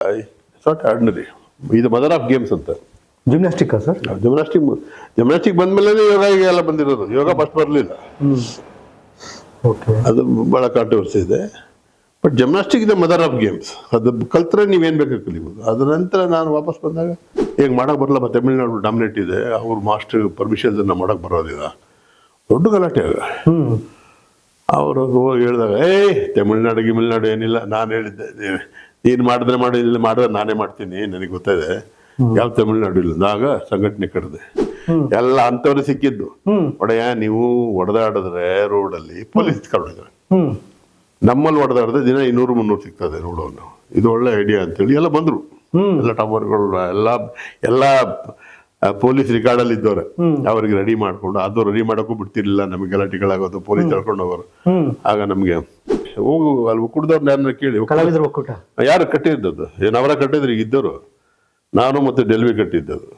It's not ordinary. ಇದು mother of games ಅಂತ. Gymnastic sir? Gymnastic ಬಂದ್ಮೇಲೆ ಯೋಗ ಎಲ್ಲ ಬಂದಿರೋದು. ಯೋಗ ಫಸ್ಟ್ ಬರಲಿಲ್ಲ, ಅದು ಬಹಳ ಕಾಂಟ್ರವರ್ಸಿ ಇದೆ. ಬಟ್ ಜಿಮ್ನಾಸ್ಟಿಕ್ ಇದೆ ಮದರ್ ಆಫ್ ಗೇಮ್ಸ್. ಅದು ಕಲ್ತ್ರೆ ನೀವೇನು ಬೇಕಾದ್ರೆ ಕಲಿಬೋದು. ಅದರ ನಂತರ ನಾನು ವಾಪಸ್ ಬಂದಾಗ ಈಗ ಮಾಡೋಕೆ ಬರಲ್ಲ, ತಮಿಳ್ನಾಡು ಡಾಮಿನೇಟ್ ಇದೆ, ಅವ್ರ ಮಾಸ್ಟರ್ ಪರ್ಮಿಷನ್ಸ್ ಮಾಡೋಕೆ ಬರೋದಿಲ್ಲ, ದೊಡ್ಡ ಗಲಾಟೆ ಆಗ. ಅವರು ಹೋಗಿ ಹೇಳಿದಾಗ ತಮಿಳ್ನಾಡು ಏನಿಲ್ಲ, ನಾನು ಹೇಳಿದ್ದೆ ನೀನು ಮಾಡಿದ್ರೆ ಮಾಡಿ, ಇಲ್ಲ ಮಾಡಿದ್ರೆ ನಾನೇ ಮಾಡ್ತೀನಿ, ನನಗೆ ಗೊತ್ತಿದೆ, ಯಾವ ತಮಿಳ್ನಾಡು ಇಲ್ಲ. ಆಗ ಸಂಘಟನೆ ಕರೆದೆ, ಎಲ್ಲ ಅಂಥವ್ರು ಸಿಕ್ಕಿದ್ದು. ಒಡೆಯ ನೀವು ಹೊಡೆದಾಡಿದ್ರೆ ರೋಡಲ್ಲಿ ಪೊಲೀಸ್ ಕರ್ಕೊಂಡಿದ್ದಾರೆ, ನಮ್ಮಲ್ಲಿ ಹೊಡೆದಾಡಿದ್ರೆ ದಿನ 200-300 ಸಿಗ್ತದೆ ರೋಡನ್ನು, ಇದು ಒಳ್ಳೆ ಐಡಿಯಾ ಅಂತೇಳಿ ಎಲ್ಲ ಬಂದರು. ಎಲ್ಲ ಟವರ್ಗಳು ಎಲ್ಲ ಪೊಲೀಸ್ ರಿಕಾರ್ಡಲ್ಲಿ ಇದ್ದವ್ರೆ. ಅವ್ರಿಗೆ ರೆಡಿ ಮಾಡ್ಕೊಂಡು, ಅದು ರೆಡಿ ಮಾಡೋಕ್ಕೂ ಬಿಡ್ತಿರ್ಲಿಲ್ಲ, ನಮಗೆ ಗಲಾಟೆಗಳಾಗೋದು, ಪೊಲೀಸ್ ಕರ್ಕೊಂಡು ಹೋಗೋರು. ಆಗ ನಮಗೆ ಹೋಗು ಅಲ್ಲಿ ಕುಡ್ದವ್ರನ್ನ ಯಾರನ್ನ ಕೇಳಿ, ಯಾರು ಕಟ್ಟಿದ್ದದ್ದು, ಅವರ ಕಟ್ಟಿದ್ರು ಈಗ ಇದ್ದವರು. ನಾನು ಮತ್ತೆ ಡೆಲ್ವಿ ಕಟ್ಟಿದ್ದದು,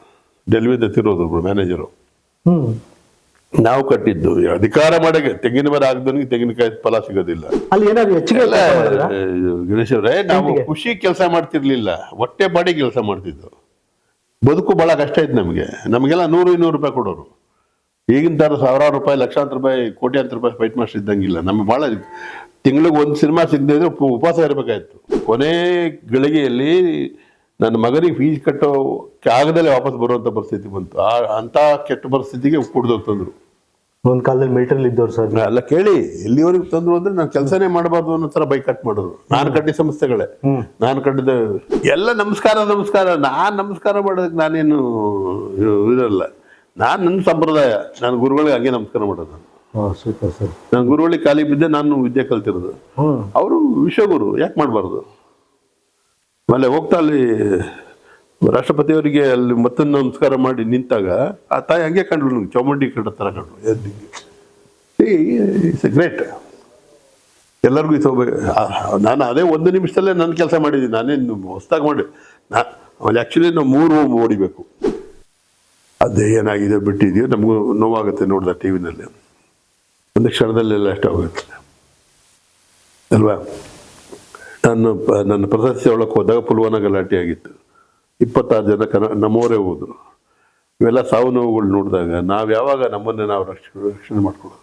ಡೆಲ್ವಿದ ತಿರೋದು ಮ್ಯಾನೇಜರು, ನಾವು ಕಟ್ಟಿದ್ದು. ಅಧಿಕಾರ ಮಾಡಕ್ಕೆ ತೆಂಗಿನ ಮರ ಆಗದವನಿಗೆ ತೆಂಗಿನಕಾಯಿ ಫಲ ಸಿಗೋದಿಲ್ಲ. ಗಣೇಶ್ ಅವರೇ, ನಾವು ಖುಷಿ ಕೆಲಸ ಮಾಡ್ತಿರ್ಲಿಲ್ಲ, ಹೊಟ್ಟೆ ಬಾಡಿ ಕೆಲಸ ಮಾಡ್ತಿದ್ದು. ಬದುಕು ಬಹಳ ಕಷ್ಟ ಇತ್ತು ನಮಗೆಲ್ಲ 100-200 ರೂಪಾಯಿ ಕೊಡೋರು. ಈಗಿನ ತರ ಸಾವಿರಾರು ರೂಪಾಯಿ, ಲಕ್ಷಾಂತರ ರೂಪಾಯಿ, ಕೋಟ್ಯಾಂತರ ರೂಪಾಯಿ ಫೈಟ್ ಮಾಸ್ಟರ್ ಇದ್ದಂಗಿಲ್ಲ. ನಮ್ಗೆ ಬಹಳ ತಿಂಗಳಿಗೆ ಒಂದು ಸಿನಿಮಾ ಸಿಗದೆ ಇದ್ರೆ ಉಪವಾಸ ಇರಬೇಕಾಯ್ತು. ಕೊನೆ ಗಳಿಗೆಯಲ್ಲಿ ನನ್ನ ಮಗನಿಗೆ ಫೀಸ್ ಕಟ್ಟೋ ಆಗದಲ್ಲೇ ವಾಪಸ್ ಬರುವಂತ ಪರಿಸ್ಥಿತಿ ಬಂತು. ಅಂತ ಕೆಟ್ಟ ಪರಿಸ್ಥಿತಿಗೆ ಕುಡ್ದೋಗಿ ತಂದ್ರು. ಒಂದ್ ಕಾಲದಲ್ಲಿ ಮಿಲಿಟರಿ ಇದ್ದವ್ರು ಸರ್ ಎಲ್ಲ ಕೇಳಿ ಎಲ್ಲಿವರೆಗೂ ತಂದ್ರು ಅಂದ್ರೆ ನಾನು ಕೆಲಸನೇ ಮಾಡಬಾರ್ದು ಅನ್ನೋ ತರ ಬೈಕಟ್ ಮಾಡಿದ್ರು. ನಾನು ಕಟ್ಟಿದ ಸಂಸ್ಥೆಗಳೇ, ನಾನು ಕಟ್ಟಿದ ಎಲ್ಲ ನಮಸ್ಕಾರ. ನಾನ್ ನಮಸ್ಕಾರ ಮಾಡೋದಕ್ಕೆ ನಾನೇನು ಇರಲ್ಲ. ನನ್ನ ಸಂಪ್ರದಾಯ, ನಾನು ಗುರುಗಳಿಗೆ ಹಂಗೆ ನಮಸ್ಕಾರ ಮಾಡೋದು. Super sir. ನಾನು ಗುರುಗಳಿಗೆ ಖಾಲಿ ಬಿದ್ದೆ ನಾನು ವಿದ್ಯೆ ಕಲ್ತಿರೋದು. ಅವರು ವಿಶ್ವಗುರು, ಯಾಕೆ ಮಾಡಬಾರ್ದು? ಆಮೇಲೆ ಹೋಗ್ತಾ ಅಲ್ಲಿ ರಾಷ್ಟ್ರಪತಿಯವರಿಗೆ ಅಲ್ಲಿ ಮತ್ತೊಂದು ನಮಸ್ಕಾರ ಮಾಡಿ ನಿಂತಾಗ ಆ ತಾಯಿ ಹಂಗೆ ಕಂಡ್ರು, ನಂಗೆ ಚಾಮುಂಡಿ ಕಂಡ ತರ ಕಂಡ್ರು. It's great. ಎಲ್ಲರಿಗೂ ನಾನು ಅದೇ 1 ನಿಮಿಷದಲ್ಲೇ ನನ್ನ ಕೆಲಸ ಮಾಡಿದ್ದೀನಿ. ನಾನೇನು ಹೊಸ್ದಾಗಿ ಮಾಡಿ ಆಮೇಲೆ ಆ್ಯಕ್ಚುಲಿ ನಾವು 3 ಓಡಿಬೇಕು. ಅದೇ ಏನಾಗಿದೆ ಬಿಟ್ಟಿದೆಯೋ, ನಮಗೂ ನೋವಾಗುತ್ತೆ ನೋಡಿದ ಟಿ ವಿನಲ್ಲಿ. ಒಂದು ಕ್ಷಣದಲ್ಲೆಲ್ಲ ಎಷ್ಟಾಗುತ್ತೆ ಅಲ್ವಾ? ನನ್ನ ಪ್ರಶಸ್ತಿ ಒಳಕ್ಕೆ ಹೋದಾಗ ಪುಲ್ವಾನ ಗಲಾಟೆ ಆಗಿತ್ತು. 26 ಜನ ನಮ್ಮವರೇ ಹೋದ್ರು. ಇವೆಲ್ಲ ಸಾವು ನೋವುಗಳು ನೋಡಿದಾಗ ನಾವು ಯಾವಾಗ ನಮ್ಮನ್ನೇ ನಾವು ರಕ್ಷಣೆ ಮಾಡ್ಕೊಳ್ಳೋದು?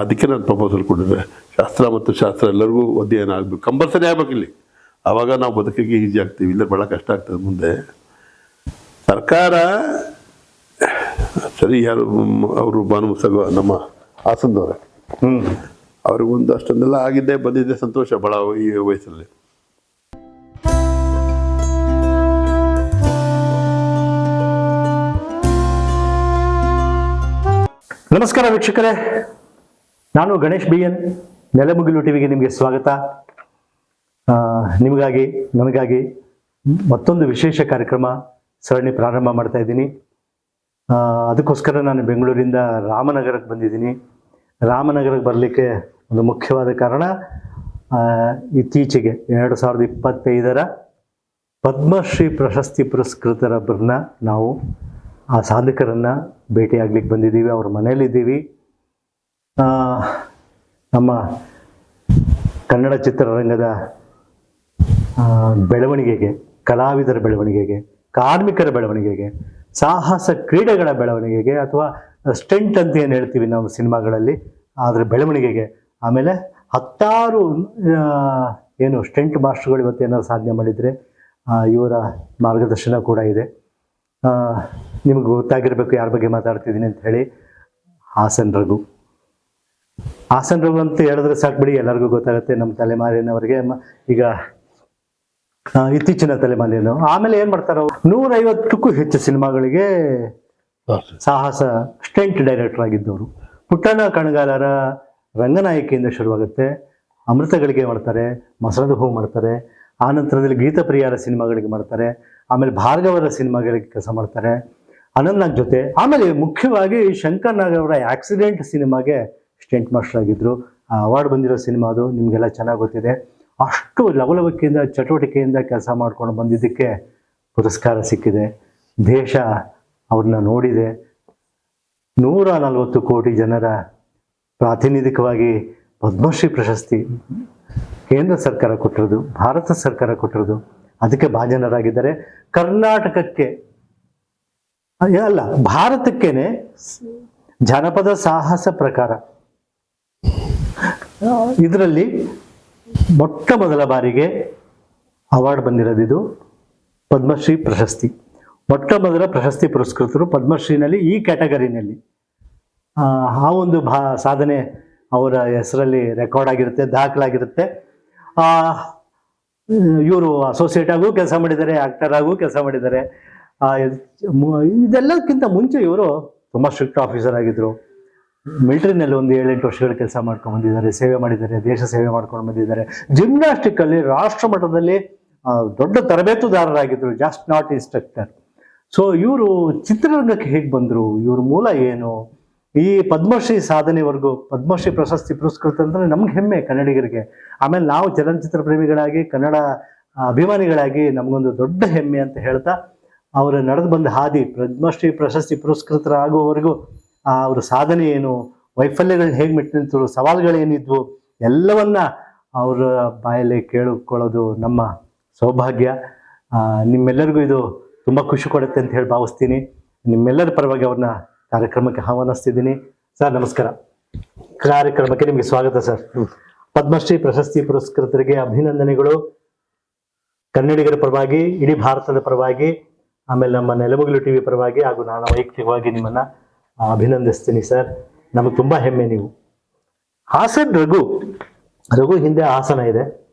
ಅದಕ್ಕೆ ನಾನು ಪ್ರಪೋಸಲ್ ಕೊಟ್ಟಿದ್ದೆ, ಶಾಸ್ತ್ರ ಮತ್ತು ಶಾಸ್ತ್ರ ಎಲ್ಲರಿಗೂ ಅಧ್ಯಯನ ಆಗ್ಬೇಕು, ಕಂಪಲ್ಸರಿ ಆಗ್ಬೇಕು ಇಲ್ಲಿ. ಆವಾಗ ನಾವು ಬದುಕಿಗೆ ಈಸಿ ಆಗ್ತೀವಿ, ಇಲ್ಲ ಭಾಳ ಕಷ್ಟ ಆಗ್ತದೆ ಮುಂದೆ. ಸರ್ಕಾರ ಸರಿ, ಯಾರು ಅವರು ಭಾನುಮುಸಗ ನಮ್ಮ ಹಾಸನದವ್ರೆ, ಅವ್ರಿಗೊಂದು ಅಷ್ಟೊಂದೆಲ್ಲ ಆಗಿದ್ದೆ ಬಂದಿದ್ದೆ, ಸಂತೋಷ ಭಾಳ ಈ ವಯಸ್ಸಲ್ಲಿ. ನಮಸ್ಕಾರ ವೀಕ್ಷಕರೇ, ನಾನು ಗಣೇಶ್ BN, ನೆಲಮುಗಿಲು ಟಿವಿಗೆ ನಿಮಗೆ ಸ್ವಾಗತ. ನಿಮಗಾಗಿ ನನಗಾಗಿ ಮತ್ತೊಂದು ವಿಶೇಷ ಕಾರ್ಯಕ್ರಮ ಸರಣಿ ಪ್ರಾರಂಭ ಮಾಡ್ತಾ ಇದ್ದೀನಿ. ಅದಕ್ಕೋಸ್ಕರ ನಾನು ಬೆಂಗಳೂರಿಂದ ರಾಮನಗರಕ್ಕೆ ಬಂದಿದ್ದೀನಿ. ರಾಮನಗರಕ್ಕೆ ಬರಲಿಕ್ಕೆ ಒಂದು ಮುಖ್ಯವಾದ ಕಾರಣ, ಇತ್ತೀಚೆಗೆ 2025ರ ಪದ್ಮಶ್ರೀ ಪ್ರಶಸ್ತಿ ಪುರಸ್ಕೃತರೊಬ್ಬರನ್ನ ನಾವು, ಆ ಸಾಧಕರನ್ನು ಭೇಟಿಯಾಗ್ಲಿಕ್ಕೆ ಬಂದಿದ್ದೀವಿ. ಅವ್ರ ಮನೆಯಲ್ಲಿದ್ದೀವಿ. ನಮ್ಮ ಕನ್ನಡ ಚಿತ್ರರಂಗದ ಬೆಳವಣಿಗೆಗೆ, ಕಲಾವಿದರ ಬೆಳವಣಿಗೆಗೆ, ಕಾರ್ಮಿಕರ ಬೆಳವಣಿಗೆಗೆ, ಸಾಹಸ ಕ್ರೀಡೆಗಳ ಬೆಳವಣಿಗೆಗೆ, ಅಥವಾ ಸ್ಟೆಂಟ್ ಅಂತ ಏನು ಹೇಳ್ತೀವಿ ನಾವು ಸಿನಿಮಾಗಳಲ್ಲಿ, ಅದರ ಬೆಳವಣಿಗೆಗೆ, ಆಮೇಲೆ 10 ಏನು ಸ್ಟೆಂಟ್ ಮಾಸ್ಟರ್ಗಳು ಇವತ್ತು ಏನಾದ್ರು ಸಾಧನೆ ಮಾಡಿದರೆ ಇವರ ಮಾರ್ಗದರ್ಶನ ಕೂಡ ಇದೆ. ನಿಮ್ಗೆ ಗೊತ್ತಾಗಿರ್ಬೇಕು ಯಾರ ಬಗ್ಗೆ ಮಾತಾಡ್ತಿದ್ದೀನಿ ಅಂತ ಹೇಳಿ. ಹಾಸನ್ ರಘು ಅಂತ ಹೇಳಿದ್ರೆ ಸಾಕ್ಬಿಡಿ, ಎಲ್ಲರಿಗೂ ಗೊತ್ತಾಗುತ್ತೆ. ನಮ್ಮ ತಲೆಮಾರಿನವರಿಗೆ, ಈಗ ಇತ್ತೀಚಿನ ತಲೆಮಾರಿನ. ಆಮೇಲೆ ಏನು ಮಾಡ್ತಾರೆ ಅವರು, 150ಕ್ಕೂ ಹೆಚ್ಚು ಸಿನಿಮಾಗಳಿಗೆ ಸಾಹಸ ಸ್ಟೆಂಟ್ ಡೈರೆಕ್ಟರ್ ಆಗಿದ್ದವರು. ಪುಟ್ಟಣ್ಣ ಕಣಗಾಲರ ರಂಗನಾಯಕಿಯಿಂದ ಶುರುವಾಗುತ್ತೆ, ಅಮೃತಗಳಿಗೆ ಮಾಡ್ತಾರೆ, ಮಸಣದ ಹೂ ಮಾಡ್ತಾರೆ, ಆ ನಂತರದಲ್ಲಿ ಗೀತಪ್ರಿಯರ ಸಿನಿಮಾಗಳಿಗೆ ಮಾಡ್ತಾರೆ, ಆಮೇಲೆ ಭಾರ್ಗವರ ಸಿನಿಮಾಗಳಿಗೆ ಕೆಲಸ ಮಾಡ್ತಾರೆ ಅನಂತ್ನಾಗ್ ಜೊತೆ. ಆಮೇಲೆ ಮುಖ್ಯವಾಗಿ ಶಂಕರ್ ನಾಗ್ ಅವರ ಆಕ್ಸಿಡೆಂಟ್ ಸಿನಿಮಾಗೆ ಸ್ಟೆಂಟ್ ಮಾಸ್ಟರ್ ಆಗಿದ್ದರು. ಆ ಅವಾರ್ಡ್ ಬಂದಿರೋ ಸಿನಿಮಾ ಅದು, ನಿಮಗೆಲ್ಲ ಚೆನ್ನಾಗಿ ಗೊತ್ತಿದೆ. ಅಷ್ಟು ಲವಲವಿಕೆಯಿಂದ, ಚಟುವಟಿಕೆಯಿಂದ ಕೆಲಸ ಮಾಡ್ಕೊಂಡು ಬಂದಿದ್ದಕ್ಕೆ ಪುರಸ್ಕಾರ ಸಿಕ್ಕಿದೆ. ದೇಶ ಅವ್ರನ್ನ ನೋಡಿದೆ. 140 ಕೋಟಿ ಜನರ ಪ್ರಾತಿನಿಧಿಕವಾಗಿ ಪದ್ಮಶ್ರೀ ಪ್ರಶಸ್ತಿ ಕೇಂದ್ರ ಸರ್ಕಾರ ಕೊಟ್ಟಿರೋದು, ಭಾರತ ಸರ್ಕಾರ ಕೊಟ್ಟಿರೋದು, ಅದಕ್ಕೆ ಭಾಜನರಾಗಿದ್ದಾರೆ. ಕರ್ನಾಟಕಕ್ಕೆ ಅಲ್ಲ, ಭಾರತಕ್ಕೇನೆ ಜಾನಪದ ಸಾಹಸ ಪ್ರಕಾರ ಇದರಲ್ಲಿ ಮೊಟ್ಟ ಮೊದಲ ಬಾರಿಗೆ ಅವಾರ್ಡ್ ಬಂದಿರೋದು. ಇದು ಪದ್ಮಶ್ರೀ ಪ್ರಶಸ್ತಿ. ಮೊಟ್ಟ ಮೊದಲ ಪ್ರಶಸ್ತಿ ಪುರಸ್ಕೃತರು ಪದ್ಮಶ್ರೀನಲ್ಲಿ ಈ ಕ್ಯಾಟಗರಿನಲ್ಲಿ. ಆ ಒಂದು ಸಾಧನೆ ಅವರ ಹೆಸರಲ್ಲಿ ರೆಕಾರ್ಡ್ ಆಗಿರುತ್ತೆ, ದಾಖಲಾಗಿರುತ್ತೆ. ಇವರು ಅಸೋಸಿಯೇಟ್ ಆಗೂ ಕೆಲಸ ಮಾಡಿದ್ದಾರೆ, ಆಕ್ಟರ್ ಆಗೂ ಕೆಲಸ ಮಾಡಿದ್ದಾರೆ. ಇದೆಲ್ಲಕ್ಕಿಂತ ಮುಂಚೆ ಇವರು ತುಂಬ ಸ್ಟ್ರಿಕ್ಟ್ ಆಫೀಸರ್ ಆಗಿದ್ರು. ಮಿಲಿಟರಿನಲ್ಲಿ ಒಂದು 7-8 ವರ್ಷಗಳ ಕೆಲಸ ಮಾಡ್ಕೊಂಡು ಬಂದಿದ್ದಾರೆ, ಸೇವೆ ಮಾಡಿದ್ದಾರೆ, ದೇಶ ಸೇವೆ ಮಾಡ್ಕೊಂಡು ಬಂದಿದ್ದಾರೆ. ಜಿಮ್ನಾಸ್ಟಿಕ್ಕಲ್ಲಿ ರಾಷ್ಟ್ರ ಮಟ್ಟದಲ್ಲಿ ದೊಡ್ಡ ತರಬೇತುದಾರರಾಗಿದ್ದರು, ಜಸ್ಟ್ ನಾಟ್ ಇನ್ಸ್ಟ್ರಕ್ಟರ್. ಸೊ ಇವರು ಚಿತ್ರರಂಗಕ್ಕೆ ಹೇಗೆ ಬಂದರು, ಇವ್ರ ಮೂಲ ಏನು, ಈ ಪದ್ಮಶ್ರೀ ಸಾಧನೆವರೆಗೂ, ಪದ್ಮಶ್ರೀ ಪ್ರಶಸ್ತಿ ಪುರಸ್ಕೃತ ಅಂದರೆ ನಮ್ಗೆ ಹೆಮ್ಮೆ ಕನ್ನಡಿಗರಿಗೆ. ಆಮೇಲೆ ನಾವು ಚಲನಚಿತ್ರ ಪ್ರೇಮಿಗಳಾಗಿ, ಕನ್ನಡ ಅಭಿಮಾನಿಗಳಾಗಿ ನಮಗೊಂದು ದೊಡ್ಡ ಹೆಮ್ಮೆ ಅಂತ ಹೇಳ್ತಾ, ಅವರು ನಡೆದು ಬಂದ ಹಾದಿ ಪದ್ಮಶ್ರೀ ಪ್ರಶಸ್ತಿ ಪುರಸ್ಕೃತರಾಗುವವರೆಗೂ ಅವ್ರ ಸಾಧನೆ ಏನು, ವೈಫಲ್ಯಗಳನ್ನ ಹೇಗೆ ಮೆಟ್ಟಿ ನಿಂತರು, ಸವಾಲುಗಳೇನಿದ್ವು, ಎಲ್ಲವನ್ನ ಅವರ ಬಾಯಲ್ಲಿ ಕೇಳಿಕೊಳ್ಳೋದು ನಮ್ಮ ಸೌಭಾಗ್ಯ. ನಿಮ್ಮೆಲ್ಲರಿಗೂ ಇದು ತುಂಬ ಖುಷಿ ಕೊಡುತ್ತೆ ಅಂತ ಹೇಳಿ ಭಾವಿಸ್ತೀನಿ. ನಿಮ್ಮೆಲ್ಲರ ಪರವಾಗಿ ಅವ್ರನ್ನ ಕಾರ್ಯಕ್ರಮಕ್ಕೆ ಆಹ್ವಾನಿಸ್ತಿದ್ದೀನಿ. ಸರ್ ನಮಸ್ಕಾರ. ಕಾರ್ಯಕ್ರಮಕ್ಕೆ ನಿಮಗೆ ಸ್ವಾಗತ ಸರ್. ಪದ್ಮಶ್ರೀ ಪ್ರಶಸ್ತಿ ಪುರಸ್ಕೃತರಿಗೆ ಅಭಿನಂದನೆಗಳು. ಕನ್ನಡಿಗರ ಪರವಾಗಿ, ಇಡೀ ಭಾರತದ ಪರವಾಗಿ, ಆಮೇಲೆ ನಮ್ಮ ನೆಲಮಗಲು ಟಿವಿ ಪರವಾಗಿ ಹಾಗೂ ನಾನು ವೈಯಕ್ತಿಕವಾಗಿ ನಿಮ್ಮನ್ನ ಅಭಿನಂದಿಸ್ತೀನಿ ಸರ್. ನಮಗೆ ತುಂಬಾ ಹೆಮ್ಮೆ ನೀವು. ಹಾಸನ್ ರಘು ಹಿಂದೆ ಹಾಸನ ಇದೆ,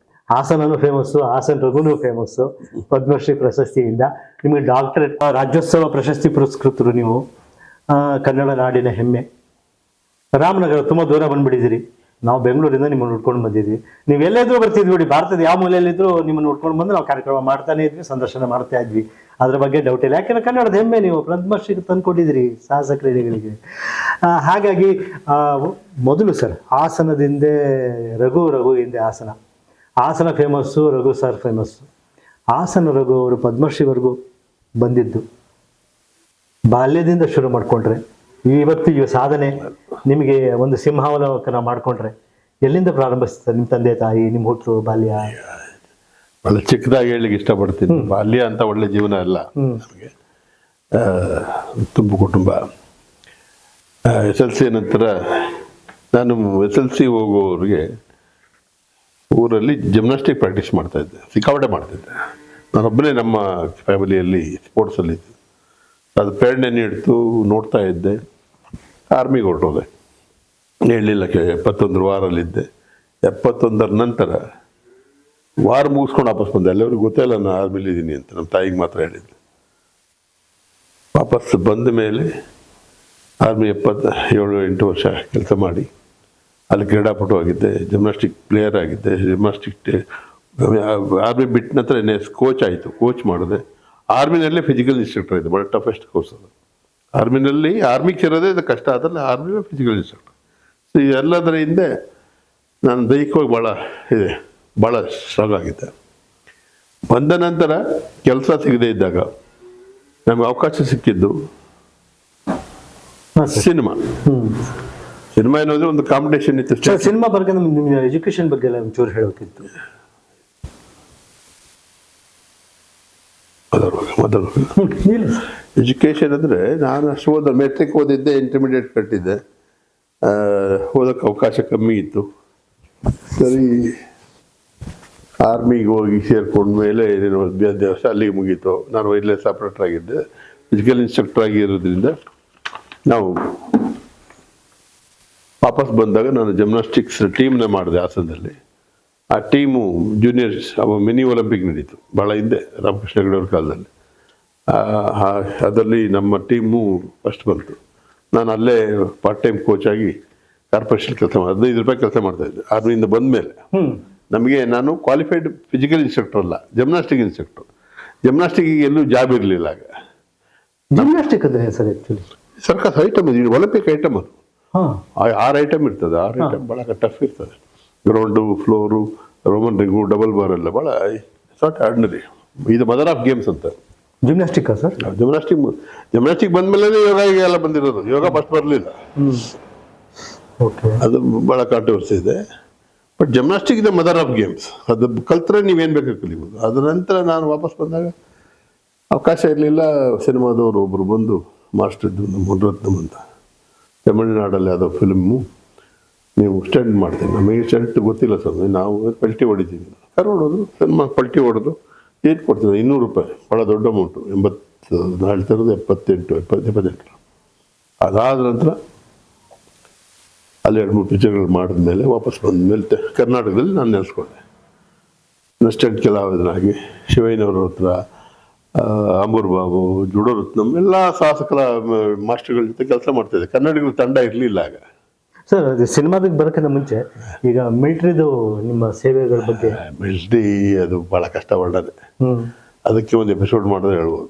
ಹಾಸನನು ಫೇಮಸ್ಸು, ಹಾಸನ್ ರಘುನು ಫೇಮಸ್ಸು ಪದ್ಮಶ್ರೀ ಪ್ರಶಸ್ತಿಯಿಂದ. ನಿಮಗೆ ಡಾಕ್ಟರೇಟ್, ರಾಜ್ಯೋತ್ಸವ ಪ್ರಶಸ್ತಿ ಪುರಸ್ಕೃತರು ನೀವು. ಕನ್ನಡ ನಾಡಿನ ಹೆಮ್ಮೆ. ರಾಮನಗರ ತುಂಬ ದೂರ ಬಂದ್ಬಿಟ್ಟಿದ್ದೀರಿ. ನಾವು ಬೆಂಗಳೂರಿಂದ ನಿಮ್ಮನ್ನು ನೋಡ್ಕೊಂಡು ಬಂದಿದ್ವಿ. ನೀವು ಎಲ್ಲೆದ್ರೂ ಬರ್ತಿದ್ವಿ ನೋಡಿ, ಭಾರತದ ಯಾವ ಮೂಲೆಯಲ್ಲಿದ್ದರೂ ನಿಮ್ಮನ್ನು ನೋಡ್ಕೊಂಡು ಬಂದು ನಾವು ಕಾರ್ಯಕ್ರಮ ಮಾಡ್ತಾನೆ ಇದ್ವಿ, ಸಂದರ್ಶನ ಮಾಡ್ತಾ ಇದ್ವಿ. ಅದ್ರ ಬಗ್ಗೆ ಡೌಟ್ ಇಲ್ಲ. ಯಾಕೆಂದ್ರೆ ಕನ್ನಡದ ಹೆಮ್ಮೆ ನೀವು ಪದ್ಮಶ್ರೀಗೆ ತಂದುಕೊಟ್ಟಿದ್ದೀರಿ ಸಾಹಸ ಕ್ರೀಡೆಗಳಿಗೆ. ಹಾಗಾಗಿ ಮೊದಲು ಸರ್ ಹಾಸನದಿಂದ ರಘು ಹಿಂದೆ Hassan famous, Raghu sir famous. Hassan Raghu ಅವರು ಪದ್ಮಶ್ರೀವರೆಗೂ ಬಂದಿದ್ದು ಬಾಲ್ಯದಿಂದ ಶುರು ಮಾಡಿಕೊಂಡ್ರೆ ಇವತ್ತಿಗೆ ಸಾಧನೆ ನಿಮಗೆ ಒಂದು ಸಿಂಹಾವಲೋಕನ ಮಾಡಿಕೊಂಡ್ರೆ ಎಲ್ಲಿಂದ ಪ್ರಾರಂಭಿಸ್ತಾರೆ ನಿಮ್ಮ ತಂದೆ ತಾಯಿ, ನಿಮ್ಮ ಹುಟ್ಟು ಬಾಲ್ಯ? ಒಳ್ಳೆ ಚಿಕ್ಕದಾಗಿ ಹೇಳಲಿಕ್ಕೆ ಇಷ್ಟಪಡ್ತೀನಿ. ಬಾಲ್ಯ ಅಂತ ಒಳ್ಳೆ ಜೀವನ ಅಲ್ಲ ನಮಗೆ. ತುಂಬ ಕುಟುಂಬ. SLC ನಂತರ ನಾನು SLC ಹೋಗೋರಿಗೆ ಊರಲ್ಲಿ ಜಿಮ್ನಾಸ್ಟಿಕ್ ಪ್ರಾಕ್ಟೀಸ್ ಮಾಡ್ತಾ ಇದ್ದೆ, ಸಿಕ್ಕಾಪಟ್ಟೆ ಮಾಡ್ತಿದ್ದೆ. ನಾನೊಬ್ಬನೇ ನಮ್ಮ ಫ್ಯಾಮಿಲಿಯಲ್ಲಿ ಸ್ಪೋರ್ಟ್ಸಲ್ಲಿ ಇದ್ದೆ. ಅದು ಪ್ರೇರಣೆ ನೀಡ್ತು, ನೋಡ್ತಾ ಇದ್ದೆ. ಆರ್ಮಿಗೆ ಹೊರಟೋದೆ. ಹೇಳಲಿಲ್ಲ, 71 ವಾರಲ್ಲಿದ್ದೆ. 71 ನಂತರ ವಾರ ಮುಗಿಸ್ಕೊಂಡು ವಾಪಸ್ ಬಂದೆ. ಎಲ್ಲರಿಗೂ ಗೊತ್ತೇ ಇಲ್ಲ ನಾನು ಆರ್ಮಿಲಿದ್ದೀನಿ ಅಂತ, ನಮ್ಮ ತಾಯಿಗೆ ಮಾತ್ರ ಹೇಳಿದ್ದೆ. ವಾಪಸ್ ಬಂದ ಮೇಲೆ ಆರ್ಮಿ 77-8 ವರ್ಷ ಕೆಲಸ ಮಾಡಿ ಅಲ್ಲಿ ಕ್ರೀಡಾಪಟು ಆಗಿದ್ದೆ, ಜಿಮ್ನಾಸ್ಟಿಕ್ ಪ್ಲೇಯರ್ ಆಗಿದ್ದೆ. ಆರ್ಮಿ ಬಿಟ್ಟ ನಂತರ ಕೋಚ್ ಆಯಿತು, ಕೋಚ್ ಮಾಡಿದೆ. ಆರ್ಮಿನಲ್ಲೇ ಫಿಸಿಕಲ್ ಇನ್ಸ್ಟ್ರಕ್ಟರ್ ಇದೆ, ಭಾಳ ಟಫೆಸ್ಟ್ ಕೋರ್ಸ್ ಅದು. ಆರ್ಮಿಗೆ ಸೇರೋದೇ ಇದು ಕಷ್ಟ, ಅದರಲ್ಲಿ ಆರ್ಮಿನ ಫಿಸಿಕಲ್ ಇನ್ಸ್ಟ್ರಕ್ಟರ್. ಸೊ ಎಲ್ಲದರ ಹಿಂದೆ ನಾನು ದೈಹಿಕವಾಗಿ ಭಾಳ ಸ್ಟ್ರಾಂಗ್ ಆಗಿದ್ದೆ. ಬಂದ ನಂತರ ಕೆಲಸ ಸಿಗದೇ ಇದ್ದಾಗ ನಮಗೆ ಅವಕಾಶ ಸಿಕ್ಕಿದ್ದು ಸಿನಿಮಾ ಅನ್ನೋದು ಒಂದು ಕಾಂಪಿಟೇಷನ್ ಇತ್ತು. ಸಿನಿಮಾ ಬಗ್ಗೆ ನಿಮ್ಮ ಎಜುಕೇಶನ್ ಬಗ್ಗೆ ಎಲ್ಲ ಒಂಚೂರು ಹೇಳೋಕಿತ್ತು. ಮೊದಲು ಎಜುಕೇಷನ್ ಅಂದರೆ ನಾನು ಅಷ್ಟು ಮೆಟ್ರಿಕ್ ಓದಿದ್ದೆ, ಇಂಟರ್ಮೀಡಿಯೇಟ್ ಕಟ್ಟಿದ್ದೆ. ಓದೋಕ್ಕೆ ಅವಕಾಶ ಕಮ್ಮಿ ಇತ್ತು. ಸರಿ, ಆರ್ಮಿಗೆ ಹೋಗಿ ಸೇರ್ಕೊಂಡ್ಮೇಲೆ ಏನೇನು ವರ್ಷ ಅಲ್ಲಿಗೆ ಮುಗೀತು. ನಾನು ವೈರ್ಲೆಸ್ ಆಪ್ರೇಟರ್ ಆಗಿದ್ದೆ, ಫಿಸಿಕಲ್ ಇನ್ಸ್ಟ್ರಕ್ಟರ್ ಆಗಿರೋದ್ರಿಂದ ನಾವು ವಾಪಸ್ ಬಂದಾಗ ನಾನು ಜಿಮ್ನಾಸ್ಟಿಕ್ಸ್ ಟೀಮ್ನ ಮಾಡಿದೆ ಹಾಸನದಲ್ಲಿ. ಆ ಟೀಮು ಜೂನಿಯರ್ಸ್ ಮಿನಿ ಒಲಿಂಪಿಕ್ ನಡೀತು ಭಾಳ ಹಿಂದೆ, ರಾಮಕೃಷ್ಣ ಹೆಗಡೆ ಅವ್ರ ಕಾಲದಲ್ಲಿ. ಅದರಲ್ಲಿ ನಮ್ಮ ಟೀಮು ಫಸ್ಟ್ ಬಂತು. ನಾನು ಅಲ್ಲೇ ಪಾರ್ಟ್ ಟೈಮ್ ಕೋಚ್ ಆಗಿ ಕಾರ್ಪೊರೇಷನ್ ಕೆಲಸ ಮಾಡಿ 15 ರೂಪಾಯಿ ಕೆಲಸ ಮಾಡ್ತಾಯಿದ್ದೆ. ಆರ್ಮಿಯಿಂದ ಬಂದ ಮೇಲೆ ನಮಗೆ, ನಾನು ಕ್ವಾಲಿಫೈಡ್ ಫಿಸಿಕಲ್ ಇನ್ಸ್ಟ್ರಕ್ಟರ್ ಅಲ್ಲ, ಜಿಮ್ನಾಸ್ಟಿಕ್ ಇನ್ಸ್ಟ್ರಕ್ಟರ್. ಜಿಮ್ನಾಸ್ಟಿಕ್ಕಿಗೆ ಎಲ್ಲೂ ಜಾಬ್ ಇರಲಿಲ್ಲ ಆಗ. ಜಿಮ್ನಾಸ್ಟಿಕ್ ಅಂದರೆ ಸರ್ ಆ್ಯಕ್ಚುಲಿ ಸರ್ಕಸ್ ಐಟಮ್ ಇದು, ಒಲಿಂಪಿಕ್ ಐಟಮ್ ಅದು. 6 ಐಟಮ್ ಇರ್ತದೆ. 6 ಐಟಮ್ ಭಾಳ ಟಫ್ ಇರ್ತದೆ. Ground, floor, Roman ring, double bar ಎಲ್ಲ ಭಾಳ ನಾಟ್ ಆರ್ಡಿನರಿ. ಇದು ಮದರ್ ಆಫ್ ಗೇಮ್ಸ್ ಅಂತ ಜಿಮ್ನಾಸ್ಟಿಕ್ ಸರ್. ಜಿಮ್ನಾಸ್ಟಿಕ್ ಬಂದಮೇಲೆ ಯೋಗ ಎಲ್ಲ ಬಂದಿರೋದು. ಯೋಗ ಫಸ್ಟ್ ಬರಲಿಲ್ಲ. ಓಕೆ, ಅದು ಭಾಳ ಕಾಂಟ್ರವರ್ಸಿ ಇದೆ. ಬಟ್ ಜಿಮ್ನಾಸ್ಟಿಕ್ ಇದೆ ಮದರ್ ಆಫ್ ಗೇಮ್ಸ್. ಅದು ಕಲ್ತ್ರೆ ನೀವೇನು ಬೇಕಾದ್ರೆ ಕಲಿಬೋದು. ಅದರ ನಂತರ ನಾನು ವಾಪಸ್ ಬಂದಾಗ ಅವಕಾಶ ಇರಲಿಲ್ಲ. ಸಿನಿಮಾದವರು ಒಬ್ಬರು ಬಂದು ಮಾಸ್ಟರ್ ಇದ್ದು ನಮ್ಮ ಮುನ್ರತ್ನಂ ಅಂತ, ತಮಿಳುನಾಡಲ್ಲಿ ಯಾವುದೋ ಫಿಲ್ಮು, ನೀವು ಸ್ಟಂಟ್ ಮಾಡ್ತೀನಿ. ನಮಗೆ ಸ್ಟಂಟ್ ಗೊತ್ತಿಲ್ಲ ಸರ್, ನಾವು ಪಲ್ಟಿ ಹೊಡಿತೀವಿ. ಕರ್ಕೊಂಡು ಹೋದ್ರು, ಸಿನಿಮಾ ಪಲ್ಟಿ ಹೊಡೆದು ಏನು ಕೊಡ್ತೀನಿ, 200 ರೂಪಾಯಿ, ಭಾಳ ದೊಡ್ಡ ಅಮೌಂಟು. 78. ಅದಾದ ನಂತರ ಅಲ್ಲಿ 2-3 ಪಿಕ್ಚರ್ಗಳು ಮಾಡಿದ್ಮೇಲೆ ವಾಪಸ್ ಬಂದ ಮೇಲೆ ಕರ್ನಾಟಕದಲ್ಲಿ ನಾನು ನೆನೆಸ್ಕೊಂಡೆ. ಸ್ಟಂಟ್ ಕಲಾವಿದನಾಗಿ ಶಿವಯ್ಯನವ್ರ ಹತ್ರ, ಅಂಬೂರ್ ಬಾಬು, ಜುಡೋ ರತ್ನಂ, ಎಲ್ಲ ಸಾಹಸಕಲಾ ಮಾಸ್ಟರ್ಗಳ ಜೊತೆ ಕೆಲಸ ಮಾಡ್ತಾಯಿದ್ದೆ. ಕನ್ನಡಿಗರ ತಂಡ ಇರಲಿಲ್ಲ ಆಗ. ಸರ್ ಅದು ಸಿನಿಮಾದಕ್ಕೆ ಬರೋಕ್ಕಿಂತ ಮುಂಚೆ ಈಗ ಮಿಲಿಟ್ರಿದು ನಿಮ್ಮ ಸೇವೆಗಳ ಬಗ್ಗೆ. ಮಿಲಿಟ್ರಿ ಅದು ಭಾಳ ಕಷ್ಟ ಒಳ್ಳೆದೆ. ಅದಕ್ಕೆ ಒಂದು ಎಪಿಸೋಡ್ ಮಾಡಿದ್ರೆ ಹೇಳ್ಬೋದು.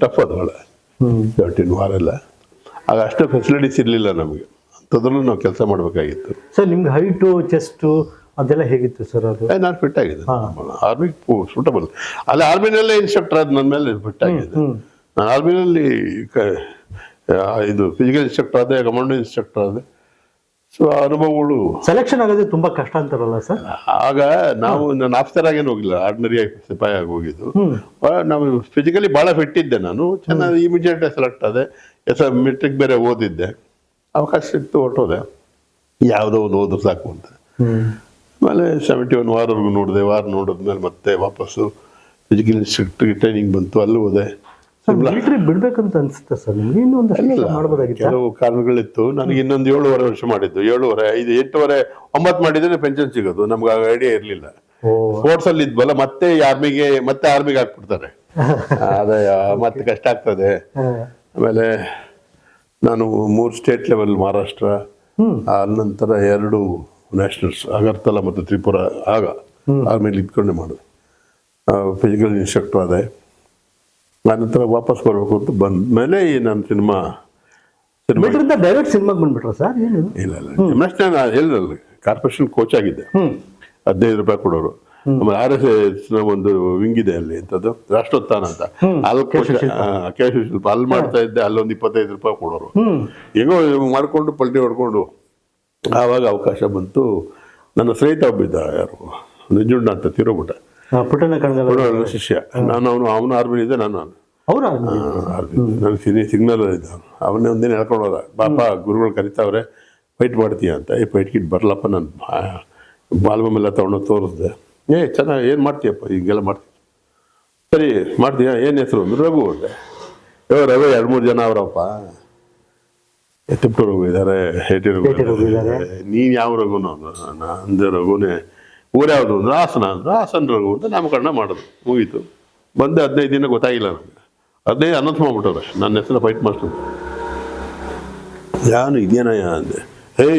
ಟಫ್ ಅದು ಭಾಳ 13 ವಾರ ಎಲ್ಲ. ಆಗ ಅಷ್ಟು ಫೆಸಿಲಿಟೀಸ್ ಇರಲಿಲ್ಲ ನಮಗೆ. ಅಂಥದ್ರಲ್ಲೂ ನಾವು ಕೆಲಸ ಮಾಡಬೇಕಾಗಿತ್ತು. ಸರ್ ನಿಮ್ಗೆ ಹೈಟು, ಚೆಸ್ಟು ಅದೆಲ್ಲ ಹೇಗಿತ್ತು ಸರ್? ಅದು ನಾನು ಫಿಟ್ ಆಗಿದ್ದೆ. Army suitable. ಅಲ್ಲಿ ಆರ್ಮಿನಲ್ಲೇ ಇನ್ಸ್ಟ್ರಕ್ಟರ್ ಆದ ನನ್ನ ಮೇಲೆ ಫಿಟ್ ಆಗಿದ್ದೆ. ನಾನು ಆರ್ಮಿನಲ್ಲಿ ಇದು ಫಿಸಿಕಲ್ ಇನ್ಸ್ಟ್ರಕ್ಟರ್ ಆದೆ, ಕಮಾಂಡೋ ಇನ್ಸ್ಟ್ರಕ್ಟರ್ ಆದೆ. ಸೊ ಅನುಭವಗಳು. ಸೆಲೆಕ್ಷನ್ ಆಗೋದು ತುಂಬ ಕಷ್ಟ ಅಂತಾರಲ್ಲ ಸರ್? ಆಗ ನಾನು ಆಫೀಸರ್ ಆಗೇನು ಹೋಗಿಲ್ಲ, ಆರ್ಡಿನರಿ ಸಿಪಾಯಿ ಆಗಿ ಹೋಗಿದ್ದು. ನಾವು ಫಿಸಿಕಲಿ ಭಾಳ ಫಿಟ್ ಇದ್ದೆ. ನಾನು ಚೆನ್ನಾಗಿ ಇಮಿಡಿಯೇಟ್ ಸೆಲೆಕ್ಟ್ ಆದೆ. ಮೆಟ್ರಿಕ್ ಬೇರೆ ಓದಿದ್ದೆ. ಅವಕಾಶ ಸಿಕ್ತು, ಹೊರಟೋದೆ. ಯಾವುದೋ ಒಂದು ಹೋದ್ರೆ ಸಾಕು ಅಂತ. ಆಮೇಲೆ 71 ವಾರವರೆಗೂ ನೋಡಿದೆ. ನೋಡಿದ್ಮೇಲೆ ಮತ್ತೆ ವಾಪಸ್ಸು ಫಿಸಿಕಲ್ ಇನ್ಸ್ಟ್ರಕ್ಟರ್ ಟ್ರೈನಿಂಗ್ ಬಂತು, ಅಲ್ಲಿ ಹೋದೆ. ಮಿಲಿಟರಿ ಬಿಡ್ಬೇಕಂತ ಅನ್ಸುತ್ತೆ ಸರ್ ನಿಮ್ಗೆ? ಇನ್ನೊಂದು ಮಾಡ್ಬೋದಾಗಿತ್ತು. ಕೆಲವು ಕಾರಣಗಳಿತ್ತು. ನನಗೆ ಇನ್ನೊಂದು 7.5 ವರ್ಷ ಮಾಡಿದ್ದು. 7.5, 5, 8.5, 9 ಮಾಡಿದ್ರೆ ಪೆನ್ಷನ್ ಸಿಗೋದು. ನಮ್ಗೆ ಆಗ ಐಡಿಯಾ ಇರಲಿಲ್ಲ. ಸ್ಪೋರ್ಟ್ಸ್ ಅಲ್ಲಿ ಇದ್ವಲ್ಲ, ಮತ್ತೆ ಆರ್ಮಿಗೆ ಹಾಕ್ಬಿಡ್ತಾರೆ. ಅದೇ ಮತ್ತೆ ಕಷ್ಟ ಆಗ್ತದೆ. ಆಮೇಲೆ ನಾನು 3 ಸ್ಟೇಟ್ ಲೆವೆಲ್, ಮಹಾರಾಷ್ಟ್ರ, ನಂತರ 2 ನ್ಯಾಷನಲ್ಸ್, ಅಗರ್ತಲಾ ಮತ್ತು ತ್ರಿಪುರ. ಆಗ ಆರ್ಮಿಲಿ ಇದ್ಕೊಂಡೆ ಮಾಡಿದೆ. ಫಿಸಿಕಲ್ ಇನ್ಸ್ಟ್ರಕ್ಟರ್ ಆದೆ. ಆನಂತರ ವಾಪಸ್ ಬರಬೇಕು ಅಂತ ಬಂದ ಮೇಲೆ ನಾನು ಸಿನಿಮಾ ಡೈರೆಕ್ಟ್ ಸಿನಿಮಾಗೆ ಬಂದ್ಬಿಟ್ರ ಸರ್? ಇಲ್ಲ ಹೇಳಿದ್ರಲ್ಲ, ಕಾರ್ಪೊರೇಷನ್ ಕೋಚ್ ಆಗಿದ್ದೆ. 15 ರೂಪಾಯಿ ಕೊಡೋರು. ಆಮೇಲೆ RSS ಒಂದು ವಿಂಗ್ ಇದೆ ಅಲ್ಲಿ, ಅಂತದ್ದು ರಾಷ್ಟ್ರೋತ್ಥಾನ ಅಂತ. ಅಲ್ಲಿ ಶಿಲ್ಪ ಅಲ್ಲಿ ಮಾಡ್ತಾ ಇದ್ದೆ. ಅಲ್ಲೊಂದು 25 ರೂಪಾಯಿ ಕೊಡೋರು. ಹೆಂಗೋ ಮಾಡ್ಕೊಂಡು ಪಲ್ಟಿ ಹೊಡ್ಕೊಂಡು ಆವಾಗ ಅವಕಾಶ ಬಂತು. ನನ್ನ ಸ್ನೇಹಿತ ಒಬ್ಬಿದ್ದ, ಯಾರು ನಂಜುಂಡ ಅಂತ, ತಿರೋಬಿಟ್ಟ, ಪುಟ್ಟಣ್ಣ ಕಣಗಾಲ ಶಿಷ್ಯ. ಅವನು ಆರ್ಮಿ ಇದ್ದೆ, ನಾನು ನನಗೆ ಸಿಗ್ನಲ್ ಇದ್ದ. ಅವನ್ನೇ ಒಂದಿನ ಹೇಳ್ಕೊಂಡು ಹೋದ, ಪಾಪ ಗುರುಗಳು ಕರಿತಾವ್ರೆ, ಫೈಟ್ ಮಾಡ್ತೀಯ ಅಂತ. ಫೈಟ್ ಕಿಟ್ ಬರಲಪ್ಪ, ನಾನು ಆಲ್ಬಮ್ ಎಲ್ಲ ತೊಗೊಂಡು ತೋರಿಸ್ದೆ. ಚೆನ್ನಾಗಿ ಏನು ಮಾಡ್ತೀಯಪ್ಪ, ಹಿಂಗೆಲ್ಲ ಮಾಡ್ತೀಯ, ಸರಿ ಮಾಡ್ತೀಯ, ಏನು ಹೆಸರು ಅಂದ್ರೆ ರಘು ಅಂದೆ. ರಘು 2-3 ಜನ ಅವರಪ್ಪ, ತಿಪ್ಟೂರು ರಘು ಇದ್ದಾರೆ, ಹೇಟಿ ರಘು ಇದ್ದಾರೆ. ನೀನು ಯಾವ ರಘುನು ಅಂದ್ರೆ ನಂದು ರಘುನೇ. ಊರು ಯಾವುದು ಅಂದ್ರೆ ಹಾಸನ ಅಂದ್ರೆ ಹಾಸನ ರಘು ಅಂತ ನಾಮಕರಣ ಮಾಡೋದು, ಮುಗೀತು. ಬಂದೆ 15 ದಿನ ಗೊತ್ತಾಗಿಲ್ಲ ನನಗೆ. 15 ಅನೌನ್ಸ್ ಮಾಡ್ಬಿಟ್ಟವ್ರೆ ನನ್ನ ಹೆಸರು ಫೈಟ್ ಮಾಸ್ಟರ್. ಯಾನು ಇದೇನಯ್ಯ ಅಂದೆ.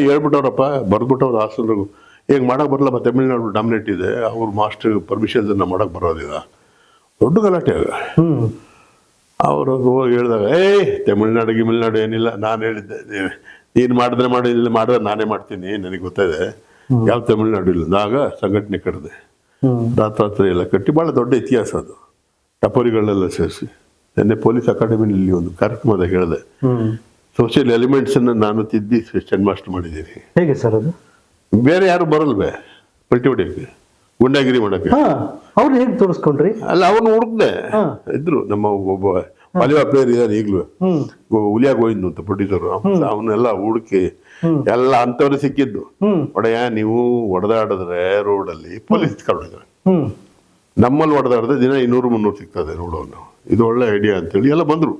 ಹೇಳ್ಬಿಟ್ಟವ್ರಪ್ಪ, ಬರ್ಬಿಟ್ಟವ್ರು ಹಾಸನ ರಘು. ಈಗ ಮಾಡೋಕೆ ಬರಲ್ಲಪ್ಪ, ತಮಿಳ್ನಾಡು ಡಾಮಿನೇಟ್ ಇದೆ, ಅವ್ರು ಮಾಸ್ಟರ್ ಪರ್ಮಿಷನ್ ಮಾಡೋಕೆ ಬರೋದಿಲ್ಲ. ದೊಡ್ಡ ಗಲಾಟೆ ಆಗ. ಅವರು ಹೋಗಿ ಹೇಳಿದಾಗ, ತಮಿಳ್ನಾಡು ಏನಿಲ್ಲ. ನಾನು ಹೇಳಿದ್ದೆ, ನೀನು ಮಾಡಿದ್ರೆ ಮಾಡಿದ್ರೆ ನಾನೇ ಮಾಡ್ತೀನಿ, ನನಗೆ ಗೊತ್ತಿದೆ, ಯಾವ ತಮಿಳ್ನಾಡು ಇಲ್ಲ. ಆಗ ಸಂಘಟನೆ ಕಟ್ಟಿದೆ, ರಾತ್ರಿ ಎಲ್ಲ ಕಟ್ಟಿ. ಭಾಳ ದೊಡ್ಡ ಇತಿಹಾಸ ಅದು. ಟಪೋರಿಗಳನ್ನೆಲ್ಲ ಸೇರಿಸಿ ನಿನ್ನೆ ಪೊಲೀಸ್ ಅಕಾಡೆಮಿನಲ್ಲಿ ಒಂದು ಕಾರ್ಯಕ್ರಮದಾಗ ಹೇಳಿದೆ, ಸೋಷಿಯಲ್ ಎಲಿಮೆಂಟ್ಸನ್ನು ನಾನು ತಿದ್ದಿ ಸ್ಟೆಂಟ್ ಮಾಸ್ಟರ್ ಮಾಡಿದ್ದೀನಿ. ಹೇಗೆ ಸರ್ ಅದು? ಬೇರೆ ಯಾರು ಬರಲ್ವೇ ಪಲ್ಟಿ ಹೊಡಿಯೋಕ್ಕೆ, ಗುಂಡಾಗಿರಿ ಮಾಡೋಕ್ಕೆ. ಅವ್ರು ಹೇಗೆ ತೋರಿಸ್ಕೊಂಡ್ರಿ? ಅಲ್ಲ, ಅವನು ಹುಡುಕ್ದೆ ಇದ್ರು. ನಮ್ಮ ಒಬ್ಬ ವಾಲಿಬಾಲ್ ಪ್ಲೇಯರ್ ಇದ್ದಾನೆ ಈಗಲೂ, ಹುಲಿಯಾ ಗೋವಿಂದ್ ಅಂತ ಪ್ರೊಡ್ಯೂಸರು. ಅವನ್ನೆಲ್ಲ ಹುಡುಕಿ ಎಲ್ಲ ಅಂಥವ್ರು ಸಿಕ್ಕಿದ್ದು. ಒಡೆಯ ನೀವು ಹೊಡೆದಾಡಿದ್ರೆ ರೋಡಲ್ಲಿ ಪೊಲೀಸ್ ಕರ್ಕೊಂಡಿದ್ದಾರೆ, ನಮ್ಮಲ್ಲಿ ಹೊಡೆದಾಡಿದ್ರೆ ದಿನ 200-300 ಸಿಗ್ತದೆ ರೋಡನ್ನು. ಇದು ಒಳ್ಳೆ ಐಡಿಯಾ ಅಂತೇಳಿ ಎಲ್ಲ ಬಂದರು.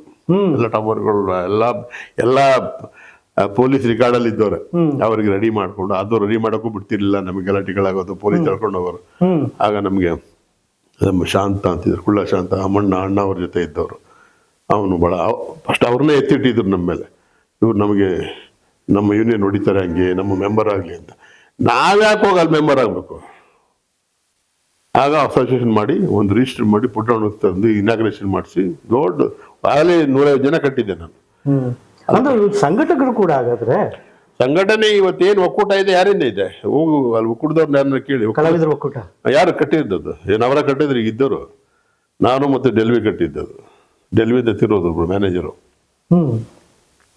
ಎಲ್ಲ ಟವರ್ಗಳು ಎಲ್ಲ ಪೊಲೀಸ್ ರಿಕಾರ್ಡಲ್ಲಿ ಇದ್ದವ್ರೆ. ಅವ್ರಿಗೆ ರೆಡಿ ಮಾಡ್ಕೊಂಡು, ಅದು ರೆಡಿ ಮಾಡೋಕ್ಕೂ ಬಿಡ್ತಿರ್ಲಿಲ್ಲ. ನಮಗೆ ಗಲಾಟೆಗಳಾಗೋದು, ಪೊಲೀಸ್ ಹೇಳ್ಕೊಂಡು ಹೋಗೋರು. ಆಗ ನಮಗೆ ನಮ್ಮ ಶಾಂತ ಅಂತಿದ್ರು, ಕುಳ್ಳ ಶಾಂತ, ಅಣ್ಣ ಅವ್ರ ಜೊತೆ ಇದ್ದವರು. ಅವನು ಭಾಳ ಫಸ್ಟ್ ಅವ್ರನ್ನೇ ಎತ್ತಿಟ್ಟಿದ್ರು ನಮ್ಮ ಮೇಲೆ. ಇವ್ರು ನಮಗೆ ನಮ್ಮ ಯೂನಿಯನ್ ಹೊಡಿತಾರೆ, ಹಂಗೆ ನಮ್ಮ ಮೆಂಬರ್ ಆಗಲಿ ಅಂತ. ನಾವ್ಯಾಕೆ ಹೋಗಿ ಅಲ್ಲಿ ಮೆಂಬರ್ ಆಗಬೇಕು? ಆಗ ಅಸೋಸಿಯೇಷನ್ ಮಾಡಿ ಒಂದು ರಿಜಿಸ್ಟರ್ ಮಾಡಿ ಪುಟ್ಟಣ್ಣ ತಂದು ಇನಾಗ್ರೇಷನ್ ಮಾಡಿಸಿ ದೊಡ್ಡ ಆಗಲೇ 150 ಜನ ಕಟ್ಟಿದ್ದೆ ನಾನು. ಸಂಘಟಕರು ಕೂಡ ಹಾಗಾದ್ರೆ ಸಂಘಟನೆ ಇವತ್ತೇನು ಒಕ್ಕೂಟ ಇದೆ, ಯಾರಿಂದ ಇದೆ? ಹೋಗು ಅಲ್ಲಿ ಒಕ್ಕೂಟದವ್ರನ್ನ ಯಾರನ್ನ ಕೇಳಿ. ಕಲಾವಿದರ ಒಕ್ಕೂಟ ಯಾರು ಕಟ್ಟಿದ್ದದ್ದು? ಅವರ ಕಟ್ಟಿದ್ರೆ ಈಗ ಇದ್ದರು. ನಾನು ಮತ್ತೆ ಡೆಲ್ವಿ ಕಟ್ಟಿದ್ದದು. ಡೆಲ್ವಿದ ತಿರೋದು ಮ್ಯಾನೇಜರು.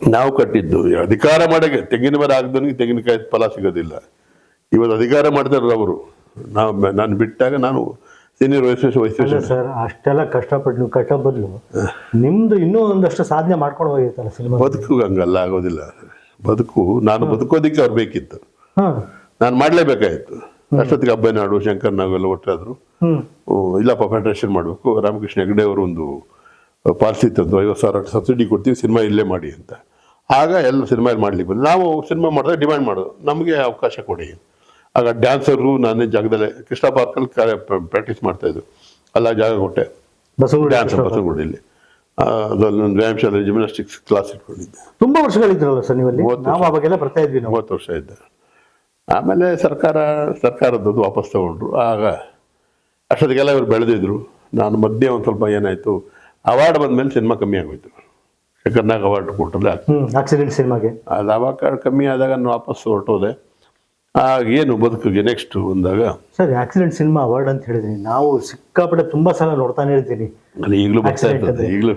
ನಾವು ಕಟ್ಟಿದ್ದು ಅಧಿಕಾರ ಮಾಡಕ್ಕೆ. ತೆಂಗಿನ ಮರ ಆಗದವನಿಗೆ ತೆಂಗಿನಕಾಯಿ ಫಲ ಸಿಗೋದಿಲ್ಲ. ಇವತ್ತು ಅಧಿಕಾರ ಮಾಡ್ತಾರಲ್ಲ ಅವರು. ನಾನು ಬಿಟ್ಟಾಗ ನಾನು ಸೀನಿಯರ್ ವೈಸ್ ಸರ್ ಅಷ್ಟೆಲ್ಲ ಕಷ್ಟಪಟ್ಟು ನೀವು ಕಟ್ಟೋ ಬದಲು ನಿಮ್ದು ಇನ್ನೂ ಒಂದಷ್ಟು ಸಾಧನೆ ಮಾಡ್ಕೊಂಡು ಹೋಗಿರ್ತಲ್ಲ ಸಿನಿಮಾ. ಬದುಕು ಹಂಗಲ್ಲ, ಆಗೋದಿಲ್ಲ. ಬದುಕು ನಾನು ಬದುಕೋದಿಕ್ಕೆ ಅವ್ರು ಬೇಕಿತ್ತು, ಹಾ ನಾನು ಮಾಡಲೇಬೇಕಾಗಿತ್ತು. ಅಷ್ಟೊತ್ತಿಗೆ ಅಬ್ಬನಾಡು ಶಂಕರ್ ನಾವೆಲ್ಲ ಒಟ್ಟಾದ್ರು. ಇಲ್ಲಪ್ಪ ಫೆಡರೇಷನ್ ಮಾಡಬೇಕು, ರಾಮಕೃಷ್ಣ ಹೆಗಡೆ ಅವರು ಒಂದು ಪಾಲಿಸಿ ತಂದು 50,000 ಸಬ್ಸಿಡಿ ಕೊಡ್ತೀವಿ, ಸಿನಿಮಾ ಇಲ್ಲೇ ಮಾಡಿ ಅಂತ. ಆಗ ಎಲ್ಲ ಸಿನಿಮಾ ಮಾಡ್ಲಿಕ್ಕೆ ಬಂದು ನಾವು ಸಿನಿಮಾ ಮಾಡಿದಾಗ ಡಿಮ್ಯಾಂಡ್ ಮಾಡೋದು, ನಮಗೆ ಅವಕಾಶ ಕೊಡಿ. ಆಗ ಡ್ಯಾನ್ಸರು ನಾನೇ ಜಾಗದಲ್ಲೇ ಕೃಷ್ಣ ಪಾರ್ಕಲ್ಲಿ ಪ್ರಾಕ್ಟೀಸ್ ಮಾಡ್ತಾಯಿದ್ರು, ಅಲ್ಲ ಜಾಗ ಕೊಟ್ಟೆ. ಡ್ಯಾನ್ಸ್ ಬಸವನಗುಡಿಯಲ್ಲಿ ಅದೊಂದು ವ್ಯಾಯಾಮ ಶಾಲೆ ಜಿಮ್ನಾಸ್ಟಿಕ್ಸ್ ಕ್ಲಾಸ್ ಇಟ್ಕೊಂಡಿದ್ದೆ. ತುಂಬ ವರ್ಷಗಳಿದ್ರಲ್ಲ ಸರ್ ನೀವಲ್ಲಿ? ನಾವು ಅವಾಗೆಲ್ಲ ಬರ್ತಾ ಇದ್ವಿ. 30 ವರ್ಷ ಇದ್ದೆ. ಆಮೇಲೆ ಸರ್ಕಾರದ್ದು ವಾಪಸ್ ತಗೊಂಡ್ರು. ಆಗ ಅಷ್ಟೊತ್ತಿಗೆಲ್ಲ ಇವರು ಬೆಳೆದಿದ್ರು. ನಾನು ಮಧ್ಯೆ ಒಂದು ಸ್ವಲ್ಪ ಏನಾಯಿತು, ಅವಾರ್ಡ್ ಬಂದಮೇಲೆ ಸಿನಿಮಾ ಕಮ್ಮಿ ಆಗೋಯ್ತು. ಶಂಕರ್ನಾಗ್ ಅವಾರ್ಡ್ ಕೊಟ್ಟರೆ ಆಕ್ಸಿಡೆಂಟ್ ಸಿನಿಮಾಗೆ ಅದು ಅವಾಗ ಕಮ್ಮಿ ಆದಾಗ ನಾನು ವಾಪಸ್ ಹೊರಟೋದೆ. ಆಗ ಏನು ಬದುಕಿಗೆ ನೆಕ್ಸ್ಟ್ ಬಂದಾಗ ಸರ್ ಆಕ್ಸಿಡೆಂಟ್ ಸಿನಿಮಾ ಅವಾರ್ಡ್ ಅಂತ ಹೇಳಿದ್ರಿ, ನಾವು ಸಿಕ್ಕಾಪಟ್ಟೆ ತುಂಬಾ ಸಲ ನೋಡ್ತಾನೆ ಇರ್ತೀನಿ. ಅದು ಈಗಲೂ ಬರ್ತಾ ಇರ್ತದೆ, ಈಗಲೂ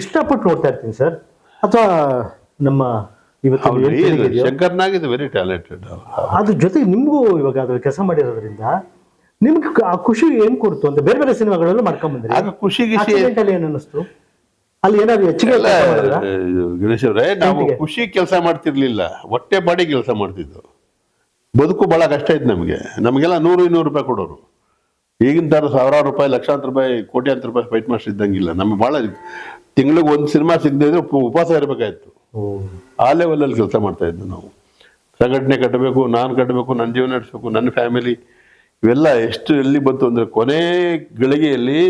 ಇಷ್ಟಪಟ್ಟು ನೋಡ್ತಾ ಇರ್ತೀನಿ ಸರ್. ಅಥವಾ ನಮ್ಮ ಇವತ್ತು ಶಂಕರ್ನಾಗ್ ಇದು ವೆರಿ ಟ್ಯಾಲೆಂಟೆಡ್. ಅದ್ರ ಜೊತೆಗೆ ನಿಮಗೂ ಇವಾಗ ಅದ್ರ ಕೆಲಸ ಮಾಡಿರೋದ್ರಿಂದ ನಿಮ್ಗೆ ಆ ಖುಷಿ ಏನ್ ಕೊಡ್ತು ಅಂತ ಬೇರೆ ಬೇರೆ ಸಿನಿಮಾಗಳಲ್ಲೂ ಮಾಡ್ಕೊಂಡ್ ಬಂದ್ರಿ. ಆಗ ಖುಷಿಗೆ ಏನ್ ಅನ್ನಿಸ್ತು ಅಲ್ಲಿ? ಏನಾದ್ರು ಹೆಚ್ಚಿಗೆ ಗಣೇಶ್ ಅವರೇ, ನಾವು ಖುಷಿ ಕೆಲಸ ಮಾಡ್ತಿರ್ಲಿಲ್ಲ, ಹೊಟ್ಟೆ ಬಾಡಿ ಕೆಲಸ ಮಾಡ್ತಿದ್ದು. ಬದುಕು ಬಹಳ ಕಷ್ಟ ಇತ್ತು ನಮಗೆಲ್ಲ 100-200 ರೂಪಾಯಿ ಕೊಡೋರು. ಈಗಿನ ತರ ಸಾವಿರಾರು ರೂಪಾಯಿ, ಲಕ್ಷಾಂತರ ರೂಪಾಯಿ, ಕೋಟ್ಯಾಂತರ ರೂಪಾಯಿ ಫೈಟ್ ಮಾಸ್ಟರ್ ಇದ್ದಂಗಿಲ್ಲ. ನಮ್ಗೆ ಬಹಳ ತಿಂಗಳಿಗೆ ಒಂದು ಸಿನಿಮಾ ಸಿಗದೆ ಇದ್ರೆ ಉಪವಾಸ ಇರಬೇಕಾಯ್ತು. ಆ ಲೆವೆಲಲ್ಲಿ ಕೆಲಸ ಮಾಡ್ತಾ ಇದ್ದು ನಾವು. ಸಂಘಟನೆ ಕಟ್ಟಬೇಕು, ನಾನು ಕಟ್ಟಬೇಕು, ನನ್ನ ಜೀವನ ನಡೆಸಬೇಕು, ನನ್ನ ಫ್ಯಾಮಿಲಿ, ಇವೆಲ್ಲ ಎಷ್ಟು ಎಲ್ಲಿ ಬಂತು ಅಂದರೆ ಕೊನೆ ಗಳಿಗೆಯಲ್ಲಿ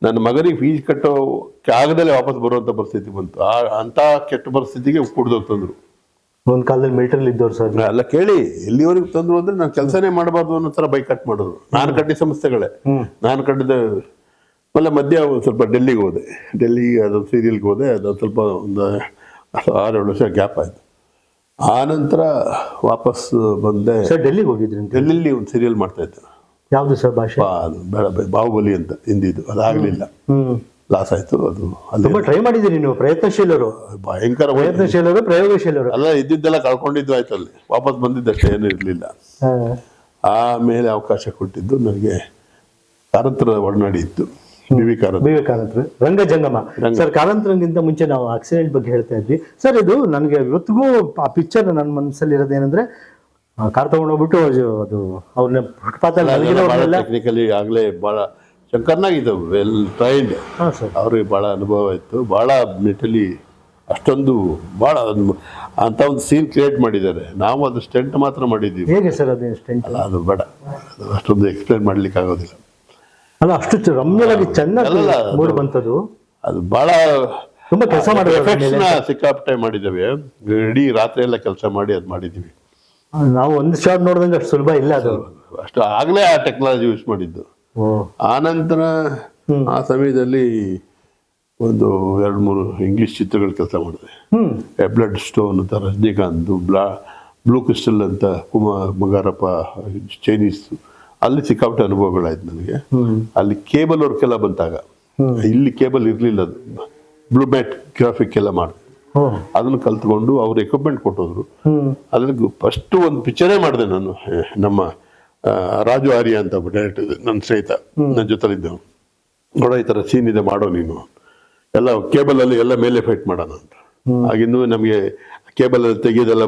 ನನ್ನ ಮಗನಿಗೆ ಫೀಸ್ ಕಟ್ಟೋ ಆಗದಲ್ಲೇ ವಾಪಸ್ ಬರುವಂಥ ಪರಿಸ್ಥಿತಿ ಬಂತು. ಅಂಥ ಕೆಟ್ಟ ಪರಿಸ್ಥಿತಿಗೆ ಕುಡ್ದೋಗ್ತಂದ್ರು. ಒಂದು ಕಾಲದಲ್ಲಿ ಮಿಲಿಟರಿ ಇದ್ದವ್ರು ಸರ್ ಅಲ್ಲ ಕೇಳಿ, ಎಲ್ಲಿವರೆಗೂ ತಂದ್ರು ಅಂದ್ರೆ ನಾನು ಕೆಲಸನೇ ಮಾಡಬಾರ್ದು ಅನ್ನೋ ಥರ ಬೈಕಟ್ ಮಾಡಿದ್ರು. ನಾನು ಕಟ್ಟಿದ ಸಂಸ್ಥೆಗಳೇ, ನಾನು ಕಟ್ಟಿದ. ಆಮೇಲೆ ಮಧ್ಯ ಒಂದು ಸ್ವಲ್ಪ ಡೆಲ್ಲಿಗೆ ಹೋದೆ. ಅದೊಂದು ಸೀರಿಯಲ್ಗೆ ಹೋದೆ. ಅದೊಂದು ಸ್ವಲ್ಪ ಒಂದು 6-7 ವರ್ಷ ಗ್ಯಾಪ್ ಆಯಿತು. ಆ ನಂತರ ವಾಪಸ್ ಬಂದೆ. ಸರ್ ಡೆಲ್ಲಿಗೆ ಹೋಗಿದ್ರಿ? ಡೆಲ್ಲಿಲಿ ಒಂದು ಸೀರಿಯಲ್ ಮಾಡ್ತಾ ಇದ್ದೆ. ಯಾವುದು ಸರ್ ಭಾಷೆ? ಅದು ಬೇಡ, ಬಾಹುಬಲಿ ಅಂತ ಹಿಂದಿದ್ದು. ಅದಾಗಲಿಲ್ಲ, ಲಾಸ್ ಆಯಿತು. ಅದು ತುಂಬ ಟ್ರೈ ಮಾಡಿದ್ದೀರಿ ನೀವು, ಪ್ರಯತ್ನಶೀಲರು, ಭಯಂಕರ ಪ್ರಯತ್ನಶೀಲರು, ಪ್ರಯೋಗಶೀಲರು. ಅಲ್ಲ, ಇದ್ದಿದ್ದೆಲ್ಲ ಕಳ್ಕೊಂಡಿದ್ದು ಆಯ್ತು. ಅಲ್ಲಿ ವಾಪಸ್ ಬಂದಿದ್ದಷ್ಟೇ, ಏನೂ ಇರಲಿಲ್ಲ. ಆಮೇಲೆ ಅವಕಾಶ ಕೊಟ್ಟಿದ್ದು ನನಗೆ ಕಾರಂತರ ಒಡನಾಡಿ ಇತ್ತು. ವಿವೇಕಾನಂದರು ರಂಗ ಜಂಗಮ. ಸರ್ ಕಾರಂತರಂಗಿಂತ ಮುಂಚೆ ನಾವು ಆಕ್ಸಿಡೆಂಟ್ ಬಗ್ಗೆ ಹೇಳ್ತಾ ಇದ್ವಿ ಸರ್. ಇದು ನನಗೆ ಇವತ್ತಿಗೂ ಆ ಪಿಕ್ಚರ್ ನನ್ನ ಮನಸ್ಸಲ್ಲಿ ಇರೋದೇನೆಂದ್ರೆ, ಕಾರ್ ತಗೊಂಡೋಗ್ಬಿಟ್ಟು ಅದು ಅವ್ರನ್ನ ಟೆಕ್ನಿಕಲಿ ಆಗಲೇ ಭಾಳ ಶಂಕರ್ನಾಗ್ ಇದ್ದಾವೆ, ವೆಲ್ ಟ್ರೈನ್ಡ್. ಅವ್ರಿಗೆ ಭಾಳ ಅನುಭವ ಇತ್ತು. ಭಾಳ ಮೆಟಲಿ ಅಷ್ಟೊಂದು ಭಾಳ ಅಂತ ಒಂದು ಸೀನ್ ಕ್ರಿಯೇಟ್ ಮಾಡಿದ್ದಾರೆ. ನಾವು ಅದು ಸ್ಟೆಂಟ್ ಮಾತ್ರ ಮಾಡಿದ್ದೀವಿ. ಹೇಗೆ ಸರ್ ಅದು ಸ್ಟೆಂಟ್? ಅಲ್ಲ, ಅದು ಬೇಡ, ಅಷ್ಟೊಂದು ಎಕ್ಸ್ಪ್ಲೇನ್ ಮಾಡ್ಲಿಕ್ಕೆ ಆಗೋದಿಲ್ಲ. ಅಲ್ಲ, ಅಷ್ಟು ರಮ್ಯವಾಗಿ ಚೆನ್ನಾಗಿ ಮೂಡ್ ಬಂತದು. ಅದು ಭಾಳ ತುಂಬಾ ಕೆಲಸ ಮಾಡಿದ್ರೆ ಸಿಕ್ಕಾಪಟ್ಟೆ ಮಾಡಿದ್ದೇವೆ. ಇಡೀ ರಾತ್ರಿ ಎಲ್ಲ ಕೆಲಸ ಮಾಡಿ ಅದು ಮಾಡಿದ್ದೀವಿ. ನಾವು ಒಂದು ಶಾಟ್ ನೋಡಿದಂಗೆ ಅಷ್ಟು ಸುಲಭ ಇಲ್ಲ ಅದು. ಅಷ್ಟು ಆಗಲೇ ಆ ಟೆಕ್ನಾಲಜಿ ಯೂಸ್ ಮಾಡಿದ್ದು. ಆನಂತರ ಆ ಸಮಯದಲ್ಲಿ ಒಂದು 2-3 ಇಂಗ್ಲಿಷ್ ಚಿತ್ರಗಳ ಕೆಲಸ ಮಾಡಿದೆ. ಬ್ಲಡ್ ಸ್ಟೋನ್ ಅಂತ ರಜನಿಕಾಂತ್, ಬ್ಲೂ ಕ್ರಿಸ್ಟಲ್ ಅಂತ ಕುಮಾರ್ ಬಂಗಾರಪ್ಪ, ಚೈನೀಸ್. ಅಲ್ಲಿ ಸಿಕ್ಕಾಪಟ್ಟೆ ಅನುಭವಗಳಾಯ್ತು ನನಗೆ. ಅಲ್ಲಿ ಕೇಬಲ್ ವರ್ಕೆಲ್ಲ ಬಂತಾಗ, ಇಲ್ಲಿ ಕೇಬಲ್ ಇರಲಿಲ್ಲ, ಅದು ಬ್ಲೂ ಮ್ಯಾಟ್ ಗ್ರಾಫಿಕ್ ಎಲ್ಲ ಮಾಡಿದೆ. ಅದನ್ನು ಕಲ್ತ್ಕೊಂಡು ಅವ್ರು ಎಕ್ವಿಪ್ಮೆಂಟ್ ಕೊಟ್ಟೋದ್ರು. ಅದ್ರಲ್ಲಿ ಫಸ್ಟ್ ಒಂದು ಪಿಕ್ಚರೇ ಮಾಡಿದೆ ನಾನು. ನಮ್ಮ ರಾಜು ಆರ್ಯ ಅಂತ ಡೈರೆಕ್ಟರ್, ನನ್ನ ಸ್ನೇಹಿತ, ನನ್ನ ಜೊತೆಲಿದ್ದವನು. ನೋಡೋ, ಈ ಥರ ಸೀನ್ ಇದೆ, ಮಾಡೋ ನೀನು, ಎಲ್ಲ ಕೇಬಲಲ್ಲಿ ಎಲ್ಲ ಮೇಲೆ ಫೈಟ್ ಮಾಡೋಣ ಅಂತ. ಆಗಿನ್ನೂ ನಮಗೆ ಕೇಬಲಲ್ಲಿ ತೆಗೆಯೋದೆಲ್ಲ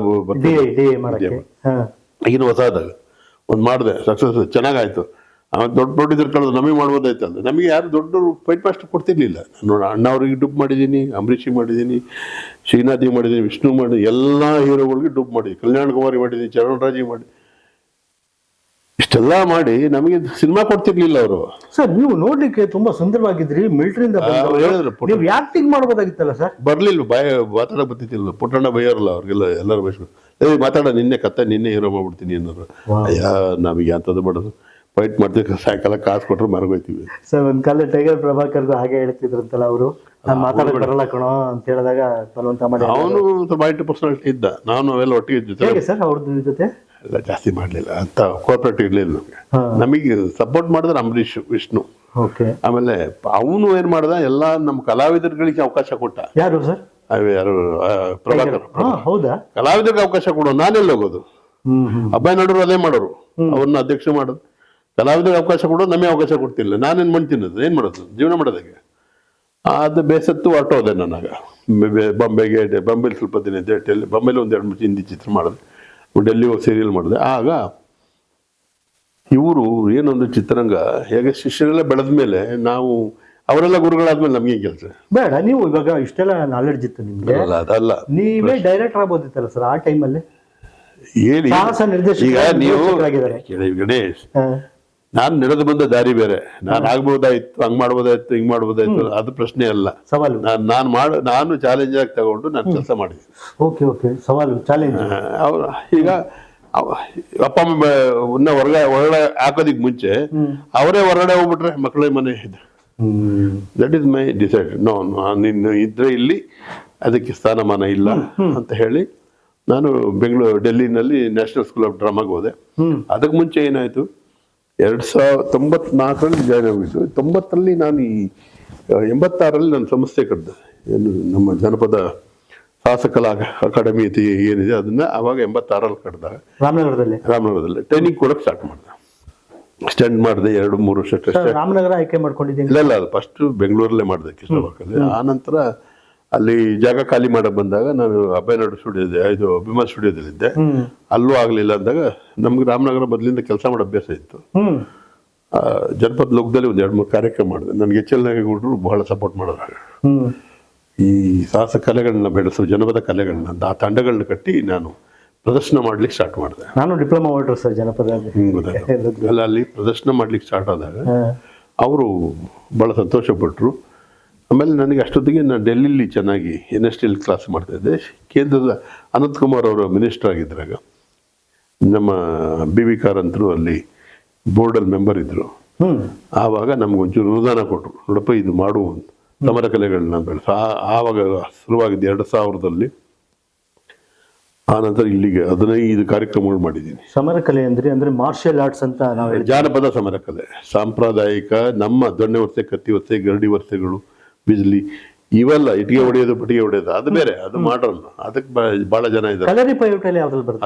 ಆಗಿನ ಹೊಸದಾಗ ಒಂದು ಮಾಡಿದೆ, ಸಕ್ಸಸ್ ಚೆನ್ನಾಗಾಯ್ತು. ಆಮೇಲೆ ದೊಡ್ಡ ಪ್ರೊಡ್ಯೂಸರ್ ಕಳೆದು ನಮಗೆ ಮಾಡ್ಬೋದಾಯ್ತಲ್ಲ. ನಮಗೆ ಯಾರು ದೊಡ್ಡ ಫೈಟ್ ಮಾಸ್ಟರ್ ಕೊಡ್ತಿರ್ಲಿಲ್ಲ. ನಾನು ಅಣ್ಣ ಅವ್ರಿಗೆ ಡುಬ್ ಮಾಡಿದ್ದೀನಿ, ಅಂಬರೀಷಿಗೆ ಮಾಡಿದ್ದೀನಿ, ಶ್ರೀನಾಥಿಗೆ ಮಾಡಿದ್ದೀನಿ, ವಿಷ್ಣು ಮಾಡಿದ್ದೀನಿ, ಎಲ್ಲ ಹೀರೋಗಳಿಗೆ ಡುಬ್ ಮಾಡಿದ್ದೀನಿ, ಕಲ್ಯಾಣ ಕುಮಾರಿ ಮಾಡಿದ್ದೀನಿ, ಚರಣ್ ರಾಜಿಗೆ ಮಾಡಿ, ಇಷ್ಟೆಲ್ಲ ಮಾಡಿ ನಮಗೆ ಸಿನಿಮಾ ಕೊಡ್ತಿರ್ಲಿಲ್ಲ ಅವರು. ಸರ್ ನೀವು ನೋಡ್ಲಿಕ್ಕೆ ತುಂಬಾ ಸುಂದರವಾಗಿದ್ರಿ, ಮಿಲಿಟರಿಯಿಂದ ನೀವು ಆಕ್ಟಿಂಗ್ ಮಾಡ್ಬೋದಾಗಿತ್ತಲ್ಲ ಸರ್? ಬರ್ಲಿಲ್ಲ, ಮಾತಾಡಕ್ ಬರ್ತಿತ್ತಿಲ್ಲ. ಪುಟ್ಟಣ್ಣ ಬೈಯೋರಲ್ಲ ಅವ್ರಿಗೆಲ್ಲ, ಎಲ್ಲರೂ ಬೈಸ್ಕೊಂಡು ಮಾತಾಡ, ನಿನ್ನೆ ಹೀರೋ ಮಾಡ್ಬಿಡ್ತೀನಿ ಅನ್ನೋರು. ಅಯ್ಯ, ನಮಗೆ ಅಂತದ್ದು ಮಾಡೋದು, ಫೈಟ್ ಮಾಡ್ತೀವಿ, ಸಾಯಂಕಾಲ ಕಾಸು ಕೊಟ್ಟರು ಮರಗೋಯ್ತೀವಿ. ಸರ್ ಒಂದ್ ಕಾಲ ಟೈಗರ್ ಪ್ರಭಾಕರ್ಗೂ ಹಾಗೆ ಹೇಳ್ತಿದ್ರಂತಲ್ಲ ಅವರು, ಮಾತಾಡಕ್ ಬರಲ್ಲ ಕಣೋ ಅಂತ ಹೇಳಿದಾಗ ಬಲವಂತ ಮಾಡಿ. ಅವನು ಸ್ವಲ್ಪ 80% ಇದ್ದ, ನಾನು ಅವೆಲ್ಲ ಒಟ್ಟಿಗೆ ಜೊತೆ. ಹೇಗೆ ಸರ್ ಅವ್ರದ್ದು ಜೊತೆ ಎಲ್ಲ ಜಾಸ್ತಿ ಮಾಡಲಿಲ್ಲ ಅಂತ, ಕೋಆಪರೇಟ್ ಇರಲಿಲ್ಲ ನಮಗೆ ಸಪೋರ್ಟ್ ಮಾಡಿದ್ರೆ ಅಂಬರೀಷ್, ವಿಷ್ಣು. ಆಮೇಲೆ ಅವನು ಏನ್ ಮಾಡ್ದ, ಎಲ್ಲ ನಮ್ಮ ಕಲಾವಿದರುಗಳಿಗೆ ಅವಕಾಶ ಕೊಟ್ಟ. ಯಾರು ಸರ್? ಯಾರು? ಪ್ರಭಾಕರ್. ಹೌದಾ? ಕಲಾವಿದರಿಗೆ ಅವಕಾಶ ಕೊಡೋ, ನಾನೆಲ್ಲ ಹೋಗೋದು. ಅಭಯ ನಾಡೋರು ಅದೇ ಮಾಡೋರು, ಅವ್ರನ್ನ ಅಧ್ಯಕ್ಷ ಮಾಡೋದು, ಕಲಾವಿದರಿಗೆ ಅವಕಾಶ ಕೊಡೋದು, ನಮಗೆ ಅವಕಾಶ ಕೊಡ್ತಿಲ್ಲ. ನಾನೇನ್ ಮಣ್ಣು ತಿನ್ನೋದು, ಏನ್ ಮಾಡೋದು, ಜೀವನ ಮಾಡೋದಾಗೆ. ಅದು ಬೇಸತ್ತು ಹೊರಟೋದೆ ನನಗ ಬಾಂಬೆಲಿ ಸ್ವಲ್ಪ ದಿನ ಇದ್ದೆ. ಬಾಂಬೆಲಿ ಒಂದ್ 2-3 ಹಿಂದಿ ಚಿತ್ರ ಮಾಡಿದೆ, ಡೆಲ್ಲಿ ಹೋಗಿ ಸೀರಿಯಲ್ ಮಾಡಿದೆ. ಆಗ ಇವರು ಏನೊಂದು ಚಿತ್ರರಂಗ ಹೇಗೆ ಶಿಷ್ಯರೆಲ್ಲ ಬೆಳೆದ ಮೇಲೆ ನಾವು ಅವರೆಲ್ಲ ಗುರುಗಳಾದ್ಮೇಲೆ ನಮ್ಗೆ ಕೆಲಸ ಬೇಡ. ನೀವು ಇವಾಗ ಇಷ್ಟೆಲ್ಲ ನಾಲೆಡ್ಜ್ ಇತ್ತು ನಿಮ್ಗೆ, ಅದಲ್ಲ, ನೀವೇ ಡೈರೆಕ್ಟರ್ ಆಗ್ಬೋದಿತ್ತಲ್ಲ ಸರ್ ಆ ಟೈಮಲ್ಲಿ. ಹೇಳಿ ಈಗ ನೀವು ಗಣೇಶ್, ನಾನ್ ನಡೆದು ಬಂದ ದಾರಿ ಬೇರೆ. ನಾನ್ ಆಗ್ಬೋದಾಯ್ತು, ಹಂಗ್ ಮಾಡ್ಬೋದಾಯ್ತು, ಹಿಂಗ್ ಮಾಡ್ಬೋದಾಯ್ತು, ಅದು ಪ್ರಶ್ನೆ ಅಲ್ಲ. ಸವಾಲು ನಾನು ಚಾಲೆಂಜ್ ಆಗಿ ತಗೊಂಡು ನಾನು ಕೆಲಸ ಮಾಡಿದ್ದೀನಿ. ಓಕೆ ಓಕೆ, ಸವಾಲು ಚಾಲೆಂಜ್. ಈಗ ಅಪ್ಪ ಅಮ್ಮ ಹೊರಗಡೆ ಹಾಕೋದಿಕ್ ಮುಂಚೆ ಅವರೇ ಹೊರಗಡೆ ಹೋಗ್ಬಿಟ್ರೆ ಮಕ್ಕಳೇ ಮನೆ ಇದೆ. That is my decide. No, ನೀನು ಇದ್ರೆ ಇಲ್ಲಿ ಅದಕ್ಕೆ ಸ್ಥಾನಮಾನ ಇಲ್ಲ ಅಂತ ಹೇಳಿ ನಾನು ಡೆಲ್ಲಿನಲ್ಲಿ ನ್ಯಾಷನಲ್ ಸ್ಕೂಲ್ ಆಫ್ ಡ್ರಾಮಾಗೆ ಹೋದೆ. ಅದಕ್ಕೆ ಮುಂಚೆ ಏನಾಯ್ತು, 1994ರಲ್ಲಿ ಜಾಯ್ನ್ ಆಗಿದ್ದು. 90ರಲ್ಲಿ ನಾನು ಈ 86ರಲ್ಲಿ ನನ್ನ ಸಂಸ್ಥೆ ಕಟ್ಟಿದೆ, ಏನು ನಮ್ಮ ಜನಪದ ಸಾಹಸಕಲಾ ಅಕಾಡೆಮಿ ಏನಿದೆ ಅದನ್ನ ಅವಾಗ 86ರಲ್ಲಿ ಕಟ್ಟಿದಾಗ ರಾಮನಗರದಲ್ಲಿ ಟ್ರೈನಿಂಗ್ ಕೊಡಕ್ಕೆ ಸ್ಟಾರ್ಟ್ ಮಾಡಿದೆ. ಸ್ಟೆಂಡ್ ಮಾಡಿದೆ 2-3 ವರ್ಷ. ರಾಮನಗರ ಆಯ್ಕೆ ಮಾಡ್ಕೊಂಡಿದ್ದೀನಿ. ಇಲ್ಲ, ಅದು ಫಸ್ಟ್ ಬೆಂಗಳೂರಲ್ಲೇ ಮಾಡಿದೆ, ಕೃಷ್ಣಬಾಕಲ್ಲಿ. ಆ ನಂತರ ಅಲ್ಲಿ ಜಾಗ ಖಾಲಿ ಮಾಡಕ್ ಬಂದಾಗ ನಾನು ಅಭಯನಾಡು ಸ್ಟುಡಿಯೋ ಅಭಿಮಾನ್ ಸ್ಟುಡಿಯೋದಲ್ಲಿದ್ದೆ. ಅಲ್ಲೂ ಆಗ್ಲಿಲ್ಲ ಅಂದಾಗ ನಮ್ಗೆ ರಾಮನಗರ ಮೊದಲಿಂದ ಕೆಲಸ ಮಾಡೋ ಅಭ್ಯಾಸ ಇತ್ತು. ಜನಪದ ಲೋಕದಲ್ಲಿ 1-2-3 ಕಾರ್ಯಕ್ರಮ ಮಾಡಿದೆ. ನನಗೆ HL ನಾಗೇಗೌಡರು ಬಹಳ ಸಪೋರ್ಟ್ ಮಾಡೋದಾಗ ಈ ಸಾಹಸ ಕಲೆಗಳನ್ನ ಬೆಳೆಸೋ ಜನಪದ ಕಲೆಗಳನ್ನ ಆ ತಂಡಗಳನ್ನ ಕಟ್ಟಿ ನಾನು ಪ್ರದರ್ಶನ ಮಾಡ್ಲಿಕ್ಕೆ ಸ್ಟಾರ್ಟ್ ಮಾಡಿದೆ. ನಾನು ಡಿಪ್ಲೊಮಾ ಮಾಡಿದ್ರು ಸರ್ ಜನಪದ. ಅಲ್ಲಿ ಪ್ರದರ್ಶನ ಮಾಡ್ಲಿಕ್ಕೆ ಸ್ಟಾರ್ಟ್ ಆದಾಗ ಅವರು ಬಹಳ ಸಂತೋಷ ಪಟ್ಟರು. ಆಮೇಲೆ ನನಗೆ ಅಷ್ಟೊತ್ತಿಗೆ ನಾನು ಡೆಲ್ಲಿಲಿ ಚೆನ್ನಾಗಿ NSTL ಕ್ಲಾಸ್ ಮಾಡ್ತಾ ಇದ್ದೆ. ಕೇಂದ್ರದ ಅನಂತಕುಮಾರ್ ಅವರು ಮಿನಿಸ್ಟರ್ ಆಗಿದ್ರಾಗ ನಮ್ಮ BV ಕಾರಂತರು ಅಲ್ಲಿ ಬೋರ್ಡಲ್ಲಿ ಮೆಂಬರ್ ಇದ್ರು. ಆವಾಗ ನಮ್ಗೊಂಚೂರು ಅನುದಾನ ಕೊಟ್ಟರು, ನೋಡಪ್ಪ ಇದು ಮಾಡು ಸಮರ ಕಲೆಗಳನ್ನ ಬೆಳೆಸ. ಆವಾಗ ಶುರುವಾಗಿದ್ದು 2000ರಲ್ಲಿ. ಆ ನಂತರ ಇಲ್ಲಿಗೆ 15 ಕಾರ್ಯಕ್ರಮಗಳು ಮಾಡಿದ್ದೀನಿ. ಸಮರ ಕಲೆ ಅಂದ್ರೆ ಮಾರ್ಷಿಯಲ್ ಆರ್ಟ್ಸ್ ಅಂತ ನಾವು ಜಾನಪದ ಸಮರ ಕಲೆ, ಸಾಂಪ್ರದಾಯಿಕ ನಮ್ಮ ದೊಣ್ಣೆ ವರ್ಸೆ, ಕತ್ತಿ ವರ್ಸೆ, ಗರಡಿ ವರ್ಸೆಗಳು, ಬಿಜ್ಲಿ, ಇವೆಲ್ಲ ಇಟ್ಟಿಗೆ ಹೊಡೆಯೋದು, ಪಟಿಗೆ ಹೊಡೆಯೋದು, ಅದು ಬೇರೆ, ಅದು ಮಾಡ್ರಲ್ಲ. ಅದಕ್ಕೆ ಬಹಳ ಜನ ಇದ್ದಾರೆ.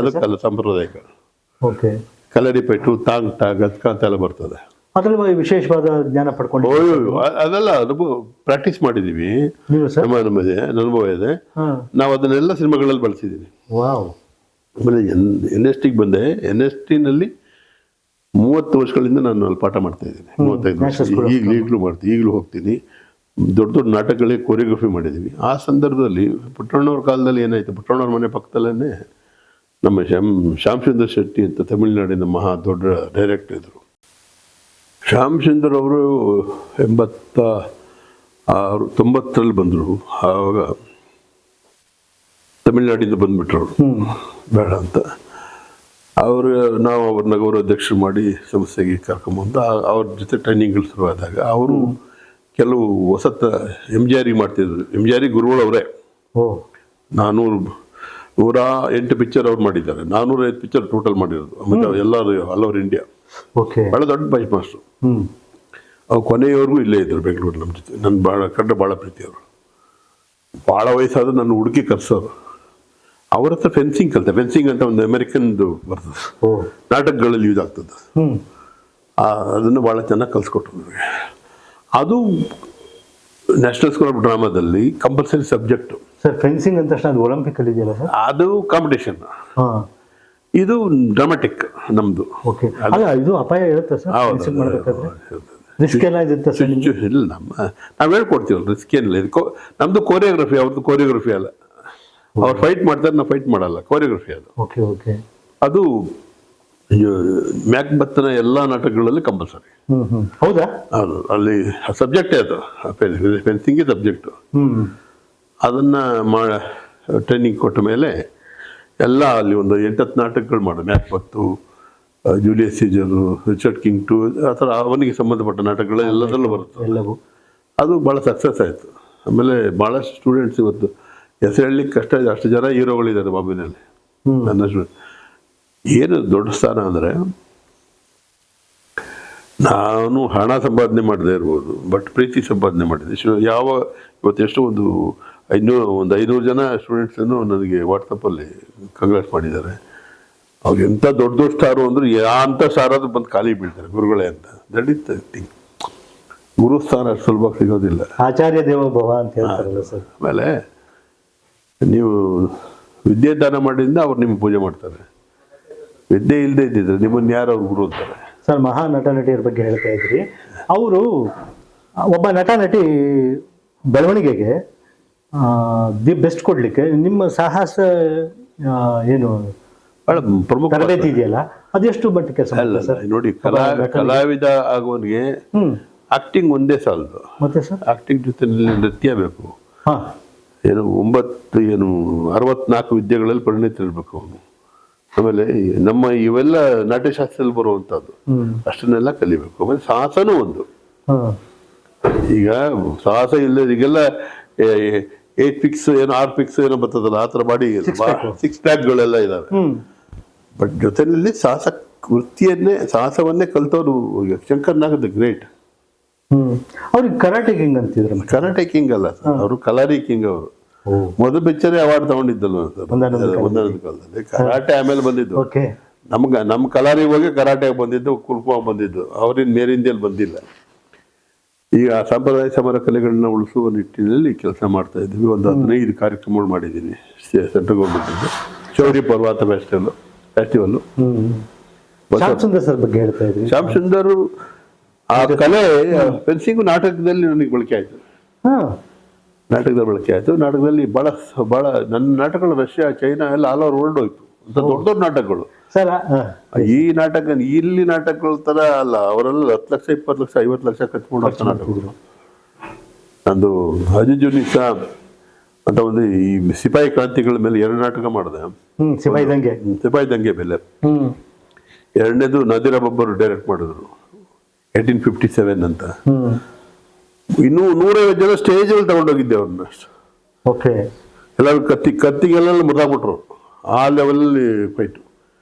ಅದಕ್ಕಲ್ಲ, ಸಾಂಪ್ರದಾಯಿಕ ಕಲರಿಪೈಟು, ತಾಂಗ್ ತಾ, ಗತ್ಕ ಅಂತೆಲ್ಲ ಬರ್ತದೆ. ಅದ್ರಲ್ಲಿ ವಿಶೇಷವಾದ ಜ್ಞಾನ ಪಡ್ಕೊಂಡು ಅದೆಲ್ಲ ಪ್ರಾಕ್ಟೀಸ್ ಮಾಡಿದೀವಿ. ನಮ್ಮ ಅನುಭವ ಇದೆ. ನಾವು ಅದನ್ನೆಲ್ಲ ಸಿನಿಮಾಗಳಲ್ಲಿ ಬಳಸಿದ್ದೀವಿ. ಆಮೇಲೆ NSTಗೆ ಬಂದೆ. NSTನಲ್ಲಿ 30 ವರ್ಷಗಳಿಂದ ನಾನು ಅಲ್ಲಿ ಪಾಠ ಮಾಡ್ತಾ ಇದ್ದೀನಿ. 35 ವರ್ಷ. ಈಗಲೂ ಮಾಡ್ತೀನಿ, ಈಗಲೂ ಹೋಗ್ತೀನಿ. ದೊಡ್ಡ ದೊಡ್ಡ ನಾಟಕಗಳಿಗೆ ಕೊರಿಯೋಗ್ರಫಿ ಮಾಡಿದ್ದೀವಿ. ಆ ಸಂದರ್ಭದಲ್ಲಿ ಪುಟ್ಟಣ್ಣವ್ರ ಕಾಲದಲ್ಲಿ ಏನಾಯ್ತು, ಪುಟ್ಟಣ್ಣವ್ರ ಮನೆ ಪಕ್ಕದಲ್ಲೇ ನಮ್ಮ ಶ್ಯಾಮ್ ಸುಂದರ್ ಶೆಟ್ಟಿ ಅಂತ ತಮಿಳುನಾಡಿನ ಮಹಾ ದೊಡ್ಡ ಡೈರೆಕ್ಟರ್ ಇದ್ರು. ಶ್ಯಾಮ್ ಸುಂದರ್ ಅವರು 90ರಲ್ಲಿ ಬಂದರು. ಆವಾಗ ತಮಿಳುನಾಡಿಂದ ಬಂದ್ಬಿಟ್ರು ಅವರು, ಬೇಡ ಅಂತ. ನಾವು ಅವ್ರನ್ನ ಗೌರವಾಧ್ಯಕ್ಷರು ಮಾಡಿ ಸಂಸ್ಥೆಗೆ ಕರ್ಕೊಂಬಂದು ಅವ್ರ ಜೊತೆ ಟ್ರೈನಿಂಗ್ಗಳು ಶುರುವಾದಾಗ ಅವರು ಕೆಲವು ಹೊಸತ MGR ಮಾಡ್ತಿದ್ರು. MGR ಗುರುಗಳು ಅವರೇ. 108 ಪಿಕ್ಚರ್ ಅವ್ರು ಮಾಡಿದ್ದಾರೆ. 405 ಪಿಕ್ಚರ್ ಟೋಟಲ್ ಮಾಡಿರೋದು. ಆಮೇಲೆ ಎಲ್ಲರೂ ಆಲ್ ಓವರ್ ಇಂಡಿಯಾ. ಬಹಳ ದೊಡ್ಡ ಬೈಕ್ ಮಾಸ್ಟರ್. ಅವ್ರು ಕೊನೆಯವರೆಗೂ ಇಲ್ಲೇ ಇದ್ರು ಬೆಂಗಳೂರು ನಮ್ಮ ಜೊತೆ. ನನ್ನ ಕಂಡ್ರೆ ಭಾಳ ಪ್ರೀತಿ ಅವರು. ಭಾಳ ವಯಸ್ಸಾದ ನನ್ನ ಹುಡುಕಿ ಕರ್ಸೋರು. ಅವ್ರ ಹತ್ರ ಫೆನ್ಸಿಂಗ್ ಕಲಿತೆ. ಫೆನ್ಸಿಂಗ್ ಅಂತ ಒಂದು ಅಮೆರಿಕನ್ದು ಬರ್ತದೆ, ನಾಟಕಗಳಲ್ಲಿ ಯೂಸ್ ಆಗ್ತದೆ. ಅದನ್ನು ಭಾಳ ಚೆನ್ನಾಗಿ ಕಲಿಸ್ಕೊಟ್ರು ನನಗೆ. ಅದು ನ್ಯಾಷನಲ್ ಸ್ಕೂಲ್ ಆಫ್ ಡ್ರಾಮಾದಲ್ಲಿ ಕಂಪಲ್ಸರಿ ಸಬ್ಜೆಕ್ಟು. ಸರ್ ಫೆನ್ಸಿಂಗ್ ಅಂತ ಅದು ಒಲಿಂಪಿಕ್ ಅಲ್ಲಿ ಇದೆಯಲ್ಲ ಸರ್? ಅದು ಕಾಂಪಿಟೇಷನ್. ಇದು ಡ್ರಾಮಾಟಿಕ್ ನಮ್ದು. ಇದು ಅಪಾಯ ಇರುತ್ತೆ ಸರ್ ಫೆನ್ಸಿಂಗ್ ಮಾಡಬೇಕಾದ್ರೆ? ರಿಸ್ಕ್ ಎಲ್ಲ ಇರುತ್ತೆ ಸರ್? ಇಲ್ಲ, ನಾವು ಹೇಳ್ಕೊಡ್ತೀವಲ್ಲ, ರಿಸ್ಕ್ ಏನಿಲ್ಲ. ಇದು ನಮ್ದು ಕೋರಿಯೋಗ್ರಫಿ, ಅವ್ರದ್ದು ಕೋರಿಯೋಗ್ರಫಿ ಅಲ್ಲ. ಅವ್ರು ಫೈಟ್ ಮಾಡ್ತಾರೆ, ನಾವು ಫೈಟ್ ಮಾಡಲ್ಲ. ಕೋರಿಯೋಗ್ರಫಿ ಅದು. ಅದು ಮ್ಯಾಕ್ಬೆತ್ನ ಎಲ್ಲ ನಾಟಕಗಳಲ್ಲಿ ಕಂಪಲ್ಸರಿ. ಹೌದಾ? ಹೌದು, ಅಲ್ಲಿ ಸಬ್ಜೆಕ್ಟೇ ಅದು. Fencing subject. ಅದನ್ನ ಟ್ರೈನಿಂಗ್ ಕೊಟ್ಟ ಮೇಲೆ ಎಲ್ಲ ಅಲ್ಲಿ ಒಂದು 8-10 ನಾಟಕಗಳು ಮಾಡೋದು. ಮ್ಯಾಕ್ಬೆತ್ತು, ಜೂಲಿಯಸ್ ಸೀಜರು, ರಿಚರ್ಡ್ ಕಿಂಗ್ 2, ಆ ಥರ ಅವನಿಗೆ ಸಂಬಂಧಪಟ್ಟ ನಾಟಕಗಳು ಎಲ್ಲದರಲ್ಲೂ ಬರುತ್ತೆ. ಅದು ಭಾಳ ಸಕ್ಸಸ್ ಆಯಿತು. ಆಮೇಲೆ ಭಾಳಷ್ಟು ಸ್ಟೂಡೆಂಟ್ಸ್ ಇವತ್ತು ಹೆಸರು ಹೇಳಲಿಕ್ಕೆ ಕಷ್ಟ ಇದೆ, ಅಷ್ಟು ಜನ ಹೀರೋಗಳಿದ್ದಾರೆ ಬಾಂಬೆನಲ್ಲಿ. ನನ್ನ ಏನು ದೊಡ್ಡ ಸ್ಥಾನ ಅಂದರೆ, ನಾನು ಹಣ ಸಂಪಾದನೆ ಮಾಡದೇ ಇರ್ಬೋದು, ಬಟ್ ಪ್ರೀತಿ ಸಂಪಾದನೆ ಮಾಡಿದೆ. ಇವತ್ತು ಎಷ್ಟು ಒಂದು 500 ಜನ ಸ್ಟೂಡೆಂಟ್ಸನ್ನು ನನಗೆ ವಾಟ್ಸಪ್ಪಲ್ಲಿ ಕಂಗ್ರಾಟ್ಸ್ ಮಾಡಿದ್ದಾರೆ. ಅವ್ರು ಎಂಥ ದೊಡ್ಡ ದೊಡ್ಡ ಸ್ಟಾರು ಅಂದ್ರೆ ಅಂತ ಸ್ಟಾರ್ ಆದ್ರೂ ಬಂದು ಖಾಲಿ ಬೀಳ್ತಾರೆ ಗುರುಗಳೇ ಅಂತ. That is thing. ಗುರು ಸ್ಥಾನ ಅಷ್ಟು ಸುಲಭ ಸಿಗೋದಿಲ್ಲ. ಆಚಾರ್ಯ ದೇವೋಭವ ಅಂತ ಹೇಳ್ತಾರಲ್ಲ ಸರ್. ಆಮೇಲೆ ನೀವು ವಿದ್ಯೆ ದಾನ ಮಾಡಿದಿಂದ ಅವ್ರು ನಿಮ್ಗೆ ಪೂಜೆ ಮಾಡ್ತಾರೆ. ವಿದ್ಯೆ ಇಲ್ಲದೆ ಇದ್ದಿದ್ರೆ ನಿಮ್ಮನ್ನು ಯಾರು ಅವ್ರು ಗುರು ಅಂತಾರೆ. ಸರ್, ಮಹಾ ನಟ ನಟಿಯರ ಬಗ್ಗೆ ಹೇಳ್ತಾ ಇದ್ರಿ. ಅವರು ಒಬ್ಬ ನಟ ನಟಿ ಬೆಳವಣಿಗೆಗೆ ದಿ ಬೆಸ್ಟ್ ಕೊಡ್ಲಿಕ್ಕೆ ನಿಮ್ಮ ಸಾಹಸ ಏನು ಬಹಳ ಪ್ರಮುಖ ತರಬೇತಿ ಇದೆಯಲ್ಲ, ಅದೆಷ್ಟು ಮಟ್ಟಿಗೆ ಕೆಲಸ ಅಲ್ಲ ಸರ್? ನೋಡಿ, ಕಲಾವಿದ ಆಗುವನಿಗೆ ಆಕ್ಟಿಂಗ್ ಒಂದೇ ಸಾಲದು. ಮತ್ತೆ ಸರ್, ಆಕ್ಟಿಂಗ್ ಜೊತೆನಲ್ಲಿ ನೃತ್ಯ ಬೇಕು. ಹಾ, ಏನು 64 ವಿದ್ಯೆಗಳಲ್ಲಿ ಪರಿಣಿತರಿರ್ಬೇಕು ಅವನು. ಆಮೇಲೆ ನಮ್ಮ ಇವೆಲ್ಲ ನಾಟ್ಯಶಾಸ್ತ್ರದಲ್ಲಿ ಬರುವಂತದ್ದು ಅಷ್ಟನ್ನೆಲ್ಲ ಕಲಿಬೇಕು. ಆಮೇಲೆ ಸಾಹಸನೂ ಒಂದು. ಈಗ ಸಾಹಸ ಇಲ್ಲ, ಈಗೆಲ್ಲ 8 ಫಿಕ್ಸ್ ಏನೋ 6 ಫಿಕ್ಸ್ ಏನೋ ಬರ್ತದಲ್ಲ, ಆ ಥರ ಮಾಡಿ 6 ಪ್ಯಾಕ್ಗಳೆಲ್ಲ ಇದಾವೆ. ಬಟ್ ಜೊತೆಯಲ್ಲಿ ಸಾಹಸವನ್ನೇ ಕಲ್ತವ್ರು. ಶಂಕರ್ ನಾಗ್ ದ ಗ್ರೇಟ್. ಅವ್ರಿಗೆ ಕರಾಟೆ ಕಿಂಗ್ ಅಂತಿದ್ರು. ಕರಾಟೆ ಕಿಂಗ್ ಅಲ್ಲ ಸರ್, ಅವರು ಕಲಾರಿ ಕಿಂಗ್. ಅವರು ಮೊದಲು ಪಿಕ್ಚರೇ ಅವಾರ್ಡ್ ತಗೊಂಡಿದ್ದಲ್ವ ಸರ್ ಒಂದೊಂದು ಕಾಲದಲ್ಲಿ. ಕರಾಟೆ ಆಮೇಲೆ ಬಂದಿದ್ದು. ನಮ್ಮ ಕಲಾರಿ ಹೋಗಿ ಕರಾಟೆ ಬಂದಿದ್ದು, ಕುಲ್ಕುಮ ಬಂದಿದ್ದು. ಅವ್ರಿನ್ ಮೇರಿಂದಿಯಲ್ಲಿ ಬಂದಿಲ್ಲ. ಈಗ ಸಾಂಪ್ರದಾಯ ಸಮರ ಕಲೆಗಳನ್ನ ಉಳಿಸುವ ನಿಟ್ಟಿನಲ್ಲಿ ಕೆಲಸ ಮಾಡ್ತಾ ಇದ್ದೀವಿ. ಒಂದು 15 ಕಾರ್ಯಕ್ರಮಗಳು ಮಾಡಿದ್ದೀನಿ ಸೆಂಟ್ರಲ್ ಗೌರ್ಮೆಂಟ್. ಶೌರ್ಯ ಪರ್ವತ ಫೆಸ್ಟಿವಲ್. ಶ್ಯಾಮ್ ಸುಂದರ್ ಸರ್ ಬಗ್ಗೆ ಹೇಳ್ತಾ ಇದ್ರಿ. ಶ್ಯಾಮ್ ಸುಂದರ್ ಆ ಕಲೆ ಫೆನ್ಸಿಂಗ್ ನಾಟಕದಲ್ಲಿ ನನಗೆ ಬಳಕೆ ಆಯ್ತು. ನಾಟಕದಲ್ಲಿ ಬಳಕೆ ಆಯ್ತು. ನಾಟಕದಲ್ಲಿ ಬಹಳ ನನ್ನ ನಾಟಕಗಳು ರಷ್ಯಾ, ಚೈನಾ ಎಲ್ಲ ಆಲ್ ಓವರ್ ವರ್ಲ್ಡ್ ಹೋಯ್ತು. ಅಂತ ದೊಡ್ಡ ದೊಡ್ಡ ನಾಟಕಗಳು. ಈ ನಾಟಕ ಇಲ್ಲಿ ನಾಟಕಗಳ ತರ ಅಲ್ಲ. ಅವರೆಲ್ಲ 10 ಲಕ್ಷ 20 ಲಕ್ಷ 50 ಲಕ್ಷ ಖರ್ಚು ನಾಟಕಗಳು. ನಂದು ಅಜಿಜುನಿಸಾ ಅಂತ ಒಂದು ಈ ಸಿಪಾಯಿ ಕ್ರಾಂತಿಗಳ ಮೇಲೆ 2 ನಾಟಕ ಮಾಡಿದೆ. ಸಿಪಾಯಿ ದಂಗೆ ಮೇಲೆ. ಎರಡನೇದು ನದೀರ ಒಬ್ಬರು ಡೈರೆಕ್ಟ್ ಮಾಡಿದ್ರು, 1857 ಅಂತ. ಇನ್ನೂ 150 ಜನ ಸ್ಟೇಜಲ್ಲಿ ತಗೊಂಡೋಗಿದ್ದೆ ಅವ್ರನ್ನ. ಎಲ್ಲರೂ ಕತ್ತಿಗೆಲ್ಲ ಮುರಿದಾಗ್ಬಿಟ್ರು. ಆ ಲೆವೆಲಲ್ಲಿ ಫೈಟು.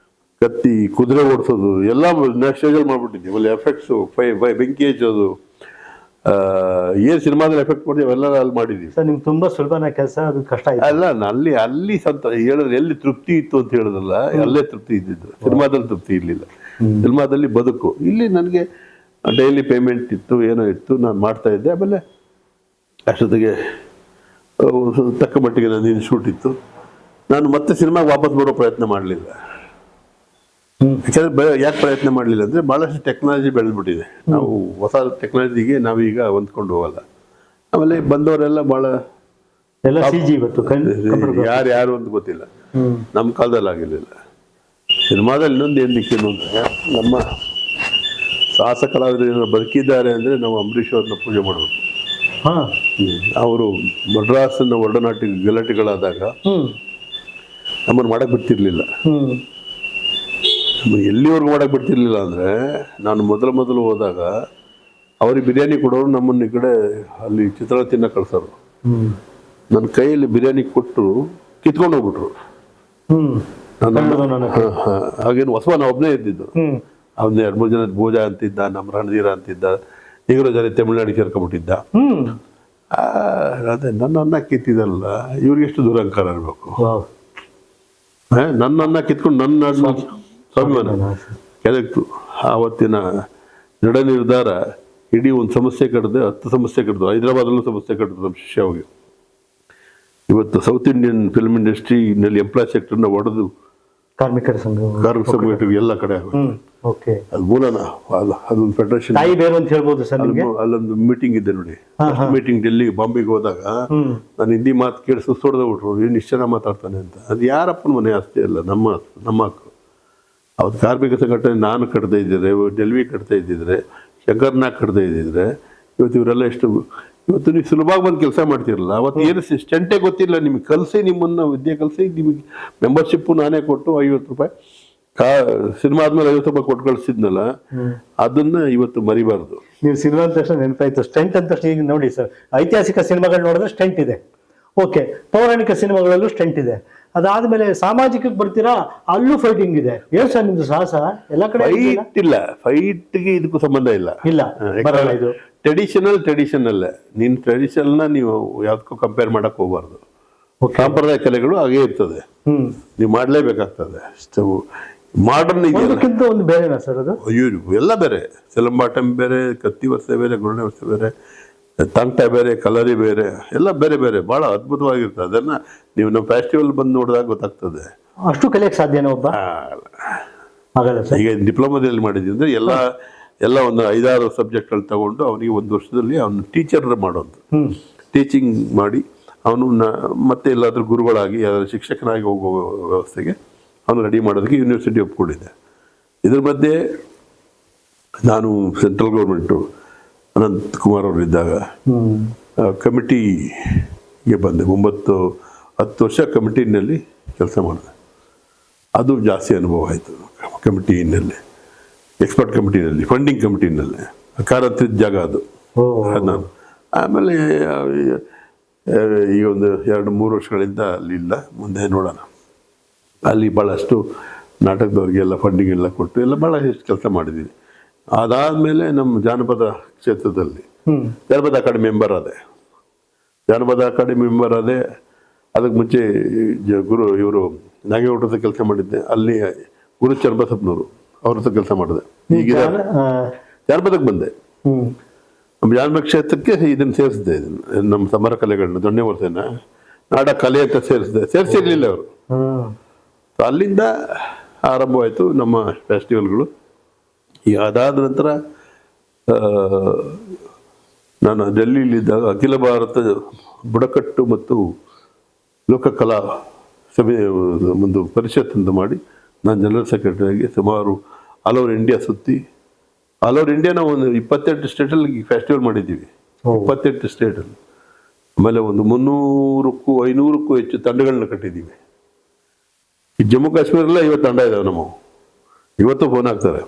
ಕತ್ತಿ, ಕುದುರೆ ಓಡಿಸೋದು ಎಲ್ಲ ಸ್ಟೇಜಲ್ಲಿ ಮಾಡ್ಬಿಟ್ಟಿದ್ದೆ. ಆಮೇಲೆ ಎಫೆಕ್ಟ್ಸು, ಬೆಂಕಿ ಹಚ್ಚೋದು, ಏನ್ ಸಿನಿಮಾದಲ್ಲಿ ಎಫೆಕ್ಟ್ ಮಾಡಿದ್ವಿ ಅವೆಲ್ಲ ಅಲ್ಲಿ ಮಾಡಿದ್ವಿ. ನಿಮ್ಗೆ ತುಂಬಾ ಸುಲಭನ ಕೆಲಸ, ಅದು ಕಷ್ಟ ಅಲ್ಲ. ಅಲ್ಲಿ ಹೇಳಿದ್ರೆ ಎಲ್ಲಿ ತೃಪ್ತಿ ಇತ್ತು ಅಂತ ಹೇಳಿದ್ರಲ್ಲ, ಅಲ್ಲೇ ತೃಪ್ತಿ ಇದ್ದಿದ್ದು. ಸಿನಿಮಾದಲ್ಲಿ ತೃಪ್ತಿ ಇರ್ಲಿಲ್ಲ. ಸಿನಿಮಾದಲ್ಲಿ ಬದುಕು. ಇಲ್ಲಿ ನನಗೆ ಡೈಲಿ ಪೇಮೆಂಟ್ ಇತ್ತು, ಏನೋ ಇತ್ತು, ನಾನು ಮಾಡ್ತಾ ಇದ್ದೆ. ಆಮೇಲೆ ಅಷ್ಟೊತ್ತಿಗೆ ತಕ್ಕ ಮಟ್ಟಿಗೆ ನನ್ನ ಇನ್ಸ್ಟಿಟ್ಯೂಟ್ ಇತ್ತು. ನಾನು ಮತ್ತೆ ಸಿನಿಮಾಗೆ ವಾಪಸ್ ಬರೋ ಪ್ರಯತ್ನ ಮಾಡಲಿಲ್ಲ. ಯಾಕಂದ್ರೆ ಯಾಕೆ ಪ್ರಯತ್ನ ಮಾಡಲಿಲ್ಲ ಅಂದರೆ ಭಾಳಷ್ಟು ಟೆಕ್ನಾಲಜಿ ಬೆಳೆದ್ಬಿಟ್ಟಿದೆ. ನಾವು ಹೊಸ ಟೆಕ್ನಾಲಜಿಗೆ ನಾವೀಗ ಹೊಂದ್ಕೊಂಡು ಹೋಗಲ್ಲ. ಆಮೇಲೆ ಬಂದವರೆಲ್ಲ ಭಾಳ ಯಾರು ಅಂತ ಗೊತ್ತಿಲ್ಲ. ನಮ್ಮ ಕಾಲದಲ್ಲಿ ಆಗಿರಲಿಲ್ಲ. ಸಿನಿಮಾದಲ್ಲಿ ಇನ್ನೊಂದು ಏನು ದಿಕ್ಕಿನ್ನು ಅಂದರೆ, ನಮ್ಮ ಸಾಹಸ ಕಲಾವಿದರು ಬದುಕಿದ್ದಾರೆ ಅಂದರೆ ನಾವು ಅಂಬರೀಷ್ ಅವ್ರನ್ನ ಪೂಜೆ ಮಾಡಬೇಕು. ಅವರು ಮಡ್ರಾಸನ್ನ ಒಡನಾಟಿ ಗಲಾಟೆಗಳಾದಾಗ ನಮ್ಮನ್ನು ಮಾಡಕ್ಕೆ ಬಿಡ್ತಿರ್ಲಿಲ್ಲ. ಎಲ್ಲಿವರೆಗೂ ಮಾಡಕ್ಕೆ ಬಿಡ್ತಿರ್ಲಿಲ್ಲ ಅಂದರೆ, ನಾನು ಮೊದಲು ಹೋದಾಗ ಅವ್ರಿಗೆ ಬಿರಿಯಾನಿ ಕೊಡೋರು ನಮ್ಮನ್ನು ಈ ಕಡೆ ಅಲ್ಲಿ ಚಿತ್ರಾನ್ನ ತಿನ್ನ ಕಳ್ಸೋರು. ನನ್ನ ಕೈಯಲ್ಲಿ ಬಿರಿಯಾನಿ ಕೊಟ್ಟು ಕಿತ್ಕೊಂಡು ಹೋಗ್ಬಿಟ್ರು. ಹಾಗೇನು ಹೊಸ ನಾವು ಒಬ್ಬನೇ ಇದ್ದಿದ್ದು. ಅವನ್ನ 2-3 ಜನ ಭೋಜ ಅಂತಿದ್ದ, ನಮ್ಮ ರಣಧೀರ ಅಂತಿದ್ದ, ಈಗಲೂ ಜನ ತಮಿಳ್ನಾಡಿಗೆ ಸೇರ್ಕೊಂಡ್ಬಿಟ್ಟಿದ್ದ. ಅದೇ ನನ್ನ ಅನ್ನ ಕಿತ್ತಿದಲ್ಲ, ಇವ್ರಿಗೆ ಎಷ್ಟು ದುರಂಕಾರ ಇರಬೇಕು. ನನ್ನ ಅನ್ನ ಕಿತ್ಕೊಂಡು ನನ್ನ ಸ್ವಾಭಿಮಾನ ಕೆದಕ್ತು. ಆವತ್ತಿನ ದೃಢ ನಿರ್ಧಾರ ಇಡೀ ಒಂದು ಸಮಸ್ಯೆ ಕಟ್ಟಿದೆ, 10 ಸಮಸ್ಯೆ ಕಟ್ಟಿದ್ರು. ಹೈದರಾಬಾದಲ್ಲೂ ಸಮಸ್ಯೆ ಕಟ್ಟಿದ್ರು ನಮ್ಮ ಶಿಷ್ಯ ಹೋಗಿ. ಇವತ್ತು ಸೌತ್ ಇಂಡಿಯನ್ ಫಿಲ್ಮ್ ಇಂಡಸ್ಟ್ರಿನಲ್ಲಿ ಎಂಪ್ಲಾಯ್ ಸೆಕ್ಟರ್ನ ಒಡೆದು ಕಾರ್ಮಿಕರ ಸಂಘ ಎಲ್ಲ ಕಡೆ ಅದು ಮೂಲನ ಅದೊಂದು ಫೆಡರೇಷನ್ ಅಂತ ಹೇಳ್ಬೋದು ಸರ್. ಅಲ್ಲೊಂದು ಮೀಟಿಂಗ್ ಇದೆ ನೋಡಿ. ಮೀಟಿಂಗ್ ಡೆಲ್ಲಿ ಬಾಂಬೆಗೆ ಹೋದಾಗ ನಾನು ಹಿಂದಿ ಮಾತು ಕೇಳಿ ಸುಸ್ತೊಡೆದ್ಬಿಟ್ರು. ಏನು ಇಷ್ಟು ಜನ ಮಾತಾಡ್ತಾನೆ ಅಂತ. ಅದು ಯಾರಪ್ಪನ ಮನೆ ಆಸ್ತಿ ಅಲ್ಲ, ನಮ್ಮ ಹಕ್ಕು. ಅವತ್ತು ಕಾರ್ಮಿಕ ಸಂಘಟನೆ ನಾನು ಕಟ್ತಾ ಇದ್ದಿದ್ರೆ, ಡೆಲ್ವಿ ಕಟ್ತಾ ಇದ್ದಿದ್ರೆ, ಶಂಕರ್ನಾಗ್ ಕಟ್ತಾ ಇದ್ದಿದ್ರೆ, ಇವತ್ತು ಇವರೆಲ್ಲ ಇವತ್ತು ನೀವು ಸುಲಭವಾಗಿ ಬಂದು ಕೆಲಸ ಮಾಡ್ತಿರಲ್ಲ. ಅವತ್ತು ಏನು ಸ್ಟೆಂಟೇ ಗೊತ್ತಿಲ್ಲ ನಿಮಗೆ. ಕಲಿಸಿ, ನಿಮ್ಮನ್ನು ವಿದ್ಯೆ ಕಲಿಸಿ, ನಿಮಗೆ ಮೆಂಬರ್ಶಿಪ್ಪು ನಾನೇ ಕೊಟ್ಟು 50 ರೂಪಾಯಿ ಸಿನಿಮಾ ಆದ್ಮೇಲೆ 50 ರೂಪಾಯಿ ಕೊಟ್ಟು ಕಳಿಸಿದ್ನಲ್ಲ, ಅದನ್ನ ಇವತ್ತು ಮರಿಬಾರ್ದು. ನೀವು ಸಿನಿಮಾ ಅಂತ ತಕ್ಷಣ ನೆನಪಾಯ್ತು. ಸ್ಟೆಂಟ್ ಅಂತ ತಕ್ಷಣ ಈಗ ನೋಡಿ ಸರ್, ಐತಿಹಾಸಿಕ ಸಿನಿಮಾಗಳು ನೋಡಿದ್ರೆ ಸ್ಟೆಂಟ್ ಇದೆ. ಪೌರಾಣಿಕ ಸಿನಿಮಾಗಳಲ್ಲೂ ಸ್ಟೆಂಟ್ ಇದೆ. ಅದಾದ್ಮೇಲೆ ಸಾಮಾಜಿಕಕ್ಕೆ ಬರ್ತೀರಾ, ಅಲ್ಲೂ ಫೈಟಿಂಗ್ ಇದೆ. ಏನ್ ಸರ್ ನಿಮ್ದು ಸಾಹಸ? ಎಲ್ಲ ಕಡೆ ಫೈಟ್ ಇಲ್ಲ. ಫೈಟ್ಗೆ ಇದಕ್ಕೂ ಸಂಬಂಧ ಇಲ್ಲ. ಇದು ಟ್ರೆಡಿಷನಲ್. ನೀನ್ ಟ್ರೆಡಿಷನಲ್ನ ನೀವು ಯಾವ್ದಕ್ಕೂ ಕಂಪೇರ್ ಮಾಡಕ್ ಹೋಗ್ಬಾರ್ದು. ಸಾಂಪ್ರದಾಯ ಕಲೆಗಳು ಹಾಗೇ ಇರ್ತದೆ, ನೀವು ಮಾಡಲೇಬೇಕಾಗ್ತದೆ. ಮಾಡರ್ನ್ ಇದೆಯಲ್ಲ, ಒಂದಕ್ಕಿಂತ ಒಂದು ಬೇರೆನಾ ಸರ್ ಅದು? ಅಯ್ಯೋ ಎಲ್ಲ ಬೇರೆ. ಸಿಲಂಬಾಟಮ್ ಬೇರೆ, ಕತ್ತಿ ವರ್ಷೆ ಬೇರೆ, ಗುರುಣೆ ವರ್ಷೆ ಬೇರೆ, ತಂಟ ಬೇರೆ, ಕಲರಿ ಬೇರೆ, ಎಲ್ಲ ಬೇರೆ ಬೇರೆ, ಭಾಳ ಅದ್ಭುತವಾಗಿರ್ತದೆ. ಅದನ್ನು ನೀವು ನಮ್ಮ ಫೆಸ್ಟಿವಲ್ ಬಂದು ನೋಡಿದಾಗ ಗೊತ್ತಾಗ್ತದೆ. ಅಷ್ಟು ಕಲಿಯಕ್ಕೆ ಸಾಧ್ಯನಾ ಒಬ್ಬ? ಆಗಲ್ಲ ಸರ್. ಈಗ ಡಿಪ್ಲೊಮಾದಲ್ಲಿ ಮಾಡಿದ್ವಿ ಅಂದರೆ ಎಲ್ಲ ಒಂದು 5-6 ಸಬ್ಜೆಕ್ಟ್ಗಳು ತಗೊಂಡು ಅವನಿಗೆ ಒಂದು ವರ್ಷದಲ್ಲಿ ಅವನು ಟೀಚರ್ ಮಾಡೋದು, ಟೀಚಿಂಗ್ ಮಾಡಿ ಅವನು ಮತ್ತೆ ಎಲ್ಲಾದರೂ ಗುರುಗಳಾಗಿ ಯಾವ್ದಾದ್ರು ಶಿಕ್ಷಕನಾಗಿ ಹೋಗೋ ವ್ಯವಸ್ಥೆಗೆ ಅವನು ರೆಡಿ ಮಾಡೋದಕ್ಕೆ ಯೂನಿವರ್ಸಿಟಿ ಒಪ್ಕೊಂಡಿದ್ದೆ. ಇದ್ರ ಮಧ್ಯೆ ನಾನು ಸೆಂಟ್ರಲ್ ಗೌರ್ಮೆಂಟು ಅನಂತ್ ಕುಮಾರ್ ಅವರು ಇದ್ದಾಗ ಕಮಿಟಿಗೆ ಬಂದೆ. 9-10 ವರ್ಷ ಕಮಿಟಿನಲ್ಲಿ ಕೆಲಸ ಮಾಡಿದೆ. ಅದು ಜಾಸ್ತಿ ಅನುಭವ ಆಯಿತು. ಕಮಿಟಿನಲ್ಲಿ, ಎಕ್ಸ್ಪರ್ಟ್ ಕಮಿಟಿನಲ್ಲಿ, ಫಂಡಿಂಗ್ ಕಮಿಟಿನಲ್ಲಿ ಕಾರಂತಿದ್ದ ಜಾಗ ಅದು ನಾನು. ಆಮೇಲೆ ಈಗ ಒಂದು 2-3 ವರ್ಷಗಳಿಂದ ಅಲ್ಲಿ ಇಲ್ಲ, ಮುಂದೆ ನೋಡೋಣ. ಅಲ್ಲಿ ಭಾಳಷ್ಟು ನಾಟಕದವ್ರಿಗೆಲ್ಲ ಫಂಡಿಂಗ್ ಎಲ್ಲ ಕೊಟ್ಟು ಎಲ್ಲ ಭಾಳಷ್ಟು ಕೆಲಸ ಮಾಡಿದ್ದೀವಿ. ಅದಾದಮೇಲೆ ನಮ್ಮ ಜಾನಪದ ಕ್ಷೇತ್ರದಲ್ಲಿ ಜಾನಪದ ಅಕಾಡೆಮಿ ಮೆಂಬರ್ ಆದೆ. ಅದಕ್ಕೆ ಮುಂಚೆ ಗುರು ಇವರು ನಾಗೇಗೌಡರ ಕೆಲಸ ಮಾಡಿದ್ದೆ. ಅಲ್ಲಿ ಗುರು ಚನ್ನಬಸಪ್ಪನವರು ಅವ್ರ ಹತ್ರ ಕೆಲಸ ಮಾಡಿದೆ. ಈಗ ಜಾನಪದಕ್ಕೆ ಬಂದೆ. ನಮ್ಮ ಜಾನಪದ ಕ್ಷೇತ್ರಕ್ಕೆ ಇದನ್ನು ಸೇರಿಸಿದೆ, ನಮ್ಮ ಸಮರ ಕಲೆಗಳನ್ನ, ದೊಣ್ಣೆ ವರ್ಷನ ನಾಡ ಕಲೆ ಅಂತ ಸೇರಿಸಿರ್ಲಿಲ್ಲ ಅವರು. ಅಲ್ಲಿಂದ ಆರಂಭವಾಯಿತು ನಮ್ಮ ಫೆಸ್ಟಿವಲ್ಗಳು. ಈಗ ಅದಾದ ನಂತರ ನಾನು ಡೆಲ್ಲಿಯಲ್ಲಿದ್ದಾಗ ಅಖಿಲ ಭಾರತ ಬುಡಕಟ್ಟು ಮತ್ತು ಲೋಕಕಲಾ ಸಭೆ ಒಂದು ಪರಿಷತ್ ಅಂತ ಮಾಡಿ ನಾನು ಜನರಲ್ ಸೆಕ್ರೆಟರಿಯಾಗಿ ಸುಮಾರು ಆಲ್ ಓವರ್ ಇಂಡಿಯಾ ಸುತ್ತಿ, ಆಲ್ ಓವರ್ ಇಂಡಿಯಾನ ಒಂದು 28 ಸ್ಟೇಟಲ್ಲಿ ಫೆಸ್ಟಿವಲ್ ಮಾಡಿದ್ದೀವಿ. 28 ಸ್ಟೇಟಲ್ಲಿ. ಆಮೇಲೆ ಒಂದು 300-500ಕ್ಕೂ ಹೆಚ್ಚು ತಂಡಗಳನ್ನ ಕಟ್ಟಿದ್ದೀವಿ. ಈ ಜಮ್ಮು ಕಾಶ್ಮೀರಲ್ಲ 50 ತಂಡ ಇದಾವೆ ನಮ್ಮ. ಇವತ್ತು ಫೋನ್ ಹಾಕ್ತಾರೆ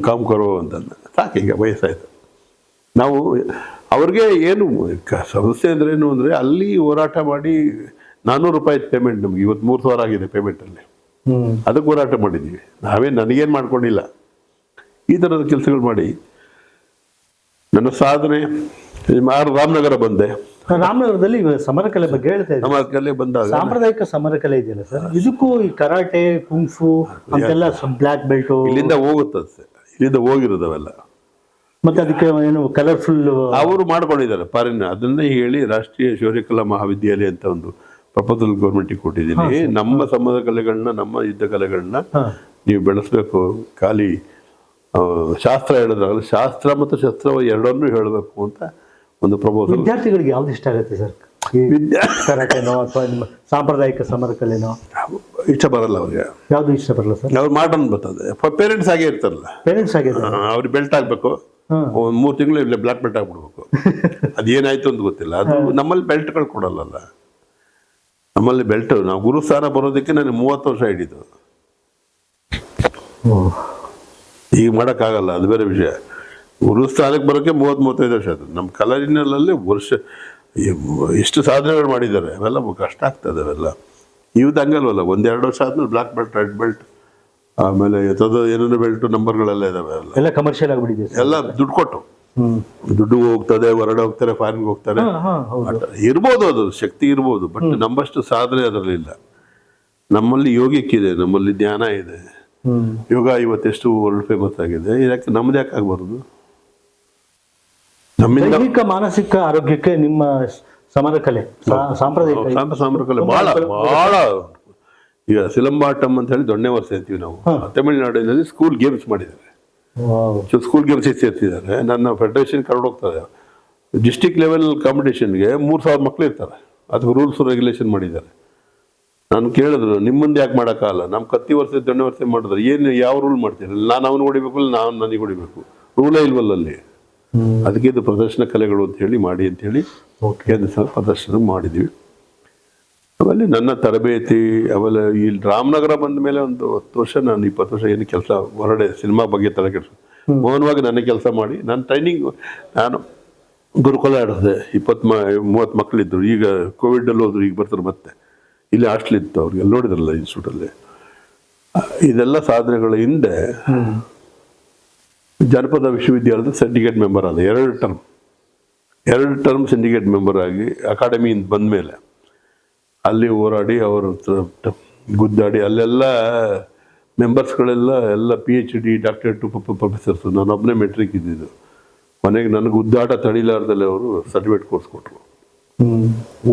ಕಾಮ್ ಕರೋ ಅಂತ. ಸಾಕು, ಈಗ ವಯಸ್ಸಾಯ್ತು. ನಾವು ಅವ್ರಿಗೆ ಏನು ಸಮಸ್ಯೆ ಅಂದ್ರೇನು ಅಂದರೆ ಅಲ್ಲಿ ಹೋರಾಟ ಮಾಡಿ ₹400 ಪೇಮೆಂಟ್ ನಮ್ಗೆ. ಇವತ್ತು 3,000 ಆಗಿದೆ ಪೇಮೆಂಟಲ್ಲಿ. ಅದಕ್ಕೆ ಹೋರಾಟ ಮಾಡಿದ್ದೀವಿ. ನನಗೇನು ಮಾಡ್ಕೊಂಡಿಲ್ಲ. ಈ ಥರದ ಕೆಲಸಗಳು ಮಾಡಿ ನನ್ನ ಸಾಧನೆ. ರಾಮನಗರ ಬಂದೆ. ರಾಮನಗರದಲ್ಲಿ ಸಮರ ಕಲೆ ಬಗ್ಗೆ ಹೇಳ್ತಾ ಇದ್ದೀನಿ. ಸಮರ ಕಲೆ ಬಂದಾಗ ಸಾಂಪ್ರದಾಯಿಕ ಸಮರ ಕಲೆ ಇದೆಯಲ್ಲ ಸರ್, ಇದಕ್ಕೂ ಈ ಕರಾಟೆ, ಕುಂಫು ಅಂತೆಲ್ಲ ಬ್ಲ್ಯಾಕ್ ಬೆಲ್ಟು ಇಲ್ಲಿಂದ ಹೋಗುತ್ತದೆ. ಇಲ್ಲಿಂದ ಹೋಗಿರೋದವೆಲ್ಲ. ಮತ್ತೆ ಅದಕ್ಕೆ ಏನು ಕಲರ್ಫುಲ್ ಅವರು ಮಾಡ್ಕೊಂಡಿದ್ದಾರೆ ಫಾರಿನ್. ಅದನ್ನೇ ಹೇಳಿ ರಾಷ್ಟ್ರೀಯ ಶೌರ್ಯಕಲಾ ಮಹಾವಿದ್ಯಾಲಯ ಅಂತ ಒಂದು ಪ್ರಪೋಸಲ್ ಗೌರ್ಮೆಂಟಿಗೆ ಕೊಟ್ಟಿದ್ದೀನಿ. ನಮ್ಮ ಸಮರ ಕಲೆಗಳನ್ನ, ನಮ್ಮ ಯುದ್ಧ ಕಲೆಗಳನ್ನ ನೀವು ಬೆಳೆಸ್ಬೇಕು. ಖಾಲಿ ಶಾಸ್ತ್ರ ಹೇಳಿದ್ರಾಗಲ್ಲ, ಶಾಸ್ತ್ರ ಮತ್ತು ಶಸ್ತ್ರ ಎರಡನ್ನೂ ಹೇಳಬೇಕು ಅಂತ ಒಂದು ಪ್ರಪೋಸಲ್. ವಿದ್ಯಾರ್ಥಿಗಳಿಗೆ ಯಾವ್ದು ಇಷ್ಟ ಆಗುತ್ತೆ ಸರ್? ಕರಾಟೆನೋ ಅಥವಾ ನಿಮ್ಮ ಸಾಂಪ್ರದಾಯಿಕ ಸಮರ ಕಲೆನೋ? ಇಷ್ಟ ಬರಲ್ಲ ಅವ್ರಿಗೆ. ಯಾವ್ದು ಇಷ್ಟ ಬರಲ್ಲ ಸರ್? ಅವ್ರು ಮಾಡರ್ನ್ ಬರ್ತದೆ. ಪೇರೆಂಟ್ಸ್ ಆಗೇ ಇರ್ತಾರಲ್ಲ, ಪೇರೆಂಟ್ಸ್ ಆಗಿದೆ. ಅವ್ರಿಗೆ ಬೆಲ್ಟ್ ಆಗಬೇಕು, ಒಂದು 3 ತಿಂಗಳು ಇಲ್ಲ ಬ್ಲ್ಯಾಕ್ ಬೆಲ್ಟ್ ಆಗ್ಬಿಡ್ಬೇಕು. ಅದೇನಾಯ್ತು ಅಂತ ಗೊತ್ತಿಲ್ಲ. ಅದು ನಮ್ಮಲ್ಲಿ ಬೆಲ್ಟ್ಗಳು ಕೊಡಲ್ಲಲ್ಲ. ನಮ್ಮಲ್ಲಿ ಬೆಲ್ಟ್, ನಾವು ಗುರುಸ್ಥಾನ ಬರೋದಕ್ಕೆ ನನಗೆ 30 ವರ್ಷ ಹಿಡಿತು. ಈಗ ಮಾಡೋಕ್ಕಾಗಲ್ಲ, ಅದು ಬೇರೆ ವಿಷಯ. ಗುರುಸ್ಥಾನಕ್ಕೆ ಬರೋಕ್ಕೆ 30-35 ವರ್ಷ ಆಯ್ತು. ನಮ್ಮ ಕಲರಿನಲ್ಲಿ ವರ್ಷ ಎಷ್ಟು ಸಾಧನೆಗಳು ಮಾಡಿದ್ದಾರೆ. ಅವೆಲ್ಲ ಕಷ್ಟ ಆಗ್ತದೆ. ಅವೆಲ್ಲ ಇವ್ದು ಹಂಗಲ್ವಲ್ಲ. 1-2 ವರ್ಷ ಆದ್ಮೇಲೆ ಬ್ಲ್ಯಾಕ್ ಬೆಲ್ಟ್, ರೆಡ್ ಬೆಲ್ಟ್, ಆಮೇಲೆ ಏನೇನೋ ಬೆಲ್ಟು ನಂಬರ್ಗಳೆಲ್ಲ ಇದಾವೆ. ಎಲ್ಲ ಕಮರ್ಷಿಯಲ್ ಆಗಿಬಿಟ್ಟಿದೆ. ಎಲ್ಲ ದುಡ್ಡು ಕೊಟ್ಟು, ದುಡ್ಡು ಹೋಗ್ತದೆ, ಹೊರಗಡೆ ಹೋಗ್ತಾರೆ, ಫಾರಿನ್ಗೆ ಹೋಗ್ತಾರೆ. ಇರ್ಬೋದು, ಅದು ಶಕ್ತಿ ಇರ್ಬೋದು, ಬಟ್ ನಮ್ಮಷ್ಟು ಸಾಧನೆ ಅದರಲ್ಲಿ ಇಲ್ಲ. ನಮ್ಮಲ್ಲಿ ಯೋಗಕ್ಕಿದೆ, ನಮ್ಮಲ್ಲಿ ಧ್ಯಾನ ಇದೆ. ಯೋಗ ಇವತ್ತೆಷ್ಟು ವರ್ಲ್ಡ್ ಫೇಮಸ್ ಆಗಿದೆ. ಇದಕ್ಕೆ ನಮ್ದು ಯಾಕೆ ಆಗ್ಬಾರ್ದು? ದೈಹಿಕ ಮಾನಸಿಕ ಆರೋಗ್ಯಕ್ಕೆ ನಿಮ್ಮ ಸಮರ ಕಲೆ, ಸಾಂಪ್ರದಾಯಿಕ ಸಮರ ಕಲೆ ಬಹಳ ಬಹಳ. ಈಗ ಸಿಲಂಬಾಟಮ್ ಅಂತ ಹೇಳಿ ದೊಣ್ಣೆ ವರ್ಷ ಅಂತೀವಿ ನಾವು. ತಮಿಳುನಾಡಿನಲ್ಲಿ ಸ್ಕೂಲ್ ಗೇಮ್ಸ್ ಮಾಡಿದ್ದಾರೆ. ಸ್ಕೂಲ್ ಗೇಮ್ಸ್ ಸೇರ್ತಿದ್ದಾರೆ. ನನ್ನ ಫೆಡರೇಷನ್ ಕರ್ಕೊಂಡು ಹೋಗ್ತಾರೆ. ಡಿಸ್ಟಿಕ್ ಲೆವೆಲ್ ಕಾಂಪಿಟೇಷನ್ಗೆ 3,000 ಮಕ್ಳು ಇರ್ತಾರೆ. ಅದಕ್ಕೆ ರೂಲ್ಸ್ ರೆಗ್ಯುಲೇಷನ್ ಮಾಡಿದ್ದಾರೆ. ನಾನು ಕೇಳಿದ್ರು, ನಿಮ್ಮಂದು ಯಾಕೆ ಮಾಡೋಕ್ಕಾಗಲ್ಲ? ನಮ್ಮ ಕತ್ತಿ ವರ್ಷ ದೊಣ್ಣೆ ವರ್ಷ ಮಾಡಿದ್ರೆ ಏನು, ಯಾವ ರೂಲ್ ಮಾಡ್ತೀರಿ? ನಾನು ಅವನು ಹೊಡಿಬೇಕು, ನಾನು ನನಗೆ ಹೊಡಿಬೇಕು, ರೂಲೇ ಇಲ್ವಲ್ಲಲ್ಲಿ. ಅದಕ್ಕೆ ಇದು ಪ್ರದರ್ಶನ ಕಲೆಗಳು ಅಂತ ಹೇಳಿ ಮಾಡಿ ಅಂತೇಳಿ ಕೇಂದ್ರ ಸಹ ಪ್ರದರ್ಶನ ಮಾಡಿದ್ವಿ. ಆಮೇಲೆ ನನ್ನ ತರಬೇತಿ, ಆಮೇಲೆ ಇಲ್ಲಿ ರಾಮನಗರ ಬಂದ ಮೇಲೆ ಒಂದು 10 ವರ್ಷ, ನಾನು 20 ವರ್ಷ ಏನು ಕೆಲಸ ಹೊರಡೆ ಸಿನಿಮಾ ಬಗ್ಗೆ ತಲೆ ಕೆಡಿಸ ಮೌನವಾಗಿ ನನ್ನ ಕೆಲಸ ಮಾಡಿ ನನ್ನ ಟ್ರೈನಿಂಗ್. ನಾನು ಗುರುಕುಲ ಆಡಿಸಿದೆ. 20-30 ಮಕ್ಕಳಿದ್ರು. ಈಗ ಕೋವಿಡಲ್ಲಿ ಹೋದ್ರು, ಈಗ ಬರ್ತಾರೆ ಮತ್ತೆ. ಇಲ್ಲಿ ಹಾಸ್ಟೆಲ್ ಇತ್ತು, ಅವ್ರಿಗೆಲ್ಲ ನೋಡಿದ್ರಲ್ಲ ಇನ್ಸ್ಟಿಟ್ಯೂಟಲ್ಲಿ. ಇದೆಲ್ಲ ಸಾಧನೆಗಳ ಹಿಂದೆ ಜಾನಪದ ವಿಶ್ವವಿದ್ಯಾಲಯದ ಸಿಂಡಿಕೇಟ್ ಮೆಂಬರ್ ಆದ 2 ಟರ್ಮ್ ಸಿಂಡಿಕೇಟ್ ಮೆಂಬರ್ ಆಗಿ ಅಕಾಡೆಮಿಯಿಂದ ಬಂದ ಮೇಲೆ ಅಲ್ಲಿ ಹೋರಾಡಿ, ಅವ್ರ ಗುದ್ದಾಡಿ, ಅಲ್ಲೆಲ್ಲ ಮೆಂಬರ್ಸ್ಗಳೆಲ್ಲ ಎಲ್ಲ PhD ಡಾಕ್ಟರೇಟು ಪ್ರೊಫೆಸರ್ಸು, ನಾನೊಬ್ಬನೇ ಮೆಟ್ರಿಕ್ ಇದ್ದಿದ್ದು. ಕೊನೆಗೆ ನನಗೆ ಉದ್ದಾಟ ತಡಿಲಾರ್ದಲ್ಲೇ ಅವರು ಸರ್ಟಿಫಿಕೇಟ್ ಕೋರ್ಸ್ ಕೊಟ್ಟರು.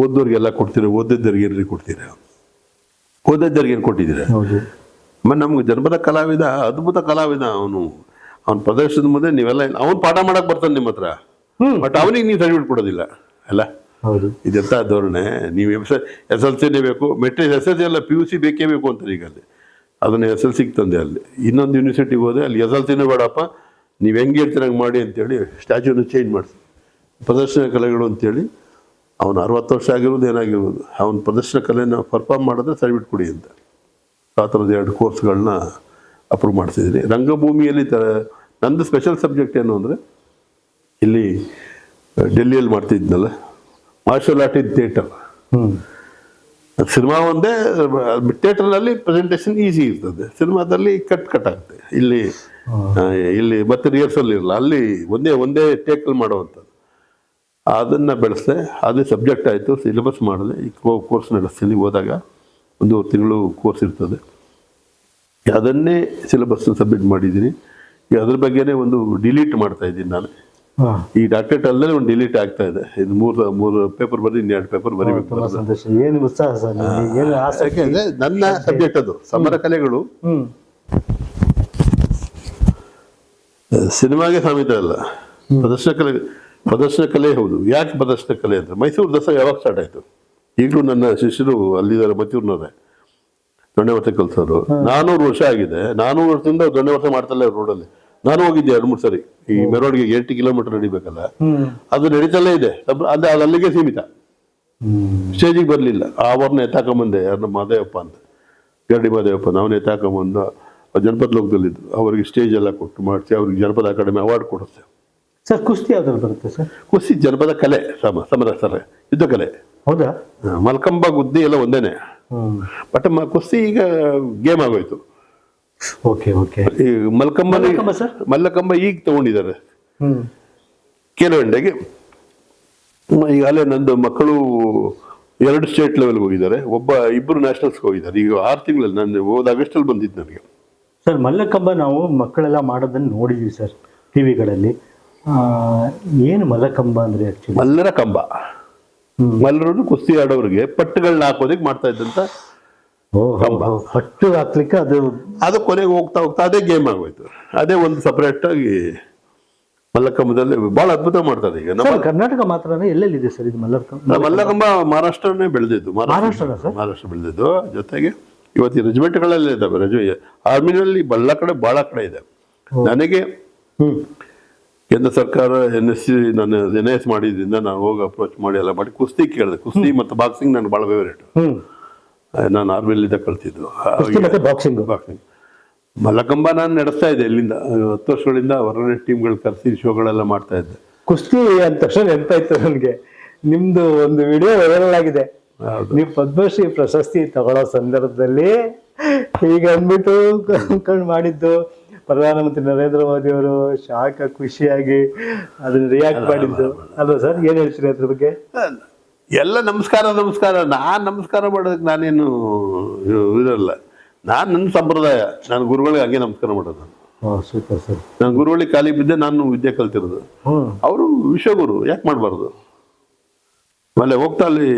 ಓದೋರಿಗೆಲ್ಲ ಕೊಡ್ತೀರ, ಓದಿದ್ದವ್ರಿಗೆ ಏನ್ರಿ ಕೊಡ್ತೀರಾ? ಓದಿದ್ದವ್ರಿಗೆ ಏನು ಕೊಟ್ಟಿದ್ದೀರಾ? ಆಮೇಲೆ ನಮ್ಗೆ ಜನಪದ ಕಲಾವಿದ, ಅದ್ಭುತ ಕಲಾವಿದ ಅವನು. ಅವ್ನ ಪ್ರದರ್ಶನದ ಮುಂದೆ ನೀವೆಲ್ಲ ಅವ್ನು ಪಾಠ ಮಾಡಕ್ ಬರ್ತಾನೆ ನಿಮ್ಮ ಹತ್ರ, ಬಟ್ ಅವನಿಗೆ ನೀವು ಸರ್ಟಿಫಿಕೇಟ್ ಕೊಡೋದಿಲ್ಲ ಅಲ್ಲ. ಇದೆಂತ ಧೋರಣೆ? ನೀವು SLC ಬೇಕು, ಮೆಟ್ರಿಕ್ SLC ಎಲ್ಲ PUC ಬೇಕೇ ಬೇಕು ಅಂತಾರೆ ಈಗ. ಅಲ್ಲಿ ಅದನ್ನ SLC ತಂದೆ, ಅಲ್ಲಿ ಇನ್ನೊಂದು ಯೂನಿವರ್ಸಿಟಿಗೆ ಹೋದೆ, ಅಲ್ಲಿ SLC ಬೇಡಪ್ಪ, ನೀವು ಹೆಂಗೆ ಹೇಳ್ತೀರ ಹಂಗೆ ಮಾಡಿ ಅಂತೇಳಿ ಸ್ಟ್ಯಾಚ್ಯೂನ ಚೇಂಜ್ ಮಾಡಿಸಿ ಪ್ರದರ್ಶನ ಕಲೆಗಳು ಅಂತೇಳಿ. ಅವನು 60 ವರ್ಷ ಆಗಿರೋದು ಏನಾಗಿರ್ಬೋದು, ಅವನ ಪ್ರದರ್ಶನ ಕಲೆನ ಪರ್ಫಾರ್ಮ್ ಮಾಡಿದ್ರೆ ಸರ್ಟಿಫಿಕೇಟ್ ಕೊಡಿ ಅಂತ ಆ ಥರದ 2 ಕೋರ್ಸ್ಗಳನ್ನ ಅಪ್ರೂವ್ ಮಾಡಿಸಿದ್ದೀನಿ. ರಂಗಭೂಮಿಯಲ್ಲಿ ನಂದು ಸ್ಪೆಷಲ್ ಸಬ್ಜೆಕ್ಟ್ ಏನು ಅಂದರೆ, ಇಲ್ಲಿ ಡೆಲ್ಲಿಯಲ್ಲಿ ಮಾಡ್ತಿದ್ನಲ್ಲ martial art in theatre. Cinema ಒಂದೇ, ಥಿಯೇಟರ್ನಲ್ಲಿ ಪ್ರೆಸೆಂಟೇಷನ್ ಈಸಿ ಇರ್ತದೆ, ಸಿನಿಮಾದಲ್ಲಿ ಕಟ್ ಆಗುತ್ತೆ. ಇಲ್ಲಿ ಮತ್ತೆ ರಿಹರ್ಸಲ್ ಇರಲ್ಲ, ಅಲ್ಲಿ ಒಂದೇ ಟೇಕಲ್ಲಿ ಮಾಡುವಂಥದ್ದು. ಅದನ್ನು ಬೆಳೆಸಿದೆ, ಅದೇ ಸಬ್ಜೆಕ್ಟ್ ಆಯಿತು, ಸಿಲೆಬಸ್ ಮಾಡಿದೆ. ಈ ಕೋರ್ಸ್ ನಡೆಸ್ತೀನಿ. ಹೋದಾಗ 1 ತಿಂಗಳು ಕೋರ್ಸ್ ಇರ್ತದೆ, ಅದನ್ನೇ ಸಿಲೆಬಸ್ ಸಬ್ಮಿಟ್ ಮಾಡಿದ್ದೀನಿ. ಈಗ ಅದ್ರ ಬಗ್ಗೆನೇ ಒಂದು ಡಿಲೀಟ್ ಮಾಡ್ತಾ ಇದ್ದೀನಿ ನಾನು. ಈ ಡಾಕ್ಟರೇಟ್ ಅಲ್ಲೇ ಒಂದು ಡಿಲೀಟ್ ಆಗ್ತಾ ಇದೆ. ಇದು 3 ಪೇಪರ್ ಬರೀ 2 ಪೇಪರ್ ಬರೀಬೇಕು. ಯಾಕೆಂದ್ರೆ ನನ್ನ ಸಬ್ಜೆಕ್ಟ್ ಅದು ಸಮರ ಕಲೆಗಳು. ಸಿನಿಮಾಗೆ ಸೀಮಿತ ಅಲ್ಲ, ಪ್ರದರ್ಶನ ಕಲೆ ಹೌದು. ಯಾಕೆ ಪ್ರದರ್ಶನ ಕಲೆ ಅಂದ್ರೆ, ಮೈಸೂರು ದಸರಾ ಯಾವಾಗ ಸ್ಟಾರ್ಟ್ ಆಯ್ತು? ಈಗಲೂ ನನ್ನ ಶಿಷ್ಯರು ಅಲ್ಲಿದ್ದಾರೆ, ಮೈಸೂರಿನವರೇ, ದೊಣ್ಣೆ ವರ್ಷ ಕಲ್ಸೋರು. 400 ವರ್ಷ ಆಗಿದೆ. 400 ವರ್ಷದಿಂದ ದೊಣ್ಣೆ ವರ್ಷ ಮಾಡ್ತಲ್ಲ ರೋಡಲ್ಲಿ. ನಾನು ಹೋಗಿದ್ದೆ 2-3 ಸರಿ. ಈ ಮೆರವಣಿಗೆ 8 ಕಿಲೋಮೀಟರ್ ನಡಿಬೇಕಲ್ಲ, ಅದು ನಡೀತಲ್ಲೇ ಇದೆ. ಅದು ಅಲ್ಲಿಗೆ ಸೀಮಿತ, ಸ್ಟೇಜಿಗೆ ಬರಲಿಲ್ಲ. ಅವ್ರನ್ನ ಎತ್ತಾಕೊಂಬಂದೆ, ಯಾರನ್ನ ಮಾದೇವಪ್ಪ ಅಂತ, ಗರಡಿ ಮಾದೇವಪ್ಪ, ಅವನ್ನ ಎತ್ತಾಕೊಂಬಂದು ಜನಪದ ಲೋಕದಲ್ಲಿದ್ದು ಅವ್ರಿಗೆ ಸ್ಟೇಜ್ ಎಲ್ಲ ಕೊಟ್ಟು ಮಾಡಿಸಿ, ಅವ್ರಿಗೆ ಜನಪದ ಅಕಾಡೆಮಿ ಅವಾರ್ಡ್ ಕೊಡುತ್ತೆ. ಸರ್ ಕುಸ್ತಿ ಯಾವ್ದಾದ್ರು ಬರುತ್ತೆ ಸರ್? ಕುಸ್ತಿ ಜನಪದ ಕಲೆ, ಸಮರ ಸರ್, ಯುದ್ಧ ಕಲೆ. ಹೌದಾ? ಮಲ್ಕಂಬ, ಗುದ್ದಿ ಎಲ್ಲ ಒಂದೇನೆ. ಬಟ್ ಕುಸ್ತಿ ಈಗ ಗೇಮ್ ಆಗೋಯ್ತು. ಈ ಮಲ್ಲಕಂಬ ಈಗ ತಗೊಂಡಿದ್ದಾರೆ ಕೆಲವೆಂಡೆಗೆ. ಈಗ ಅಲ್ಲೇ ನಂದು ಮಕ್ಕಳು 2 ಸ್ಟೇಟ್ ಲೆವೆಲ್ಗೆ ಹೋಗಿದ್ದಾರೆ, 2 ನ್ಯಾಷನಲ್ಸ್ಗೆ ಹೋಗಿದ್ದಾರೆ. ಈಗ 6 ತಿಂಗಳಲ್ಲಿ, ನಾನು ಹೋದ ಆಗಸ್ಟಲ್ಲಿ ಬಂದಿದ್ದು ನನಗೆ. ಸರ್ ಮಲ್ಲಕಂಬ ನಾವು ಮಕ್ಕಳೆಲ್ಲ ಮಾಡೋದನ್ನು ನೋಡಿದ್ವಿ ಸರ್ ಟಿವಿಗಳಲ್ಲಿ. ಏನು ಮಲ್ಲಕಂಬ ಅಂದ್ರೆ? ಆಕ್ಚುಲಿ ಮಲ್ಲರ ಕಂಬ, ಮಲ್ಲರನ್ನು ಕುಸ್ತಿ ಆಡೋರಿಗೆ ಪಟ್ಟುಗಳನ್ನ ಹಾಕೋದಕ್ಕೆ ಮಾಡ್ತಾ ಇದ್ದಂತ ಕಂಬ. ಪಟ್ಟು ಹಾಕ್ಲಿಕ್ಕೆ ಅದು ಕೊನೆಗೆ ಹೋಗ್ತಾ ಅದೇ ಗೇಮ್ ಆಗೋಯ್ತು. ಅದೇ ಒಂದು ಸಪರೇಟ್ ಆಗಿ ಮಲ್ಲಕಂಬದಲ್ಲಿ ಬಹಳ ಅದ್ಭುತ ಮಾಡ್ತಾರೆ. ಈಗ ನಮ್ಮ ಕರ್ನಾಟಕ ಮಾತ್ರ ಎಲ್ಲೆಲ್ಲಿದೆ ಸರ್ ಇದು ಮಲ್ಲಕಂಬ? ಮಹಾರಾಷ್ಟ್ರನೇ ಬೆಳೆದಿದ್ದು, ಮಹಾರಾಷ್ಟ್ರ ಬೆಳೆದಿದ್ದು. ಜೊತೆಗೆ ಇವತ್ತು ರೆಜಿಮೆಂಟ್ಗಳಲ್ಲೇ ಇದ್ದಾವೆ. ಆರ್ಮಿನಲ್ಲಿ ಬಹಳ ಕಡೆ ಇದೆ. ನನಗೆ ಕೇಂದ್ರ ಸರ್ಕಾರ NSC ನಾನು NIS ಮಾಡಿದ್ರಿಂದ ನಾನು ಹೋಗಿ ಅಪ್ರೋಚ್ ಮಾಡಿ ಎಲ್ಲ ಮಾಡಿ ಕುಸ್ತಿ ಕೇಳಿದೆ. ಕುಸ್ತಿ ಮತ್ತು ಬಾಕ್ಸಿಂಗ್ ನನಗೆ ಭಾಳ ಫೇವರೇಟ್. ನಾನು ಆರ್ಮಿಲಿದ್ದ ಕಲ್ತಿದ್ದು ಬಾಕ್ಸಿಂಗ್. ಮಲ್ಲಕಂಬ ನಾನು ನಡೆಸ್ತಾ ಇದ್ದೆ ಇಲ್ಲಿಂದ 10 ವರ್ಷಗಳಿಂದ. ಹೊರಗಡೆ ಟೀಮ್ಗಳು ಕರೆಸಿ ಶೋಗಳೆಲ್ಲ ಮಾಡ್ತಾ ಇದ್ದೆ. ಕುಸ್ತಿ ಅಂದ ತಕ್ಷಣ ನೆನಪಾಯ್ತು ನನಗೆ, ನಿಮ್ದು ಒಂದು ವಿಡಿಯೋ ವೈರಲ್ ಆಗಿದೆ. ನೀವು ಪದ್ಮಶ್ರೀ ಪ್ರಶಸ್ತಿ ತಗೊಳ್ಳೋ ಸಂದರ್ಭದಲ್ಲಿ ಈಗ ಅಂದ್ಬಿಟ್ಟು ಕಂಡು ಮಾಡಿದ್ದು, ಪ್ರಧಾನಮಂತ್ರಿ ನರೇಂದ್ರ ಮೋದಿ ಅವರು ಶಾಖ ಖುಷಿಯಾಗಿ ಅದನ್ನ ರಿಯಾಕ್ಟ್ ಮಾಡಿದ್ದು ಅಲ್ವಾ ಸರ್? ಏನ್ ಹೇಳ್ತೀರಿ ಅದ್ರ ಬಗ್ಗೆ? ಎಲ್ಲ ನಮಸ್ಕಾರ. ನಾನ್ ನಮಸ್ಕಾರ ಮಾಡೋದಕ್ಕೆ ನಾನೇನು ಇರಲ್ಲ. ನನ್ನ ಸಂಪ್ರದಾಯ, ನಾನು ಗುರುಗಳಿಗೆ ಹಂಗೆ ನಮಸ್ಕಾರ ಮಾಡೋದು. Super sir. ನಾನು ಗುರುಗಳಿಗೆ ಖಾಲಿ ಬಿದ್ದೆ ನಾನು ವಿದ್ಯೆ ಕಲ್ತಿರೋದು. ಅವರು ವಿಶ್ವಗುರು, ಯಾಕೆ ಮಾಡಬಾರ್ದು? ಆಮೇಲೆ ಹೋಗ್ತಾ ಅಲ್ಲಿ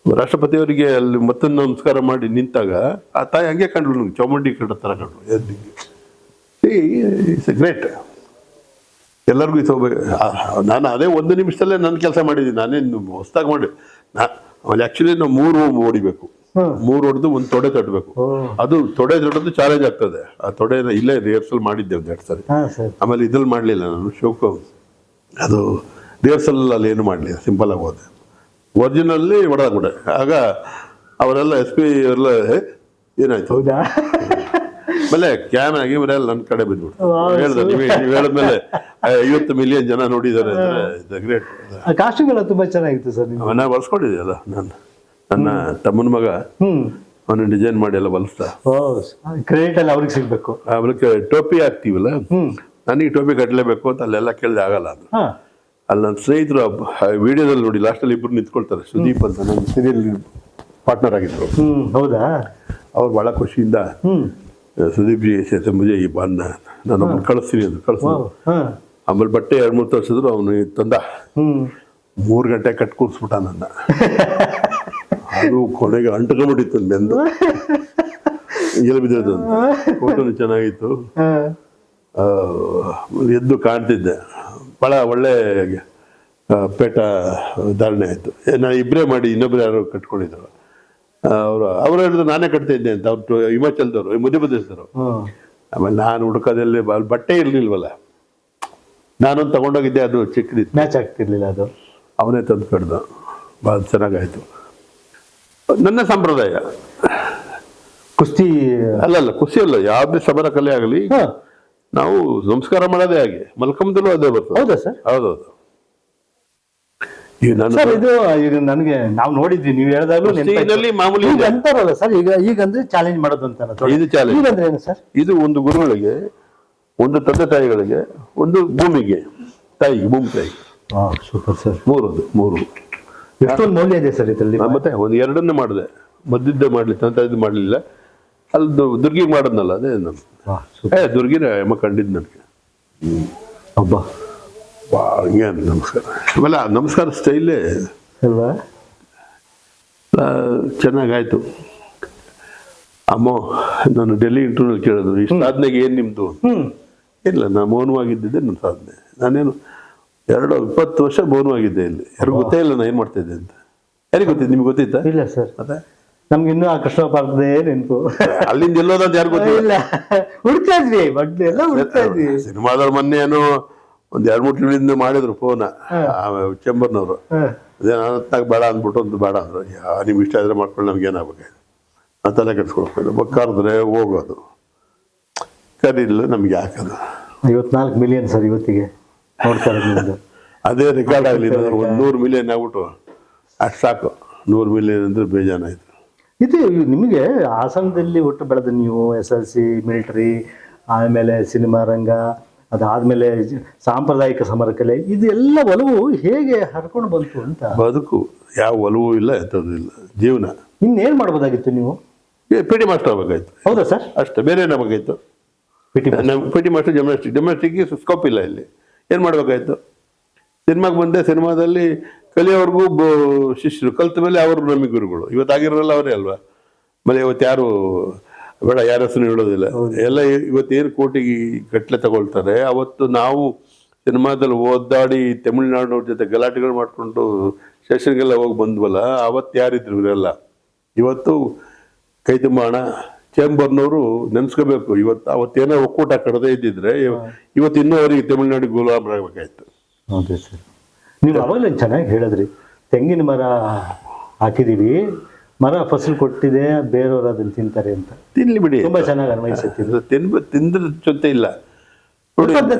ರಾಷ್ಟ್ರಪತಿಯವರಿಗೆ ಅಲ್ಲಿ ಮತ್ತೊಂದು ನಮಸ್ಕಾರ ಮಾಡಿ ನಿಂತಾಗ ಆ ತಾಯಿ ಹಂಗೆ ಕಂಡ್ರು, ನಂಗೆ ಚಾಮುಂಡಿ ಕಟ್ಟ ತರ ಕಂಡ್ರು. It's a great. ಎಲ್ಲರಿಗೂ ನಾನು ಅದೇ 1 ನಿಮಿಷದಲ್ಲೇ ನನ್ನ ಕೆಲಸ ಮಾಡಿದ್ದೀನಿ. ನಾನೇನು ಹೊಸದಾಗಿ ಮಾಡಿ ಆಮೇಲೆ ಆಕ್ಚುಲಿ ನಾವು 3 ಹೊಡಿಬೇಕು. 3 ಹೊಡೆದು 1 ತೊಡೆ ತಟ್ಟಬೇಕು. ಅದು ತೊಡೆ ತಟ್ಟೋದು ಚಾಲೆಂಜ್ ಆಗ್ತದೆ. ಆ ತೊಡೆನ ಇಲ್ಲೇ ರಿಹರ್ಸಲ್ ಮಾಡಿದ್ದೆ 1-2 ಸರಿ. ಆಮೇಲೆ ಇದ್ರಲ್ಲಿ ಮಾಡಲಿಲ್ಲ ನಾನು, ಶೋಕು ಅದು ರಿಹರ್ಸಲ್ ಅಲ್ಲಿ ಏನು ಮಾಡಲಿಲ್ಲ, ಸಿಂಪಲ್ ಆಗಿ ಹೋದೆ. ಒರಿಜಿನಲ್ಲಿ ಹೊಡೆದಾಗ್ಬಿಟ್ಟೆ. ಆಗ ಅವರೆಲ್ಲ SP ಎಲ್ಲ ಏನಾಯ್ತು, ಆಮೇಲೆ ಕ್ಯಾನ್ ಆಗಿ ಇವರೆಲ್ಲ ನನ್ನ ಕಡೆ ಬಂದ್ಬಿಟ್ಟು ಹೇಳ್ದೆ, ನೀವು ಹೇಳಿದ್ಮೇಲೆ 50 ಮಿಲಿಯನ್ ಜನ ನೋಡಿದ್ದಾರೆ ಅಂದ್ರೆ ಗ್ರೇಟ್. ಕಾಸ್ಟ್ಯೂಮ್ ಎಲ್ಲ ತುಂಬಾ ಚೆನ್ನಾಗಿತ್ತು ಸರ್. ನಾನು ಬಳಸ್ಕೊಂಡಿದ್ದೆ ನಾನು, ನನ್ನ ತಮ್ಮನ ಮಗ ಅವನು ಡಿಸೈನ್ ಮಾಡಿ ಎಲ್ಲ ಬಳಸ್ತಾ. ಕ್ರೆಡಿಟ್ ಎಲ್ಲ ಅವ್ರಿಗೆ ಸಿಗ್ಬೇಕು. ಆಮೇಲೆ ಟೋಪಿ ಹಾಕ್ತೀವಲ್ಲ, ನನಗೆ ಟೋಪಿ ಕಟ್ಟಲೇಬೇಕು ಅಂತ ಅಲ್ಲೆಲ್ಲ ಕೇಳಿದೆ, ಆಗಲ್ಲ ಅದು. ಅಲ್ಲಿ ನನ್ನ ಸ್ನೇಹಿತರು ವಿಡಿಯೋದಲ್ಲಿ ನೋಡಿ ಲಾಸ್ಟಲ್ಲಿ 2 ನಿಂತ್ಕೊಳ್ತಾರೆ. ಸುದೀಪ್ ಅಂತ ನನ್ನ ಸೀರಿಯಲ್ ಪಾರ್ಟ್ನರ್ ಆಗಿದ್ರು. ಹೌದಾ? ಅವ್ರು ಬಹಳ ಖುಷಿಯಿಂದ ಸುದೀಪ್ ಜಿ ಸೇತೆ ಮುಜೆ ಈ ಬಾಂಧ ನಾನು ಕಳಿಸ್ತೀನಿ ಅಂತ ಕಳಿಸ್ತೀನಿ. ಆಮೇಲೆ ಬಟ್ಟೆ 2-3 ತೋರಿಸಿದ್ರು, ಅವನು ತಂದ 3 ಗಂಟೆ ಕಟ್ ಕೂರಿಸ್ಬಿಟ್ಟ ನನ್ನ. ಅದು ಕೊನೆಗೆ ಅಂಟ್ಕೊಂಡ್ಬಿಟ್ಟಿತ್ತು ಬೆಂದು, ಎಲ್ಲಿ ಬಿದ್ದೋದು ಅಂತ. ಫೋಟೋನು ಚೆನ್ನಾಗಿತ್ತು, ಎದ್ದು ಕಾಣ್ತಿದ್ದೆ. ಭಾಳ ಒಳ್ಳೆ ಪೇಟ ಧಾರಣೆ ಆಯಿತು. ನಾನು ಇಬ್ಬರೇ ಮಾಡಿ, ಇನ್ನೊಬ್ರು ಯಾರು ಕಟ್ಕೊಂಡಿದ್ರು. ಅವರು ಹೇಳಿದ್ರು ನಾನೇ ಕಟ್ತಾ ಇದ್ದೆ ಅಂತ. ಅವ್ರು ಹಿಮಾಚಲದವರು, ಮಧ್ಯಪ್ರದೇಶದವರು. ಆಮೇಲೆ ನಾನು ಹುಡುಕೋದಲ್ಲಿ ಬಟ್ಟೆ ಇರಲಿಲ್ವಲ್ಲ, ನಾನೊಂದು ತಗೊಂಡೋಗಿದ್ದೆ, ಅದು ಚಿಕ್ಕದಿತ್ತು, ಮ್ಯಾಚ್ ಆಗ್ತಿರ್ಲಿಲ್ಲ. ಅದು ಅವನೇ ತಂದು ಕಡ್ದ. ಭಾಳ ಚೆನ್ನಾಗಾಯ್ತು. ನನ್ನ ಸಂಪ್ರದಾಯ ಕುಸ್ತಿ ಅಲ್ಲಲ್ಲ, ಖುಷಿ ಅಲ್ಲ, ಯಾವುದೇ ಸಮರ ಕಲೆ ಆಗಲಿ ನಾವು ನಮಸ್ಕಾರ ಮಾಡೋದೇ ಹಾಗೆ, ಮಲ್ಕಂದಲ್ಲೂ ಅದೇ ಬರ್ತದೆ. ಹೌದಾ ಸರ್? ಹೌದೌದು. ಈಗ ಸರ್ ಇದು ಈಗ ನನಗೆ ನಾವು ನೋಡಿದ್ವಿ, ನೀವು ಹೇಳಿದಾಗಲೂ ಮಾಮೂಲಿ ಅಂತಾರಲ್ಲ ಸರ್, ಈಗ ಅಂದ್ರೆ ಚಾಲೆಂಜ್ ಮಾಡೋದು ಅಂತ. ಇದು ಚಾಲೆಂಜ್ ಅಂದ್ರೆ ಏನು ಸರ್? ಇದು ಒಂದು ಗುರುಗಳಿಗೆ, ಒಂದು ತಂದೆ ತಾಯಿಗಳಿಗೆ, ಒಂದು ಭೂಮಿಗೆ ತಾಯಿಗೆ, ಭೂಮಿ ತಾಯಿಗೆ. Super sir. ಮೂರು ಎಷ್ಟೊಂದು ಮೌಲ್ಯ ಇದೆ ಸರ್ ಇದರಲ್ಲಿ. ಮತ್ತೆ ಒಂದು 2 ಮಾಡಿದೆ, ಮದ್ದಿದ್ದೆ ಮಾಡ್ಲಿ, ತಂತ ಇದು ಮಾಡಲಿಲ್ಲ. ಅಲ್ಲಿ ದುರ್ಗಿಗೆ ಮಾಡೋದ್ನಲ್ಲ, ಅದೇ ದುರ್ಗಿನ ಎಮ್ಮ ಕಂಡಿದ್ದು ನನಗೆ. ಹಬ್ಬ ಹಿಂಗೆ ನಮಸ್ಕಾರ. ಆಮೇಲೆ ಆ ನಮಸ್ಕಾರ ಸ್ಟೈಲೇ ಅಲ್ವಾ, ಚೆನ್ನಾಗಾಯ್ತು. ಅಮ್ಮ ನಾನು ಡೆಲ್ಲಿ ಇಂಟರ್ವ್ಯೂನಲ್ಲಿ ಕೇಳಿದ್ರು, ಈ ಸಾಧನೆಗೆ ಏನು ನಿಮ್ಮದು? ಇಲ್ಲ, ನಾನು ಮೌನವಾಗಿದ್ದಿದ್ದೆ ನನ್ನ ಸಾಧನೆ. ನಾನೇನು 20 ವರ್ಷ ಮೌನವಾಗಿದ್ದೆ. ಇಲ್ಲಿ ಯಾರಿಗೂ ಗೊತ್ತೇ ಇಲ್ಲ ನಾನು ಏನು ಮಾಡ್ತಾ ಇದ್ದೆ ಅಂತ. ಯಾರಿಗೆ ಗೊತ್ತಿತ್ತು? ನಿಮ್ಗೆ ಗೊತ್ತಿತ್ತಾ? ಇಲ್ಲ ಸರ್. ಅದೇ ನಮ್ಗೆ ಇನ್ನೂ ಆ ಕೃಷ್ಣ ಪಾರ್ಕ್ದೇ ನೆನಪು. ಅಲ್ಲಿಂದ ಎಲ್ಲೋದಂತ ಯಾರು ಗೊತ್ತಿಲ್ಲ. ಹುಡ್ತಾ ಇದ್ವಿ, ಎಲ್ಲ ಹುಡ್ತಾ ಇದ್ವಿ. ಸಿನಿಮಾದವ್ರು ಮೊನ್ನೆ ಏನೋ ಒಂದು 2-3 ತಿಂಗಳಿಂದ ಮಾಡಿದ್ರು ಫೋನ, ಚೇಂಬರ್ನವರು. ಅದೇ ನಾನು ಬೇಡ ಅಂದ್ಬಿಟ್ಟು ಒಂದು ಬೇಡ ಅಂದ್ರು. ನಿಮ್ಗೆ ಇಷ್ಟ ಆದ್ರೆ ಮಾಡ್ಕೊಂಡು ನಮ್ಗೆ ಏನಾಗಬೇಕಾಯ್ತು, ನಾನು ತಲೆ ಕೆಡ್ಸ್ಕೊಳ್ಬೇಕು. ಕರೆದ್ರೆ ಹೋಗೋದು, ಕರೀಲ್ಲ ನಮ್ಗೆ ಹಾಕೋದು. 54 ಮಿಲಿಯನ್ ಸರ್ ಇವತ್ತಿಗೆ ನೋಡ್ತಾರೆ ನಿಮ್ದು. ಅದೇ ರೆಕಾರ್ಡ್ ಆಗಲಿ. 100 ಮಿಲಿಯನ್ ಆಗ್ಬಿಟ್ಟು ಅಷ್ಟು ಸಾಕು. 100 ಮಿಲಿಯನ್ ಅಂದ್ರೆ ಬೇಜಾನಾಯ್ತು. ಇದು ನಿಮಗೆ ಹಾಸನದಲ್ಲಿ ಒಟ್ಟು ಬೆಳೆದ ನೀವು SLC, ಮಿಲಿಟರಿ, ಆಮೇಲೆ ಸಿನಿಮಾ ರಂಗ, ಅದಾದ್ಮೇಲೆ ಸಾಂಪ್ರದಾಯಿಕ ಸಮರ ಕಲೆ, ಇದೆಲ್ಲ ಒಲವು ಹೇಗೆ ಹರ್ಕೊಂಡು ಬಂತು ಅಂತ? ಬದುಕು ಯಾವ ಒಲವು ಇಲ್ಲ, ಎಂಥದ್ದು ಇಲ್ಲ, ಜೀವನ. ಇನ್ನೇನು ಮಾಡ್ಬೋದಾಗಿತ್ತು ನೀವು? ಪಿ ಟಿ ಮಾಸ್ಟರ್ ಆಗಬೇಕಾಯ್ತು. ಹೌದಾ ಸರ್? ಅಷ್ಟೇ, ಬೇರೆ ಏನಾಗಬೇಕಾಯ್ತು? ಪಿ ಟಿ ಮಾಸ್ಟರ್ ಜಿಮ್ನಾಸ್ಟಿಕ್ಗೆ ಸ್ಕೋಪ್ ಇಲ್ಲ ಇಲ್ಲಿ. ಏನು ಮಾಡಬೇಕಾಯ್ತು? ಸಿನಿಮಾಗೆ ಬಂದೆ, ಸಿನಿಮಾದಲ್ಲಿ ಕಲಿಯೋರ್ಗೂ ಶಿಷ್ಯರು, ಕಲ್ತ ಮೇಲೆ ಅವರು ನಮಗೆ ಗುರುಗಳು. ಇವತ್ತಾಗಿರೋಲ್ಲ ಅವರೇ ಅಲ್ವಾ. ಆಮೇಲೆ ಇವತ್ತು ಯಾರು ಬೇಡ, ಯಾರ ಹೆಸರು ಹೇಳೋದಿಲ್ಲ. ಎಲ್ಲ ಇವತ್ತೇನು ಕೋಟಿಗೆ ಗಟ್ಟಲೆ ತಗೊಳ್ತಾರೆ. ಅವತ್ತು ನಾವು ಸಿನಿಮಾದಲ್ಲಿ ಓದಾಡಿ ತಮಿಳ್ನಾಡಿನವ್ರ ಜೊತೆ ಗಲಾಟೆಗಳು ಮಾಡಿಕೊಂಡು ಸ್ಟೇಷನ್ಗೆಲ್ಲ ಹೋಗಿ ಬಂದ್ವಲ್ಲ, ಅವತ್ತು ಯಾರಿದ್ರು ಇವರೆಲ್ಲ. ಇವತ್ತು ಕೈ ತುಂಬ ಹಣ. ಚೇಂಬರ್ನವರು ನೆನೆಸ್ಕೋಬೇಕು. ಅವತ್ತೇನೋ ಒಕ್ಕೂಟ ಕಡದೇ ಇದ್ದಿದ್ರೆ ಇವತ್ತು ಇನ್ನೂ ಅವರಿಗೆ ತಮಿಳ್ನಾಡಿಗೆ ಗುಲಾಮರಾಗಬೇಕಾಯ್ತು. ಹೌದು ಸರ್. ನೀವು ಅವಾಗಲೇ ಚೆನ್ನಾಗಿ ಹೇಳಿದ್ರಿ, ತೆಂಗಿನ ಮರ ಹಾಕಿದೀವಿ, ಮರ ಫಸಲು ಕೊಟ್ಟಿದೆ, ಬೇರೆಯವರು ಅದನ್ನು ತಿಂತಾರೆ ಅಂತ. ತಿನ್ಲಿ ಬಿಡಿ, ತುಂಬಾ ಚೆನ್ನಾಗಿ ಅನ್ವಯಿಸುತ್ತಿದ್ದು. ತಿಂದ್ರ ಜೊತೆ ಇಲ್ಲ ನೋಡಿ.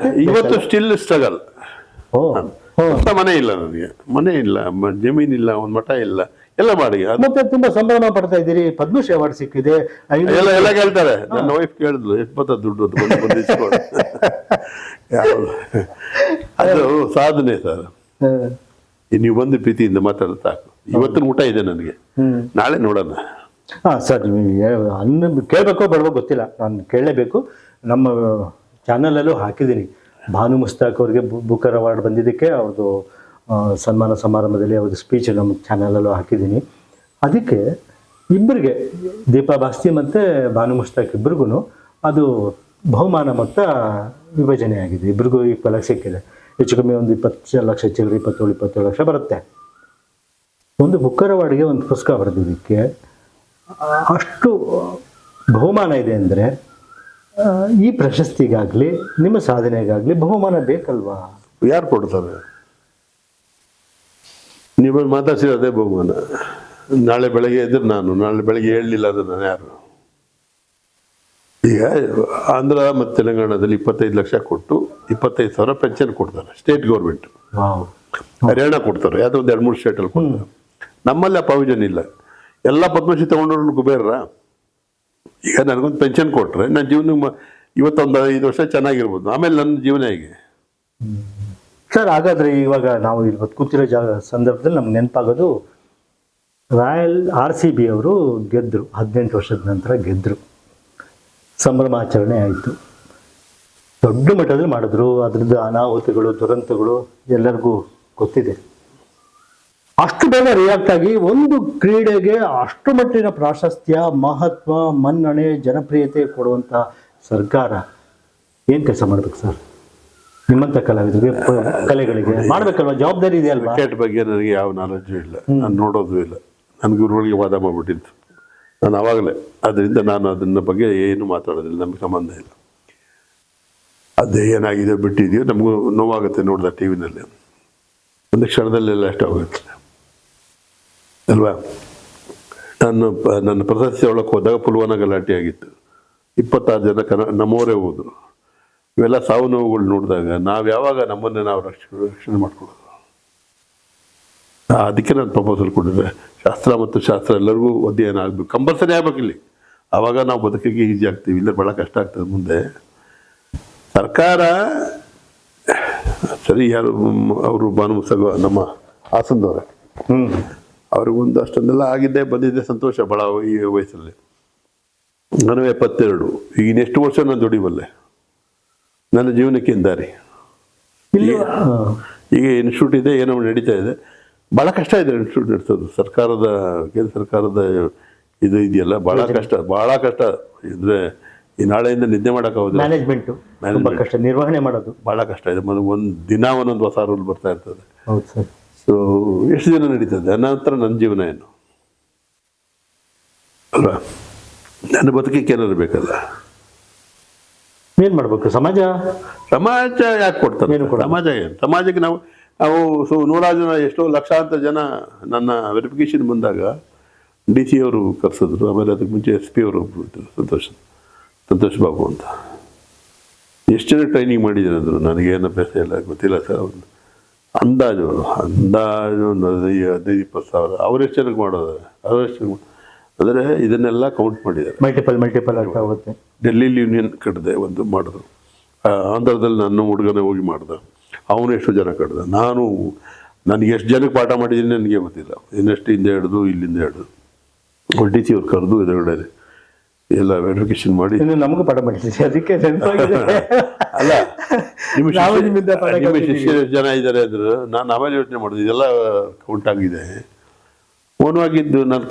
ಇವತ್ತು ಸ್ಟಿಲ್ ಸ್ಟ್ರಗಲ್. ಮನೆ ಇಲ್ಲ ನನಗೆ, ಮನೆ ಇಲ್ಲ, ಜಮೀನಿಲ್ಲ, ಒಂದು ಮಠ ಇಲ್ಲ, ಎಲ್ಲ ಮಾಡಿ. ಮತ್ತೆ ತುಂಬಾ ಸಂಭ್ರಮ ಪಡ್ತಾ ಇದ್ದೀರಿ. ಪದ್ಮಶ್ರೀ ಅವಾರ್ಡ್ ಸಿಕ್ಕಿದೆ. ಎಲ್ಲ ಕೇಳ್ತಾರೆ. ನನ್ನ ವೈಫ್ ಕೇಳಿದ್ಲು, ಎಷ್ಟು ಬತ್ತ ದುಡ್ಡು ಅದು ಸಾಧನೆ ಸರ್. ನೀವು ಬಂದು ಪ್ರೀತಿಯಿಂದ ಮಾತಾಡೋದು ಸಾಕು. ಇವತ್ತಿನ ಊಟ ಇದೆ ನನಗೆ, ನಾಳೆ ನೋಡೋಣ. ಸರ್, ಕೇಳಬೇಕೋ ಬೇಡವೋ ಗೊತ್ತಿಲ್ಲ, ನಾನು ಕೇಳಲೇಬೇಕು. ನಮ್ಮ ಚಾನಲಲ್ಲೂ ಹಾಕಿದ್ದೀನಿ. ಭಾನು ಮುಸ್ತಾಕ್ ಅವ್ರಿಗೆ ಬುಕರ್ ಅವಾರ್ಡ್ ಬಂದಿದ್ದಕ್ಕೆ ಅವ್ರದ್ದು ಸನ್ಮಾನ ಸಮಾರಂಭದಲ್ಲಿ ಅವ್ರದ್ದು ಸ್ಪೀಚ್ ನಮ್ಮ ಚಾನಲಲ್ಲೂ ಹಾಕಿದ್ದೀನಿ. ಅದಕ್ಕೆ ಇಬ್ಬರಿಗೆ, ದೀಪಾ ಬಾಸ್ತಿ ಮತ್ತು ಭಾನು ಮುಸ್ತಾಕ್ ಇಬ್ಬರಿಗೂ ಅದು ಬಹುಮಾನ ಮೊತ್ತ ವಿಭಜನೆ ಆಗಿದೆ. ಇಬ್ಬರಿಗೂ ಈ ಫಲ ಸಿಕ್ಕಿದೆ. ಹೆಚ್ಚು ಕಮ್ಮಿ ಒಂದು 20 ಲಕ್ಷ ಚಿಲ್ಲರೆ, 27 ಲಕ್ಷ ಬರುತ್ತೆ. ಒಂದು ಬುಕ್ಕರ್ ಅವಾರ್ಡ್ಗೆ ಒಂದು ಪುಸ್ತಕ ಬರೆದಿದ್ದಕ್ಕೆ ಅಷ್ಟು ಬಹುಮಾನ ಇದೆ ಅಂದರೆ, ಈ ಪ್ರಶಸ್ತಿಗಾಗಲಿ ನಿಮ್ಮ ಸಾಧನೆಗಾಗಲಿ ಬಹುಮಾನ ಬೇಕಲ್ವಾ? ಯಾರು ಕೊಡ್ತಾರೆ? ನೀವು ಮಾತಾಡ್ಸಿರೋದೇ ಬಹುಮಾನ. ನಾಳೆ ಬೆಳಗ್ಗೆ ಇದ್ರೆ ನಾನು, ನಾಳೆ ಬೆಳಗ್ಗೆ ಹೇಳಲಿಲ್ಲ ಅಂದ್ರೆ ನಾನು ಯಾರು? ಈಗ ಆಂಧ್ರ ಮತ್ತು ತೆಲಂಗಾಣದಲ್ಲಿ 25 ಲಕ್ಷ ಕೊಟ್ಟು 25,000 ಪೆನ್ಷನ್ ಕೊಡ್ತಾರೆ ಸ್ಟೇಟ್ ಗೌರ್ಮೆಂಟ್. ಹರಿಯಾಣ ಕೊಡ್ತಾರೆ, ಯಾವುದೋ ಒಂದು 2-3 ಸ್ಟೇಟಲ್ಲಿ ಕೊಡ್ತಾರೆ. ನಮ್ಮಲ್ಲಿ ಆ ಪ್ರಾವಿಷನ್ ಇಲ್ಲ. ಎಲ್ಲ ಪದ್ಮಶ್ರೀ ತಗೊಂಡವ್ರು ಕುಬೇರ್ರ. ಈಗ ನನಗೊಂದು ಪೆನ್ಷನ್ ಕೊಟ್ಟರೆ ನನ್ನ ಜೀವನ ಇವತ್ತೊಂದು 5 ವರ್ಷ ಚೆನ್ನಾಗಿರ್ಬೋದು, ಆಮೇಲೆ ನನ್ನ ಜೀವನ ಹೇಗೆ? ಸರ್, ಹಾಗಾದರೆ ಇವಾಗ ನಾವು ಇವತ್ತು ಕೂತಿರೋ ಸಂದರ್ಭದಲ್ಲಿ ನಮ್ಗೆ ನೆನಪಾಗೋದು, ರಾಯಲ್ RCB ಅವರು ಗೆದ್ದರು, 18 ವರ್ಷದ ನಂತರ ಗೆದ್ದರು. ಸಂಭ್ರಮಾಚರಣೆ ಆಯಿತು. ದೊಡ್ಡ ಮಟ್ಟದಲ್ಲಿ ಮಾಡಿದ್ರು. ಅದರದ್ದು ಅನಾಹುತಗಳು, ದುರಂತಗಳು ಎಲ್ಲರಿಗೂ ಗೊತ್ತಿದೆ. ಅಷ್ಟು ಬೇಗ ರಿಯಾಕ್ಟ್ ಆಗಿ ಒಂದು ಕ್ರೀಡೆಗೆ ಅಷ್ಟು ಮಟ್ಟಿನ ಪ್ರಾಶಸ್ತ್ಯ, ಮಹತ್ವ, ಮನ್ನಣೆ, ಜನಪ್ರಿಯತೆ ಕೊಡುವಂಥ ಸರ್ಕಾರ ಏನು ಕೆಲಸ ಮಾಡ್ಬೇಕು ಸರ್? ನಿಮ್ಮಂಥ ಕಲಾವಿದರಿಗೆ, ಕಲೆಗಳಿಗೆ ಮಾಡ್ಬೇಕಲ್ವ? ಜವಾಬ್ದಾರಿ ಇದೆ ಅಲ್ವಾ? ಕ್ರಿಕೆಟ್ ಬಗ್ಗೆ ನನಗೆ ಯಾವ ನಾಲೆಡ್ಜು ಇಲ್ಲ, ನಾನು ನೋಡೋದು ಇಲ್ಲ. ನನ್ನ ಗುರುಗಳಿಗೆ ವಾದ ಮಾಡಿಬಿಟ್ಟಿದ್ದು ನಾನು ಆವಾಗಲೇ. ಅದರಿಂದ ನಾನು ಅದನ್ನ ಬಗ್ಗೆ ಏನು ಮಾತಾಡೋದಿಲ್ಲ, ನಮಗೆ ಸಂಬಂಧ ಇಲ್ಲ. ಅದೇ ಏನಾಗಿದೆ ಬಿಟ್ಟಿದೆಯೋ ನಮಗೂ ನೋವಾಗುತ್ತೆ ನೋಡಿದ ಟಿ ವಿನಲ್ಲಿ. ಒಂದು ಕ್ಷಣದಲ್ಲೆಲ್ಲ ಎಷ್ಟಾಗುತ್ತೆ ಅಲ್ವಾ? ನನ್ನ ಪ್ರಶಸ್ತಿ ಒಳಕ್ಕೆ ಹೋದಾಗ ಪುಲ್ವಾನ ಗಲಾಟೆ ಆಗಿತ್ತು. 26 ಜನ ನಮ್ಮವರೇ ಹೋದ್ರು. ಇವೆಲ್ಲ ಸಾವು ನೋವುಗಳು ನೋಡಿದಾಗ ನಾವು ಯಾವಾಗ ನಮ್ಮನ್ನೇ ನಾವು ರಕ್ಷಣೆ ಮಾಡ್ಕೊಳ್ಳೋದು? ಅದಕ್ಕೆ ನಾನು ಪ್ರಪೋಸಲ್ ಕೊಟ್ಟಿದ್ದೆ. ಶಾಸ್ತ್ರ ಮತ್ತು ಶಾಸ್ತ್ರ ಎಲ್ಲರಿಗೂ ಅಧ್ಯಯನ ಆಗಬೇಕು, ಕಂಪಲ್ಸರಿ ಆಗ್ಬೇಕು ಇಲ್ಲಿ. ಆವಾಗ ನಾವು ಬದುಕಿಗೆ ಈಸಿ ಆಗ್ತೀವಿ, ಇಲ್ಲ ಭಾಳ ಕಷ್ಟ ಆಗ್ತದೆ ಮುಂದೆ. ಸರ್ಕಾರ ಸರಿ, ಯಾರು ಅವರು ಭಾನುಮುಸಗ ನಮ್ಮ ಹಾಸನದವ್ರೆ, ಅವ್ರಿಗೊಂದು ಅಷ್ಟೊಂದೆಲ್ಲ ಆಗಿದ್ದೆ ಬಂದಿದ್ದೆ, ಸಂತೋಷ ಭಾಳ ಈ ವಯಸ್ಸಲ್ಲಿ. ನಾನು 72, ಈಗ ಇನ್ನೆಷ್ಟು ವರ್ಷ ನಾನು ದುಡಿಬಲ್ಲೆ? ನನ್ನ ಜೀವನಕ್ಕೆ ದಾರಿ ಈಗ ಇನ್ಸ್ಟಿಟ್ಯೂಟ್ ಇದೆ, ಏನೋ ನಡೀತಾ ಇದೆ. ಭಾಳ ಕಷ್ಟ ಇದೆ ಇನ್ಸ್ಟಿಟ್ಯೂಟ್ ನಡೆಸೋದು. ಸರ್ಕಾರದ, ಕೇಂದ್ರ ಸರ್ಕಾರದ ಇದು ಇದೆಯಲ್ಲ, ಭಾಳ ಕಷ್ಟ ಇದ್ರೆ ಈ ನಾಳೆಯಿಂದ ನಿದ್ದೆ ಮಾಡೋಕ್ಕಾಗೋದು. ಮ್ಯಾನೇಜ್ಮೆಂಟು ಕಷ್ಟ, ನಿರ್ವಹಣೆ ಮಾಡೋದು ಭಾಳ ಕಷ್ಟ ಇದೆ. ಒಂದು ದಿನ ಒಂದೊಂದು ಹೊಸ ರೂಲ್ ಬರ್ತಾ ಇರ್ತದೆ. ಹೌದು ಸರ್. ಸೊ ಎಷ್ಟು ದಿನ ನಡೀತದೆ? ಅನಂತರ ನನ್ನ ಜೀವನ ಏನು ಅಲ್ವಾ? ನನ್ನ ಬದುಕಿಗೆ ಏನಾದ್ರು ಬೇಕಲ್ಲ. ಏನು ಮಾಡಬೇಕು? ಸಮಾಜ ಯಾಕೆ ಕೊಡ್ತಾರೆ? ಸಮಾಜ ಏನು? ಸಮಾಜಕ್ಕೆ ನಾವು 100 ಜನ, ಎಷ್ಟೋ ಲಕ್ಷಾಂತರ ಜನ ನನ್ನ ವೆರಿಫಿಕೇಶನ್ ಬಂದಾಗ DC ಅವರು ಕರೆಸಿದ್ರು. ಆಮೇಲೆ ಅದಕ್ಕೆ ಮುಂಚೆ SP ಅವರು ಸಂತೋಷ್ ಬಾಬು ಅಂತ. ಎಷ್ಟು ಜನ ಟ್ರೈನಿಂಗ್ ಮಾಡಿದ್ದೀನಿ ಅಂದರು. ನನಗೇನು ಅಭ್ಯಾಸ ಇಲ್ಲ, ಗೊತ್ತಿಲ್ಲ ಸರ್. ಒಂದು ಅಂದಾಜು ಒಂದು 15-20 ಸಾವಿರ. ಅವರೆಷ್ಟು ಜನಕ್ಕೆ ಮಾಡೋದು? ಅಂದರೆ ಇದನ್ನೆಲ್ಲ ಕೌಂಟ್ ಮಾಡಿದ್ದಾರೆ. ಮಲ್ಟಿಪಲ್ ಆಗ್ತಾ ಹೋಗುತ್ತೆ. ಡೆಲ್ಲಿಲಿ ಯೂನಿಯನ್ ಕಟ್ಟಿದೆ, ಒಂದು ಮಾಡಿದ್ರು. ಆಂಧ್ರದಲ್ಲಿ ನನ್ನ ಹುಡುಗನೇ ಹೋಗಿ ಮಾಡ್ದೆ. ಅವನು ಎಷ್ಟು ಜನ ಕಟ್ಟಿದ. ನನಗೆ ಎಷ್ಟು ಜನಕ್ಕೆ ಪಾಠ ಮಾಡಿದ್ದೀನಿ ನನಗೆ ಗೊತ್ತಿಲ್ಲ. ಇನ್ನೆಷ್ಟು ಹಿಂದೆ ಹಿಡಿದು ಇಲ್ಲಿಂದ ಹಿಡಿದು DC ಅವ್ರು ಕರೆದು ಎದುರುಗಡೆ ಎಲ್ಲ ವೆರಿಫಿಕೇಶನ್ ಮಾಡಿ ನಮಗೂ ಪಾಠ ಮಾಡಿದ್ದೀರಿ. ಅದಕ್ಕೆ ಅಲ್ಲ, ನಿಮ್ಮ ಶಿಷ್ಯರು ಎಷ್ಟು ಜನ ಇದ್ದಾರೆ ಅಂದ್ರೆ ನಾನು ಆಮೇಲೆ ಯೋಚನೆ ಮಾಡೋದು, ಇದೆಲ್ಲ ಕೌಂಟ್ ಆಗಿದೆ. ಮೌನವಾಗಿದ್ದು ನಾನು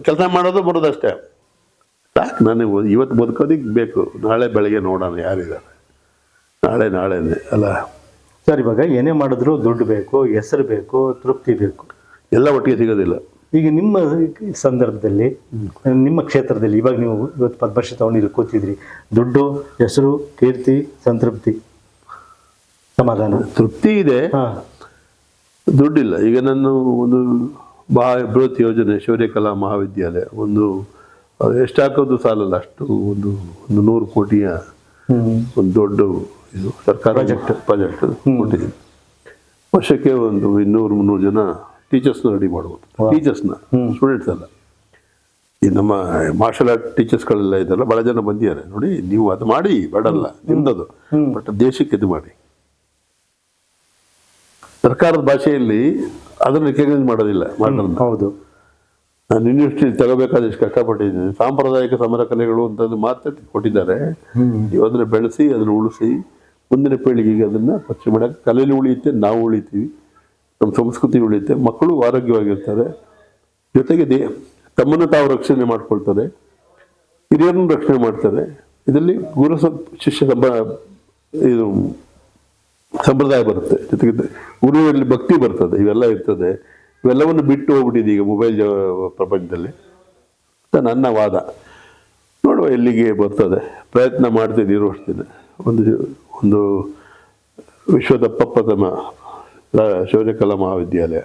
ಕೆಲಸ ಮಾಡೋದು ಬರೋದಷ್ಟೇ ಸಾಕು. ನನಗೆ ಇವತ್ತು ಬದುಕೋದಿಕ್ಕೆ ಬೇಕು, ನಾಳೆ ಬೆಳಗ್ಗೆ ನೋಡೋಣ ಯಾರಿದ್ದಾರೆ, ನಾಳೆನೇ ಅಲ್ಲ ಸರ್. ಇವಾಗ ಏನೇ ಮಾಡಿದ್ರು ದುಡ್ಡು ಬೇಕು, ಹೆಸರು ಬೇಕು, ತೃಪ್ತಿ ಬೇಕು, ಎಲ್ಲ ಒಟ್ಟಿಗೆ ಸಿಗೋದಿಲ್ಲ. ಈಗ ನಿಮ್ಮ ಸಂದರ್ಭದಲ್ಲಿ, ನಿಮ್ಮ ಕ್ಷೇತ್ರದಲ್ಲಿ ಇವಾಗ ನೀವು ಇವತ್ತು ಪದ್ಮಶ್ರೀ ತಗೊಂಡು ಇಲ್ಲಿ ಕೂತಿದ್ರಿ, ದುಡ್ಡು, ಹೆಸರು, ಕೀರ್ತಿ, ಸಂತೃಪ್ತಿ, ಸಮಾಧಾನ, ತೃಪ್ತಿ ಇದೆ, ದುಡ್ಡಿಲ್ಲ. ಈಗ ನಾನು ಒಂದು ಬೃಹತ್ ಯೋಜನೆ, ಶೌರ್ಯಕಲಾ ಮಹಾವಿದ್ಯಾಲಯ, ಒಂದು ಎಷ್ಟು ಹಾಕೋದು ಸಾಲಲ್ಲ, ಅಷ್ಟು ಒಂದು 100 ಕೋಟಿಯ ಒಂದು ದೊಡ್ಡ ಇದು ಸರ್ಕಾರ ಪ್ರಾಜೆಕ್ಟ್ ಕೊಟ್ಟಿದ್ದೀನಿ. ವರ್ಷಕ್ಕೆ ಒಂದು 200-300 ಜನ ಟೀಚರ್ಸ್ನ ರೆಡಿ ಮಾಡ್ಬೋದು. ಟೀಚರ್ಸ್ನ, ಸ್ಟೂಡೆಂಟ್ಸ್ ಅಲ್ಲ. ಈ ನಮ್ಮ ಮಾರ್ಷಲ್ ಆರ್ಟ್ ಟೀಚರ್ಸ್ಗಳೆಲ್ಲ ಇದ್ದಾರಲ್ಲ, ಭಾಳ ಜನ ಬಂದಿದ್ದಾರೆ ನೋಡಿ. ನೀವು ಅದು ಮಾಡಿ ಬೇಡಲ್ಲ, ನಿಮ್ದದು, ಬಟ್ ದೇಶಕ್ಕೆ ಇದು ಮಾಡಿ. ಸರ್ಕಾರದ ಭಾಷೆಯಲ್ಲಿ ಅದನ್ನು ರೆಕಗ್ನೈಸ್ ಮಾಡೋದಿಲ್ಲ. ಹೌದು, ನಾನು ಯೂನಿವರ್ಸಿಟಿ ತಗೋಬೇಕಾದ್ರೆ ಎಷ್ಟು ಕಷ್ಟಪಟ್ಟಿದ್ದೀನಿ. ಸಾಂಪ್ರದಾಯಿಕ ಸಮರ ಕಲೆಗಳು ಅಂತಂದು ಮಾತ್ರ ಕೊಟ್ಟಿದ್ದಾರೆ. ನೀವು ಅದನ್ನು ಬೆಳೆಸಿ, ಅದನ್ನು ಉಳಿಸಿ, ಮುಂದಿನ ಪೀಳಿಗೆಗೆ ಅದನ್ನು ಪರಿಚಯ ಮಾಡೋಕ್ಕೆ, ಕಲೆಯಲ್ಲಿ ಉಳಿಯುತ್ತೆ, ನಾವು ಉಳಿತೀವಿ, ನಮ್ಮ ಸಂಸ್ಕೃತಿ ಉಳಿಯುತ್ತೆ, ಮಕ್ಕಳು ಆರೋಗ್ಯವಾಗಿರ್ತಾರೆ, ಜೊತೆಗೆ ತಮ್ಮನ್ನು ತಾವು ರಕ್ಷಣೆ ಮಾಡ್ಕೊಳ್ತಾರೆ, ಹಿರಿಯರನ್ನು ರಕ್ಷಣೆ ಮಾಡ್ತಾರೆ. ಇದರಲ್ಲಿ ಗುರು ಶಿಷ್ಯ ಇದು ಸಂಪ್ರದಾಯ ಬರುತ್ತೆ, ಜೊತೆಗೆ ಗುರುವಲ್ಲಿ ಭಕ್ತಿ ಬರ್ತದೆ, ಇವೆಲ್ಲ ಇರ್ತದೆ. ಇವೆಲ್ಲವನ್ನು ಬಿಟ್ಟು ಹೋಗ್ಬಿಟ್ಟಿದೆ ಈಗ ಮೊಬೈಲ್ ಪ್ರಪಂಚದಲ್ಲಿ ಅಂತ ನನ್ನ ವಾದ. ನೋಡುವ ಎಲ್ಲಿಗೆ ಬರ್ತದೆ. ಪ್ರಯತ್ನ ಮಾಡ್ತೀನಿ, ಇರುವಷ್ಟಿದೆ. ಒಂದು ವಿಶ್ವದ ಪ್ರಪ್ರಥಮ ಶೌರ್ಯಕಲಾ ಮಹಾವಿದ್ಯಾಲಯ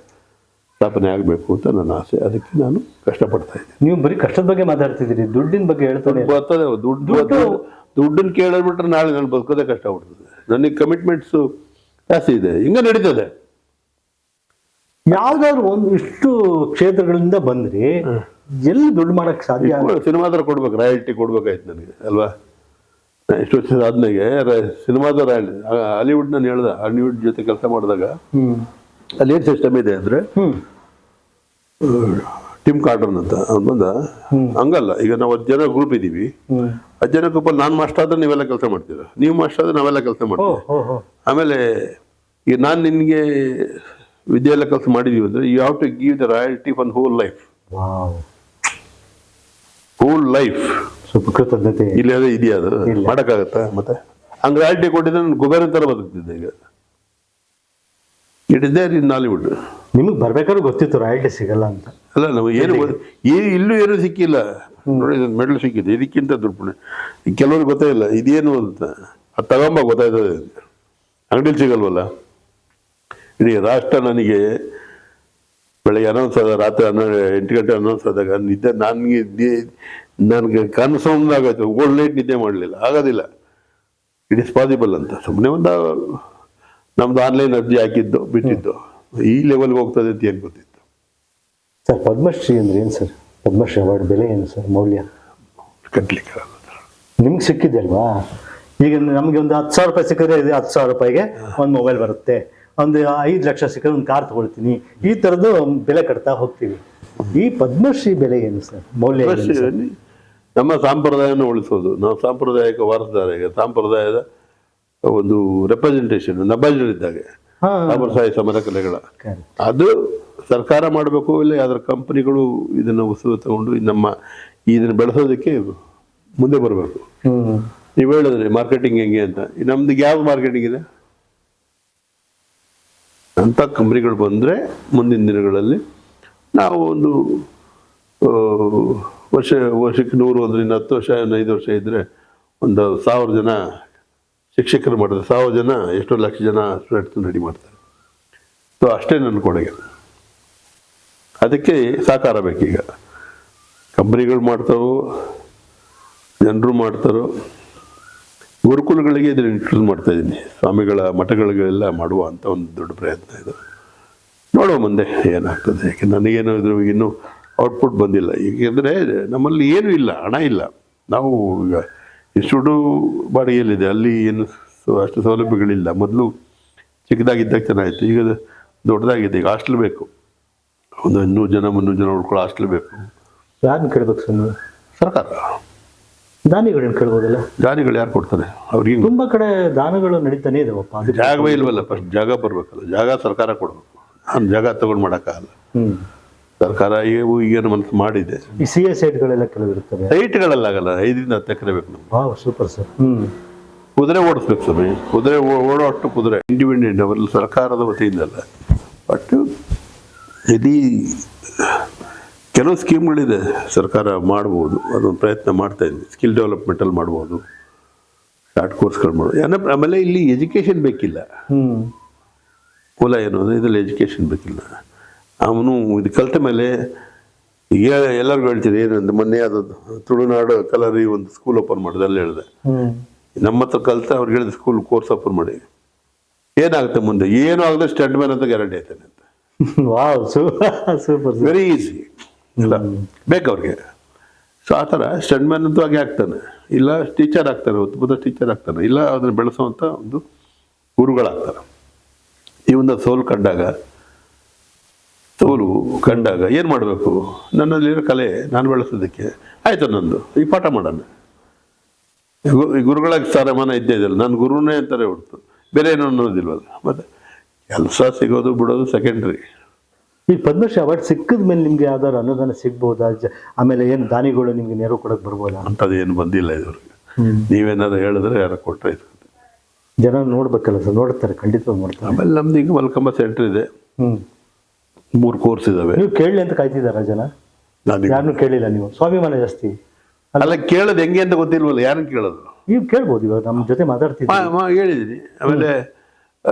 ಸ್ಥಾಪನೆ ಆಗಬೇಕು ಅಂತ ನನ್ನ ಆಸೆ. ಅದಕ್ಕೆ ನಾನು ಕಷ್ಟಪಡ್ತಾ ಇದ್ದೀನಿ. ನೀವು ಬರೀ ಕಷ್ಟದ ಬಗ್ಗೆ ಮಾತಾಡ್ತಿದ್ದೀರಿ, ದುಡ್ಡಿನ ಬಗ್ಗೆ ಹೇಳ್ತಾರೆ. ಬರ್ತದೆ, ದುಡ್ಡನ್ನು ಕೇಳಿಬಿಟ್ರೆ ನಾಳೆ ನಾನು ಬದುಕೋದೇ ಕಷ್ಟ ಆಗ್ಬಿಡ್ತದೆ. ನನಗೆ ಕಮಿಟ್ಮೆಂಟ್ಸು ಜಾಸ್ತಿ ಇದೆ, ಹಿಂಗೆ ನಡೀತದೆ. ಯಾವ್ದಾದ್ರು ಒಂದು ಇಷ್ಟು ಕ್ಷೇತ್ರಗಳಿಂದ ಬಂದ್ರಿ, ಎಲ್ಲಿ ದುಡ್ಡು ಮಾಡಕ್ ಸಾಧ್ಯ? ಸಿನಿಮಾದವ್ರ ಕೊಡ್ಬೇಕು, ರಾಯಲ್ಟಿ ಕೊಡ್ಬೇಕಾಯ್ತು ನನಗೆ ಅಲ್ವಾ? ಇಷ್ಟು ವರ್ಷದ ಆದ್ಮೇಲೆ ಸಿನಿಮಾದ ರಾಯಲ್ಟಿ. ಹಾಲಿವುಡ್ ನಾನು ಹೇಳ್ದೆ, ಹಾಲಿವುಡ್ ಜೊತೆ ಕೆಲಸ ಮಾಡಿದಾಗ ಅಲ್ಲಿ ಏನು ಸಿಸ್ಟಮ್ ಇದೆ ಅಂದರೆ, ಟಿಮ್ ಕಾರ್ಟನ್ ಅಂತ ಅವ್ನು ಬಂದ. ಹಂಗಲ್ಲ, ಈಗ ನಾವು 10 ಜನ ಗ್ರೂಪ್ ಇದ್ದೀವಿ, 10 ಜನ ಗ್ರೂಪಲ್ಲಿ ನಾನು ಮಾಸ್ಟರ್ ಆದ್ರೆ ನೀವೆಲ್ಲ ಕೆಲಸ ಮಾಡ್ತೀರಾ, ನೀವು ಮಾಸ್ಟರ್ ಆದ್ರೆ ನಾವೆಲ್ಲ ಕೆಲಸ ಮಾಡ್ತೀವಿ. ಆಮೇಲೆ ಈಗ ನಾನು ನಿನಗೆ ವಿದ್ಯೆ ಎಲ್ಲ ಕೆಲಸ ಮಾಡಿದೀವಿ ಅಂದ್ರೆ you have to give the royalty for whole life. Whole life ಸ್ವಲ್ಪ ಕೃತಜ್ಞತೆ ಇಲ್ಲಿ ಅದೇ ಇದೆಯಾ, ಅದು ಮಾಡೋಕ್ಕಾಗತ್ತಾ? ಮತ್ತೆ ಹಂಗೆ ರಾಯಲ್ಟಿ ಕೊಟ್ಟಿದ್ರೆ ನಾನು ಗುಬೇರನ್ ಥರ ಬದುಕ್ತಿದ್ದೆ. ಈಗ it is there in Hollywood. ನಿಮಗೆ ಬರ್ಬೇಕಾದ್ರೂ ಗೊತ್ತಿತ್ತು ರಾಯಲ್ಟಿ ಸಿಗಲ್ಲ ಅಂತ. ಅಲ್ಲ, ನಾವು ಏನು ಇಲ್ಲೂ ಏನೂ ಸಿಕ್ಕಿಲ್ಲ ನೋಡಿ, ಮೆಡಲ್ ಸಿಕ್ಕಿದೆ, ಇದಕ್ಕಿಂತ ದುಡ್ಡು. ಕೆಲವ್ರಿಗೆ ಗೊತ್ತೇ ಇಲ್ಲ ಇದೇನು ಅಂತ, ಅದು ತಗೊಂಬ ಗೊತ್ತಾಯ್ತದೆ, ಅಂಗಡಿಲಿ ಸಿಗಲ್ವಲ್ಲ. ಇಡೀ ರಾಷ್ಟ್ರ ನನಗೆ ಬೆಳಗ್ಗೆ ಅನೌನ್ಸ್ ಆದ, ರಾತ್ರಿ 8 ಗಂಟೆ ಅನೌನ್ಸ್ ಆದಾಗ ನಿದ್ದೆ ನನಗೆ ಕನ್ಫರ್ಮ್ ಆಗೋಯ್ತು. ಓಲ್ಡ್ ನೈಟ್ ನಿದ್ದೆ ಮಾಡಲಿಲ್ಲ, ಆಗೋದಿಲ್ಲ. ಇಟ್ ಇಸ್ ಪಾಸಿಬಲ್ ಅಂತ ಸುಮ್ಮನೆ ನಮ್ದು ಆನ್ಲೈನ್ ಅರ್ಜಿ ಹಾಕಿದ್ದು ಬಿಟ್ಟಿದ್ದು, ಈ ಲೆವೆಲ್ಗೆ ಹೋಗ್ತದೆ ಅಂತ ಏನು ಗೊತ್ತಿತ್ತು ಸರ್? ಪದ್ಮಶ್ರೀ ಅಂದ್ರೆ ಏನು ಸರ್? ಪದ್ಮಶ್ರೀ ಅವಾರ್ಡ್ ಬೆಲೆ ಏನು ಸರ್, ಮೌಲ್ಯ? ಕಟ್ಲಿಕ್ಕೆ ನಿಮ್ಗೆ ಸಿಕ್ಕಿದೆ ಅಲ್ವಾ? ಈಗ ನಮಗೆ ಒಂದು 10,000 ರೂಪಾಯಿ ಸಿಕ್ಕಿದ್ರೆ 10,000 ರೂಪಾಯಿಗೆ ಒಂದು ಮೊಬೈಲ್ ಬರುತ್ತೆ, ಒಂದು 5 ಲಕ್ಷ ಸಿಕ್ಕಿದ್ರೆ ಒಂದು ಕಾರ್ ತಗೊಳ್ತೀನಿ, ಈ ಥರದ್ದು ಬೆಲೆ ಕಟ್ತಾ ಹೋಗ್ತೀವಿ. ಈ ಪದ್ಮಶ್ರೀ ಬೆಲೆ ಏನು ಸರ್, ಮೌಲ್ಯ? ನಮ್ಮ ಸಂಪ್ರದಾಯನ ಉಳಿಸೋದು, ನಾವು ಸಾಂಪ್ರದಾಯಿಕ ವಾರಸದಾರ. ಈಗ ಸಂಪ್ರದಾಯದ ಒಂದು ರೆಪ್ರೆಸೆಂಟೇಷನ್ ಅಂಬಾಸಿಡರ್ ಇದ್ದಾಗೆ ಸಾಂಪ್ರದಾಯ ಸಮರ ಕಲೆಗಳ, ಅದು ಸರ್ಕಾರ ಮಾಡಬೇಕು, ಇಲ್ಲ ಯಾವ್ದಾರ ಕಂಪನಿಗಳು ಇದನ್ನ ಉತ್ಸವ ತಗೊಂಡು ಇದನ್ನ ಬೆಳೆಸೋದಕ್ಕೆ ಮುಂದೆ ಬರಬೇಕು. ನೀವು ಹೇಳಿದ್ರಿ ಮಾರ್ಕೆಟಿಂಗ್ ಹೆಂಗೆ ಅಂತ, ನಮ್ದು ಯಾವ ಮಾರ್ಕೆಟಿಂಗ್ ಇದೆ ಅಂತ ಕಂಪ್ನಿಗಳು ಬಂದರೆ ಮುಂದಿನ ದಿನಗಳಲ್ಲಿ ನಾವು ಒಂದು ವರ್ಷಕ್ಕೆ 100, ಅಂದ್ರೆ 10 ವರ್ಷ 5 ವರ್ಷ ಇದ್ದರೆ ಒಂದು 1000 ಜನ ಶಿಕ್ಷಕರು ಮಾಡಿದ್ರೆ 1000 ಜನ ಎಷ್ಟೋ ಲಕ್ಷ ಜನ ಸ್ಟೂಡೆಂಟ್ಸ್ ರೆಡಿ ಮಾಡ್ತಾರೆ. ಸೊ ಅಷ್ಟೇ ನನ್ನ ಕೊಡುಗೆ. ಅದಕ್ಕೆ ಸಾಕಾರ ಬೇಕೀಗ. ಕಂಪ್ನಿಗಳು ಮಾಡ್ತಾವೋ, ಜನರು ಮಾಡ್ತಾರೋ, ಗುರುಕುಲಗಳಿಗೆ ಇದನ್ನು ಇಂಟ್ರೊಡ್ಯೂಸ್ ಮಾಡ್ತಾ ಇದ್ದೀನಿ. ಸ್ವಾಮಿಗಳ ಮಠಗಳಿಗೆಲ್ಲ ಮಾಡುವ ಅಂತ ಒಂದು ದೊಡ್ಡ ಪ್ರಯತ್ನ ಇದು. ನೋಡುವ ಮುಂದೆ ಏನಾಗ್ತದೆ. ಯಾಕೆ ನನಗೇನು ಇದ್ರ ಇನ್ನೂ ಔಟ್ಪುಟ್ ಬಂದಿಲ್ಲ. ಏಕೆಂದರೆ ನಮ್ಮಲ್ಲಿ ಏನೂ ಇಲ್ಲ, ಹಣ ಇಲ್ಲ. ನಾವು ಈಗ ಇನ್ಸ್ಟಿಟ್ಯೂಟು ಬಾಡಿಗೆಯಲ್ಲಿದೆ, ಅಲ್ಲಿ ಏನು ಅಷ್ಟು ಸೌಲಭ್ಯಗಳಿಲ್ಲ. ಮೊದಲು ಚಿಕ್ಕದಾಗಿದ್ದಾಗ ಚೆನ್ನಾಗಿತ್ತು, ಈಗ ದೊಡ್ಡದಾಗಿದೆ. ಈಗ ಹಾಸ್ಟೆಲ್ ಬೇಕು, ಒಂದು 200 ಜನ 300 ಜನ ಉಳ್ಕೊಳ್ಳೋ ಹಾಸ್ಟೆಲ್ ಬೇಕು. ಯಾರನ್ನ ಕೇಳ್ಬೇಕು ಸರ್ ನೀವು? ಸರ್ಕಾರ. ದಾನಿಗಳನ್ನ ಕೇಳ್ಬೋದಲ್ಲ? ದಾನಿಗಳು ಯಾರು ಕೊಡ್ತಾರೆ? ಅವ್ರಿಗೆ ತುಂಬಾ ಕಡೆ ದಾನಗಳು ನಡೀತಾನೆ ಇದಾವಪ್ಪ. ಅದು ಜಾಗವೇ ಇಲ್ವಲ್ಲ. ಫಸ್ಟ್ ಜಾಗ ಬರಬೇಕಲ್ಲ, ಜಾಗ ಸರ್ಕಾರ ಕೊಡಬೇಕು. ನಾನು ಜಾಗ ತಗೊಂಡು ಮಾಡೋಕ್ಕಾಗಲ್ಲ. ಸರ್ಕಾರ ಈಗೇನು ಮನಸ್ಸು ಮಾಡಿದೆ. ಈ ಸಿ ಎ ಸೈಟ್ಗಳೆಲ್ಲ ಕೆಲವು ಇರ್ತವೆ. ಸೈಟ್ಗಳಲ್ಲಾಗಲ್ಲ, 5 ರಿಂದ 10 ಎಕರೆ ಬೇಕು ನಮ್ಗೆ. Wow, super sir. ಕುದುರೆ ಓಡಿಸ್ಬೇಕು ಸ್ವಾಮಿ, ಕುದುರೆ ಓಡೋಷ್ಟು ಕುದುರೆ ಇಂಡಿಪೆಂಡೆಂಟ್, ಅವರಲ್ಲಿ ಸರ್ಕಾರದ ವತಿಯಿಂದಲ್ಲ. ಬಟ್ ಇದೀ ಕೆಲವು ಸ್ಕೀಮ್ಗಳಿದೆ, ಸರ್ಕಾರ ಮಾಡ್ಬೋದು. ಅದೊಂದು ಪ್ರಯತ್ನ ಮಾಡ್ತಾ ಇದ್ದೀನಿ. ಸ್ಕಿಲ್ ಡೆವಲಪ್ಮೆಂಟಲ್ಲಿ ಮಾಡ್ಬೋದು, ಶಾರ್ಟ್ ಕೋರ್ಸ್ಗಳು ಮಾಡ್ಬೋದು. ಆಮೇಲೆ ಇಲ್ಲಿ ಎಜುಕೇಷನ್ ಬೇಕಿಲ್ಲ. ಮೂಲ ಏನು ಅಂದರೆ ಇದರಲ್ಲಿ ಎಜುಕೇಷನ್ ಬೇಕಿಲ್ಲ. ಅವನು ಇದು ಕಲಿತ ಮೇಲೆ ಈಗ ಎಲ್ಲರಿಗೂ ಹೇಳ್ತೀನಿ ಏನಂತ, ಮೊನ್ನೆ ಅದದ್ದು ತುಳುನಾಡು ಕಲರಿ ಒಂದು ಸ್ಕೂಲ್ ಓಪನ್ ಮಾಡಿದೆ, ಅಲ್ಲಿ ಹೇಳಿದೆ ನಮ್ಮ ಹತ್ರ ಕಲಿತ ಅವ್ರಿಗೆ ಹೇಳಿದೆ ಸ್ಕೂಲ್ ಕೋರ್ಸ್ ಓಪನ್ ಮಾಡಿ. ಏನಾಗುತ್ತೆ ಮುಂದೆ? ಏನೂ ಆಗದೆ ಸ್ಟಂಟ್ ಮ್ಯಾನ್ ಅಂತ ಗ್ಯಾರಂಟಿ ಆಯ್ತಾನೆ ಅಂತ. Wow, super, very easy. ಇಲ್ಲ ಬೇಕು ಅವ್ರಿಗೆ. ಸೊ ಆ ಥರ ಸ್ಟಂಟ್ ಮ್ಯಾನ್ ಅಂತೂ ಹಾಗೆ ಆಗ್ತಾನೆ, ಇಲ್ಲ ಟೀಚರ್ ಆಗ್ತಾನೆ, ಅದ್ಭುತ ಟೀಚರ್ ಆಗ್ತಾನೆ, ಇಲ್ಲ ಅದನ್ನು ಬೆಳೆಸೋವಂಥ ಒಂದು ಗುರುಗಳಾಗ್ತಾರೆ. ಈ ಒಂದು ಸೋಲು ಕಂಡಾಗ ಏನು ಮಾಡಬೇಕು? ನನ್ನಲ್ಲಿರೋ ಕಲೆ ನಾನು ಬೆಳೆಸೋದಕ್ಕೆ ಆಯಿತು, ನಂದು ಈ ಪಾಠ ಮಾಡೋಣ. ಈ ಗುರುಗಳಾಗಿ ಸ್ಥಾನಮಾನ ಇದ್ದೇ ಇದೆಯಲ್ಲ, ನಾನು ಗುರುನೇ ಅಂತಾರೆ ಹೊರತು ಬೇರೆ ಏನೋ ಅನ್ನೋದಿಲ್ವಲ್ಲ. ಮತ್ತು ಕೆಲಸ ಸಿಗೋದು ಬಿಡೋದು ಸೆಕೆಂಡ್ರಿ. ಈ ಪದ್ಮಶ್ರೀ ಅವಾರ್ಡ್ ಸಿಕ್ಕಿದ ಮೇಲೆ ನಿಮ್ಗೆ ಯಾವ್ದಾದ್ರು ಅನುದಾನ ಸಿಗ್ಬೋದಾ? ಆಮೇಲೆ ಏನು ದಾನಿಗಳು ನಿಮ್ಗೆ ನೆರವು ಕೊಡಕ್ಕೆ ಬರ್ಬೋದಾ? ಅಂಥದ್ದು ಏನು ಬಂದಿಲ್ಲ ಇದುವರೆಗೆ. ನೀವೇನಾದ್ರು ಹೇಳಿದ್ರೆ ಯಾರು ಕೊಟ್ಟರೆ ಇರ್ತದೆ. ಜನ ನೋಡ್ಬೇಕಲ್ಲ ಸರ್? ನೋಡ್ತಾರೆ, ಖಂಡಿತವಾಗಿ ನೋಡ್ತಾರೆ. ಆಮೇಲೆ ನಮ್ದು ಈಗ ಮಲ್ಕಂಬ ಸೆಂಟರ್ ಇದೆ, 3 ಕೋರ್ಸ್ ಇದಾವೆ. ನೀವು ಕೇಳಲಿ ಅಂತ ಕಾಯ್ತಿದ್ದಾರ ಜನ? ಯಾರನ್ನೂ ಕೇಳಿಲ್ಲ ನೀವು? ಸ್ವಾಭಿಮಾನ ಜಾಸ್ತಿ ಅಲ್ಲ, ಕೇಳೋದು ಹೆಂಗೆ ಅಂತ ಗೊತ್ತಿಲ್ವಲ್ಲ, ಯಾರನ್ನು ಕೇಳೋದು? ನೀವು ಕೇಳ್ಬೋದು, ಇವಾಗ ನಮ್ಮ ಜೊತೆ ಮಾತಾಡ್ತಿದ್ದೀವಿ. ಹೇಳಿದ್ದೀನಿ. ಆಮೇಲೆ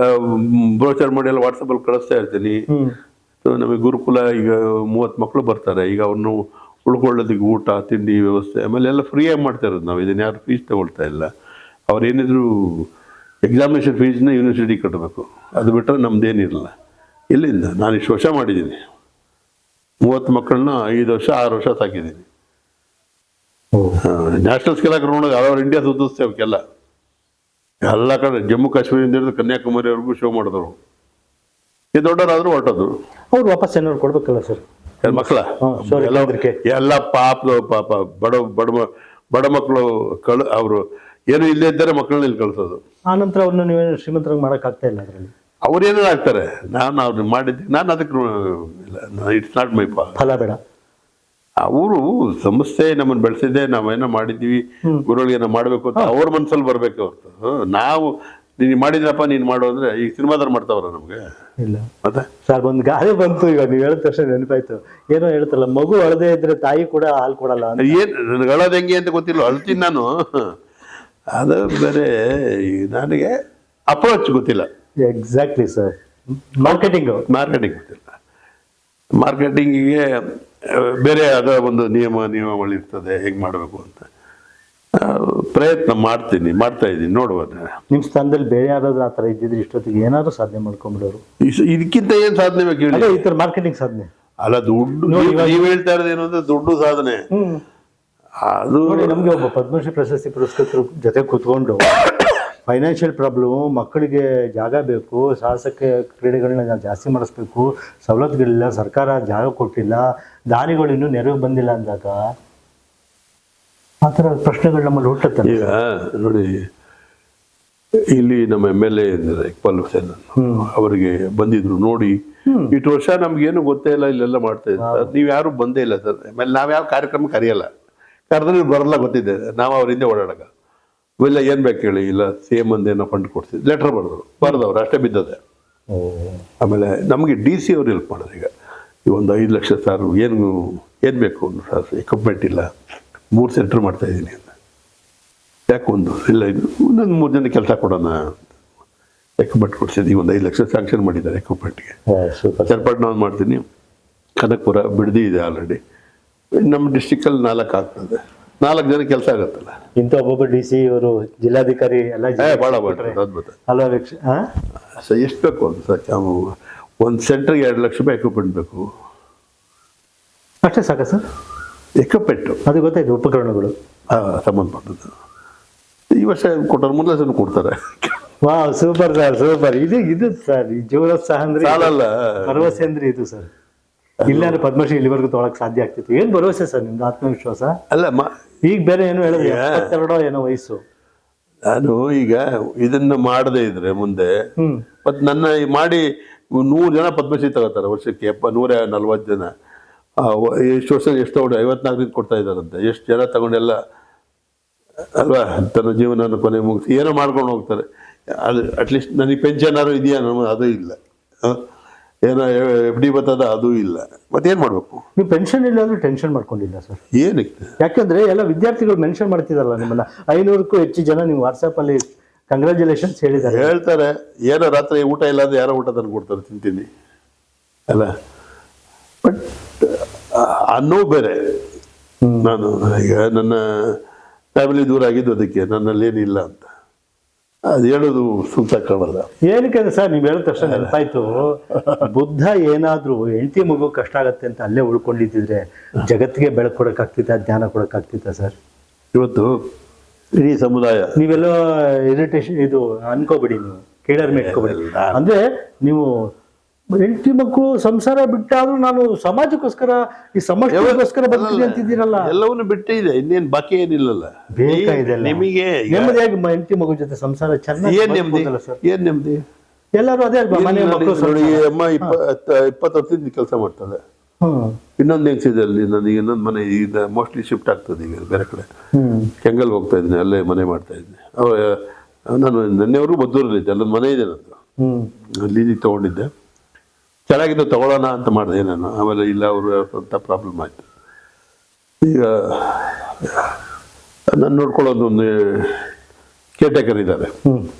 ಬ್ರೋಚರ್ ಮಾಡಿ ಎಲ್ಲ ವಾಟ್ಸಪ್ಪಲ್ಲಿ ಕಳಿಸ್ತಾ ಇರ್ತೀನಿ. ನಮಗೆ ಗುರುಕುಲ ಈಗ 30 ಮಕ್ಕಳು ಬರ್ತಾರೆ. ಈಗ ಅವ್ರನ್ನು ಉಳ್ಕೊಳ್ಳೋದಕ್ಕೆ ಊಟ ತಿಂಡಿ ವ್ಯವಸ್ಥೆ ಆಮೇಲೆ ಎಲ್ಲ ಫ್ರೀಯಾಗಿ ಮಾಡ್ತಾ ಇರೋದು ನಾವು. ಇದನ್ನು ಯಾರು ಫೀಸ್ ತಗೊಳ್ತಾ ಇಲ್ಲ. ಅವ್ರು ಏನಿದ್ರು ಎಕ್ಸಾಮಿನೇಷನ್ ಫೀಸ್ನ ಯೂನಿವರ್ಸಿಟಿ ಕಟ್ಟಬೇಕು, ಅದು ಬಿಟ್ಟರೆ ನಮ್ದೇನಿರಲ್ಲ. ಎಲ್ಲಿಂದ? ನಾನು ಇಷ್ಟು ವರ್ಷ ಮಾಡಿದ್ದೀನಿ, 30 ಮಕ್ಕಳನ್ನ 5 ವರ್ಷ 6 ವರ್ಷ ಸಾಕಿದ್ದೀನಿ. ನ್ಯಾಷನಲ್ ಸ್ಕೇಲ್ ಹಾಕಿ ನೋಡೋದು ಅವ್ರ ಇಂಡಿಯಾ ಸುತ್ತಿಸ್ತೇವೆ ಅವಕ್ಕೆಲ್ಲ. ಎಲ್ಲ ಕಡೆ ಜಮ್ಮು ಕಾಶ್ಮೀರದಿಂದ ಹಿಡಿದು ಕನ್ಯಾಕುಮಾರಿವರೆಗೂ ಶೋ ಮಾಡಿದವರು. ಈ ದೊಡ್ಡವರಾದರೂ ಹೊರಟೋದು. ಅವ್ರು ವಾಪಸ್ ಏನಾದ್ರು ಕೊಡ್ಬೇಕಲ್ಲ ಸರ್? ಮಕ್ಕಳ ಶೌರ್ಯ ಕೇಂದ್ರಕ್ಕೆ. ಎಲ್ಲ ಪಾಪ ಬಡ ಮಕ್ಕಳು ಅವರು ಏನು ಇಲ್ಲೇ ಇದ್ದಾರೆ ಮಕ್ಕಳನ್ನ ಇಲ್ಲಿ ಕಳ್ಸೋದು. ಆನಂತರ ಅವ್ರನ್ನ ನೀವೇನು ಶ್ರೀಮಂತರಾಗಿ ಮಾಡೋಕ್ಕಾಗ್ತಾ ಇಲ್ಲ ಅದರಲ್ಲಿ. ಅವ್ರೇನೋ ಆಗ್ತಾರೆ, ನಾನು ಅವ್ರನ್ನ ಮಾಡಿದ್ದೆ, ನಾನು ಅದಕ್ಕೆ ಇಟ್ಸ್ ನಾಟ್ ಮೈ ಫಲ ಬೇಡ. ಅವರು ಸಂಸ್ಥೆ ನಮ್ಮನ್ನು ಬೆಳೆಸಿದ್ದೆ, ನಾವೇನೋ ಮಾಡಿದ್ದೀವಿ, ಗುರುಗಳಿಗೇನೋ ಮಾಡಬೇಕು ಅಂತ ಅವ್ರ ಮನಸ್ಸಲ್ಲಿ ಬರಬೇಕು ಹೊರತು ನಾವು ನೀನು ಮಾಡಿದ್ರಪ್ಪ ನೀನು ಮಾಡು ಅಂದರೆ ಈಗ ಸಿನಿಮಾದವ್ರು ಮಾಡ್ತಾವ್ರ ನಮಗೆ ಇಲ್ಲ. ಮತ್ತೆ ಸರ್ ಒಂದು ಗಾದೆ ಬಂತು, ಈಗ ನೀವು ಹೇಳಿದ ತಕ್ಷಣ ನೆನಪಾಯ್ತು. ಏನೋ ಹೇಳ್ತಾರಲ್ಲ, ಮಗು ಅಳದೇ ಇದ್ರೆ ತಾಯಿ ಕೂಡ ಹಾಲು ಕೊಡಲ್ಲ ಅಂತ. ಏನು ನನಗೆ ಅಳೋದು ಹೆಂಗೆ ಅಂತ ಗೊತ್ತಿಲ್ಲ, ಅಳ್ತೀನಿ ನಾನು. ಅದು ಬೇರೆ ನನಗೆ ಅಪ್ರೋಚ್ ಗೊತ್ತಿಲ್ಲ. Exactly sir. ಮಾರ್ಕೆಟಿಂಗ್ ಗೊತ್ತಿಲ್ಲ. ಮಾರ್ಕೆಟಿಂಗಿಗೆ ಬೇರೆ ಅದ ಒಂದು ನಿಯಮಗಳಿರ್ತದೆ, ಹೆಂಗೆ ಮಾಡಬೇಕು ಅಂತ ಪ್ರಯತ್ನ ಮಾಡ್ತಾ ಇದ್ದೀನಿ, ನೋಡುವ. ನಿಮ್ಮ ಸ್ಥಾನದಲ್ಲಿ ಬೇರೆ ಯಾರಾದ್ರೂ ಆ ಥರ ಇದ್ದಿದ್ರೆ ಇಷ್ಟೊತ್ತಿಗೆ ಏನಾದ್ರು ಸಾಧನೆ ಮಾಡ್ಕೊಂಡ್ಬಿಡೋರು. ಇದಕ್ಕಿಂತ ಏನು ಸಾಧನೆ ಬೇಕು ಹೇಳಿ? ಈ ಥರ ಮಾರ್ಕೆಟಿಂಗ್ ಸಾಧನೆ ಅಲ್ಲ, ದುಡ್ಡು. ನೀವು ಹೇಳ್ತಾ ಇರೋದು ಏನು ಅಂದ್ರೆ ದುಡ್ಡು ಸಾಧನೆ. ಅದು ನಮಗೆ ಒಬ್ಬ ಪದ್ಮಶ್ರೀ ಪ್ರಶಸ್ತಿ ಪುರಸ್ಕೃತರ ಜೊತೆ ಕೂತ್ಕೊಂಡು ಫೈನಾನ್ಷಿಯಲ್ ಪ್ರಾಬ್ಲಮ್, ಮಕ್ಕಳಿಗೆ ಜಾಗ ಬೇಕು, ಸಾಹಸಕ ಕ್ರೀಡೆಗಳನ್ನ ಜಾಸ್ತಿ ಮಾಡಿಸ್ಬೇಕು, ಸವಲತ್ತುಗಳಿಲ್ಲ, ಸರ್ಕಾರ ಜಾಗ ಕೊಟ್ಟಿಲ್ಲ, ದಾನಿಗಳು ಇನ್ನೂ ನೆರವು ಬಂದಿಲ್ಲ ಅಂದಾಗ ಆ ಥರ ಪ್ರಶ್ನೆಗಳು ನಮ್ಮಲ್ಲಿ ಹುಟ್ಟುತ್ತೆ. ಈಗ ನೋಡಿ, ಇಲ್ಲಿ ನಮ್ಮ MLA ಇದ್ದಾರೆ ಇಕ್ಬಾಲ್ ಹುಸೇನ್, ಅವರಿಗೆ ಬಂದಿದ್ರು ನೋಡಿ, ಇಷ್ಟು ವರ್ಷ ನಮ್ಗೇನು ಗೊತ್ತೇ ಇಲ್ಲ, ಇಲ್ಲೆಲ್ಲ ಮಾಡ್ತಾ ಇದ್ದಾರೆ, ನೀವು ಯಾರು ಬಂದೇ ಇಲ್ಲ ಸರ್. ಆಮೇಲೆ ನಾವ್ಯಾವ ಕಾರ್ಯಕ್ರಮ ಕರೆಯಲ್ಲ, ಕರೆದ್ರೆ ಬರಲ್ಲ, ಗೊತ್ತಿದೆ, ನಾವು ಅವ್ರ ಹಿಂದೆ ಓಡಾಡಕ. ಇವೆಲ್ಲ ಏನು ಬೇಕು ಹೇಳಿ, ಇಲ್ಲ CM ಒಂದೇನೋ ಫಂಡ್ ಕೊಡ್ತಿದ್ದು, ಲೆಟರ್ ಬರೆದವ್ರು ಅಷ್ಟೇ ಬಿದ್ದದೆ. ಆಮೇಲೆ ನಮಗೆ DC ಅವ್ರು ಹೆಲ್ಪ್ ಮಾಡಿದ್ರು. ಈಗ ಒಂದು 5 ಲಕ್ಷ ಸರ್, ಏನು ಬೇಕು ಸರ್, ಎಕ್ವಿಪ್ಮೆಂಟ್ ಇಲ್ಲ, 3 ಸೆಂಟ್ರ್ ಮಾಡ್ತಾ ಇದ್ದೀನಿ ಅಂತ. ಯಾಕೆ ಇಲ್ಲ ಇನ್ನೊಂದು 3 ಜನ ಕೆಲಸ ಕೊಡೋಣ, ಎಕ್ವಿಪ್ಮೆಂಟ್ ಕೊಡ್ಸಿದ್ದೀವಿ, ಒಂದು 5 ಲಕ್ಷ ಸ್ಯಾಂಕ್ಷನ್ ಮಾಡಿದ್ದಾರೆ ಎಕ್ವಿಪ್ಮೆಂಟ್ಗೆ. ಚನ್ನಪಟ್ಟಣ ಒಂದು ಮಾಡ್ತೀನಿ, ಕನಕಪುರ ಬಿಡದಿ ಇದೆ ಆಲ್ರೆಡಿ. ನಮ್ಮ ಡಿಸ್ಟಿಕಲ್ಲಿ 4 ಆಗ್ತದೆ, 4 ಜನ ಕೆಲಸ ಆಗುತ್ತಲ್ಲ. ಇಂಥ ಒಬ್ಬೊಬ್ಬ DC ಅವರು ಜಿಲ್ಲಾಧಿಕಾರಿ ಎಲ್ಲ ಭಾಳ ಅದ್ಭುತ ಅಲ್ವಾ? ಎಷ್ಟು ಬೇಕು ಅಂತ ಸರ್, ಒಂದು ಸೆಂಟ್ರಿಗೆ 2 ಲಕ್ಷ ರೂಪಾಯಿ ಎಕ್ವಿಪ್ಮೆಂಟ್ ಬೇಕು. ಅಷ್ಟೇ ಸಾಕ ಸರ್? ಎಕ್ವಿಪ್ಮೆಂಟು ಅದು ಗೊತ್ತಾಯ್ತು, ಉಪಕರಣಗಳು ಸಂಬಂಧಪಟ್ಟದ್ದು. ಈ ವರ್ಷ ಕೊಟ್ಟರು, 3 ಲಕ್ಷ ಕೊಡ್ತಾರೆ. ವಾ, ಸೂಪರ್ ಸರ್, ಸೂಪರ್. ಇದು ಸರ್ ಈ ಜೀವನೋತ್ಸಾಹ ಅಂದ್ರೆ ಸಾಲಲ್ಲ, ಭರವಸೆ ಅಂದ್ರೆ ಇದು ಸರ್. ಇಲ್ಲಾಂದ್ರೆ ಪದ್ಮಶ್ರೀ ಇಲ್ಲಿವರೆಗೂ ತೊಗೊಳಕ್ ಸಾಧ್ಯ ಆಗ್ತಿತ್ತು. ಏನ್ ಭರವಸೆ ಸರ್ ನಿಮ್ದು, ಆತ್ಮವಿಶ್ವಾಸ? ಅಲ್ಲ, ಈಗ ಬೇರೆ ಏನು ಹೇಳಿದ್ರೆ 72 ಏನೋ ವಯಸ್ಸು. ನಾನು ಈಗ ಇದನ್ನ ಮಾಡದೇ ಇದ್ರೆ ಮುಂದೆ ಮತ್ತೆ ನನ್ನ ಮಾಡಿ 100 ಜನ ಪದ್ಮಶ್ರೀ ತಗೋತಾರೆ ವರ್ಷಕ್ಕೆ. 140 ಜನ. ಎಷ್ಟು ವರ್ಷ ಎಷ್ಟು 54 ಕೊಡ್ತಾ ಇದ್ದಾರಂತೆ. ಎಷ್ಟು ಜನ ತಗೊಂಡೆಲ್ಲ ಅಲ್ವಾ, ತನ್ನ ಜೀವನ ಕೊನೆ ಮುಗಿಸಿ ಏನೋ ಮಾಡ್ಕೊಂಡು ಹೋಗ್ತಾರೆ. ಅದು ಅಟ್ಲೀಸ್ಟ್ ನನಗೆ ಪೆನ್ಷನ್ ಆದ್ರೂ ಇದೆಯಾ, ಅದು ಇಲ್ಲ. ಏನೋ FD ಬರ್ತದ, ಅದು ಇಲ್ಲ. ಮತ್ತೇನು ಮಾಡಬೇಕು? ನೀವು ಪೆನ್ಷನ್ ಇಲ್ಲ ಅಂದ್ರೆ ಟೆನ್ಷನ್ ಮಾಡ್ಕೊಂಡಿಲ್ಲ ಸರ್? ಏನಕ್ಕೆ? ಯಾಕಂದ್ರೆ ಎಲ್ಲ ವಿದ್ಯಾರ್ಥಿಗಳು ಮೆನ್ಷನ್ ಮಾಡ್ತಿದಾರಲ್ಲ ನಿಮ್ಮನ್ನ. 500ಕ್ಕೂ ಹೆಚ್ಚು ಜನ ನೀವು ವಾಟ್ಸಪ್ಪಲ್ಲಿ ಕಂಗ್ರ್ಯಾಚುಲೇಷನ್ಸ್ ಹೇಳ್ತಾರೆ. ಏನೋ ರಾತ್ರಿ ಊಟ ಇಲ್ಲ ಅಂದ್ರೆ ಯಾರೋ ಊಟ ತಂದು ಕೊಡ್ತಾರೆ, ತಿಂತೀನಿ ಅಲ್ಲ. ಬಟ್ ಅನ್ನೋ ಬೇರೆ. ನಾನು ಈಗ ನನ್ನ ಫ್ಯಾಮಿಲಿ ದೂರ ಆಗಿದ್ದು ಅದಕ್ಕೆ, ನನ್ನಲ್ಲಿ ಏನಿಲ್ಲ ಅಂತ ಅದು ಹೇಳೋದು ಸೂಕ್ತ ಕಾಣಲ್ಲ. ಏನಕ್ಕೆ ಸರ್, ನೀವು ಹೇಳಿದ ತಕ್ಷಣ ನೆನಪಾಯ್ತು. ಬುದ್ಧ ಏನಾದ್ರೂ ಹೆಂಡತಿ ಮಗು ಕಷ್ಟ ಆಗತ್ತೆ ಅಂತ ಅಲ್ಲೇ ಉಳ್ಕೊಂಡಿದ್ದಿದ್ರೆ ಜಗತ್ತಿಗೆ ಬೆಳಕು ಕೊಡಕ್ಕಾಗ್ತಿತ್ತ, ಜ್ಞಾನ ಕೊಡಕ್ಕಾಗ್ತಿತ್ತ ಸರ್? ಇವತ್ತು ಇಡೀ ಸಮುದಾಯ ನೀವೆಲ್ಲೋ ಇರಿಟೇಷನ್ ಇದು ಅನ್ಕೋಬಿಡಿ, ನೀವು ಕೇಳರ್ಮೆ ಇಟ್ಕೋಬಿಡಿ. ಅಂದ್ರೆ ನೀವು ಹೆಂಡತಿ ಮಕ್ಕಳು ಸಂಸಾರ ಬಿಟ್ಟಾದ್ರೂ ನಾನು ಸಮಾಜಕ್ಕೋಸ್ಕರ, ಈ ಸಮಾಜಕ್ಕೋಸ್ಕರ ಬರ್ತೀನಿ ಅಂತಿದ್ದೀರಲ್ಲ. ಎಲ್ಲವನ್ನೂ ಬಿಟ್ಟೇ ಇದೆ, ಇನ್ನೇನು ಬಾಕಿ ಏನಿಲ್ಲಲ್ಲ. ಬೇಕಾಗಿದೆ ನಿಮಗೆ ನೆಮ್ಮದಿಯಾಗಿ ಹೆಂಡತಿ ಮಗು ಜೊತೆ ಸಂಸಾರ ಚೆನ್ನಾಗಿ. ಏನ್ ನೆಮ್ಮದಿ? ಎಲ್ಲರೂ ಅದೇ ಮನೆ ಮಕ್ಕಳು. ನೋಡಿ, ಅಮ್ಮ 20 ವರ್ಷದಿಂದ ಕೆಲಸ ಮಾಡ್ತಾಳೆ. ಇನ್ನೊಂದು ಹೆಂಗ್ಸಿದೆ ಅಲ್ಲಿ, ನನಗೆ ಇನ್ನೊಂದು ಮನೆ ಈಗ ಮೋಸ್ಟ್ಲಿ ಶಿಫ್ಟ್ ಆಗ್ತದೆ ಈಗ ಬೇರೆ ಕಡೆ. ಕೆಂಗಲ್ ಹೋಗ್ತಾ ಇದ್ದೀನಿ, ಅಲ್ಲೇ ಮನೆ ಮಾಡ್ತಾ ಇದ್ದೀನಿ. ನಾನು ನೆನ್ನೆವರೆಗೂ ಮದ್ದೂರಲ್ಲಿದ್ದೆ, ಅಲ್ಲೊಂದು ಮನೆ ಇದೆ ನಂದು, ಲೀಸಿಗೆ ತೊಗೊಂಡಿದ್ದೆ. ಚೆನ್ನಾಗಿದ್ದು ತಗೊಳ್ಳೋಣ ಅಂತ ಮಾಡಿದೆ ನಾನು. ಆಮೇಲೆ ಇಲ್ಲ, ಅವರು ಅಂತ ಪ್ರಾಬ್ಲಮ್ ಆಯಿತು. ಈಗ ನನ್ನ ನೋಡ್ಕೊಳ್ಳೋದು ಒಂದು ಕೇರ್ಟೇಕರ್ ಇದ್ದಾರೆ,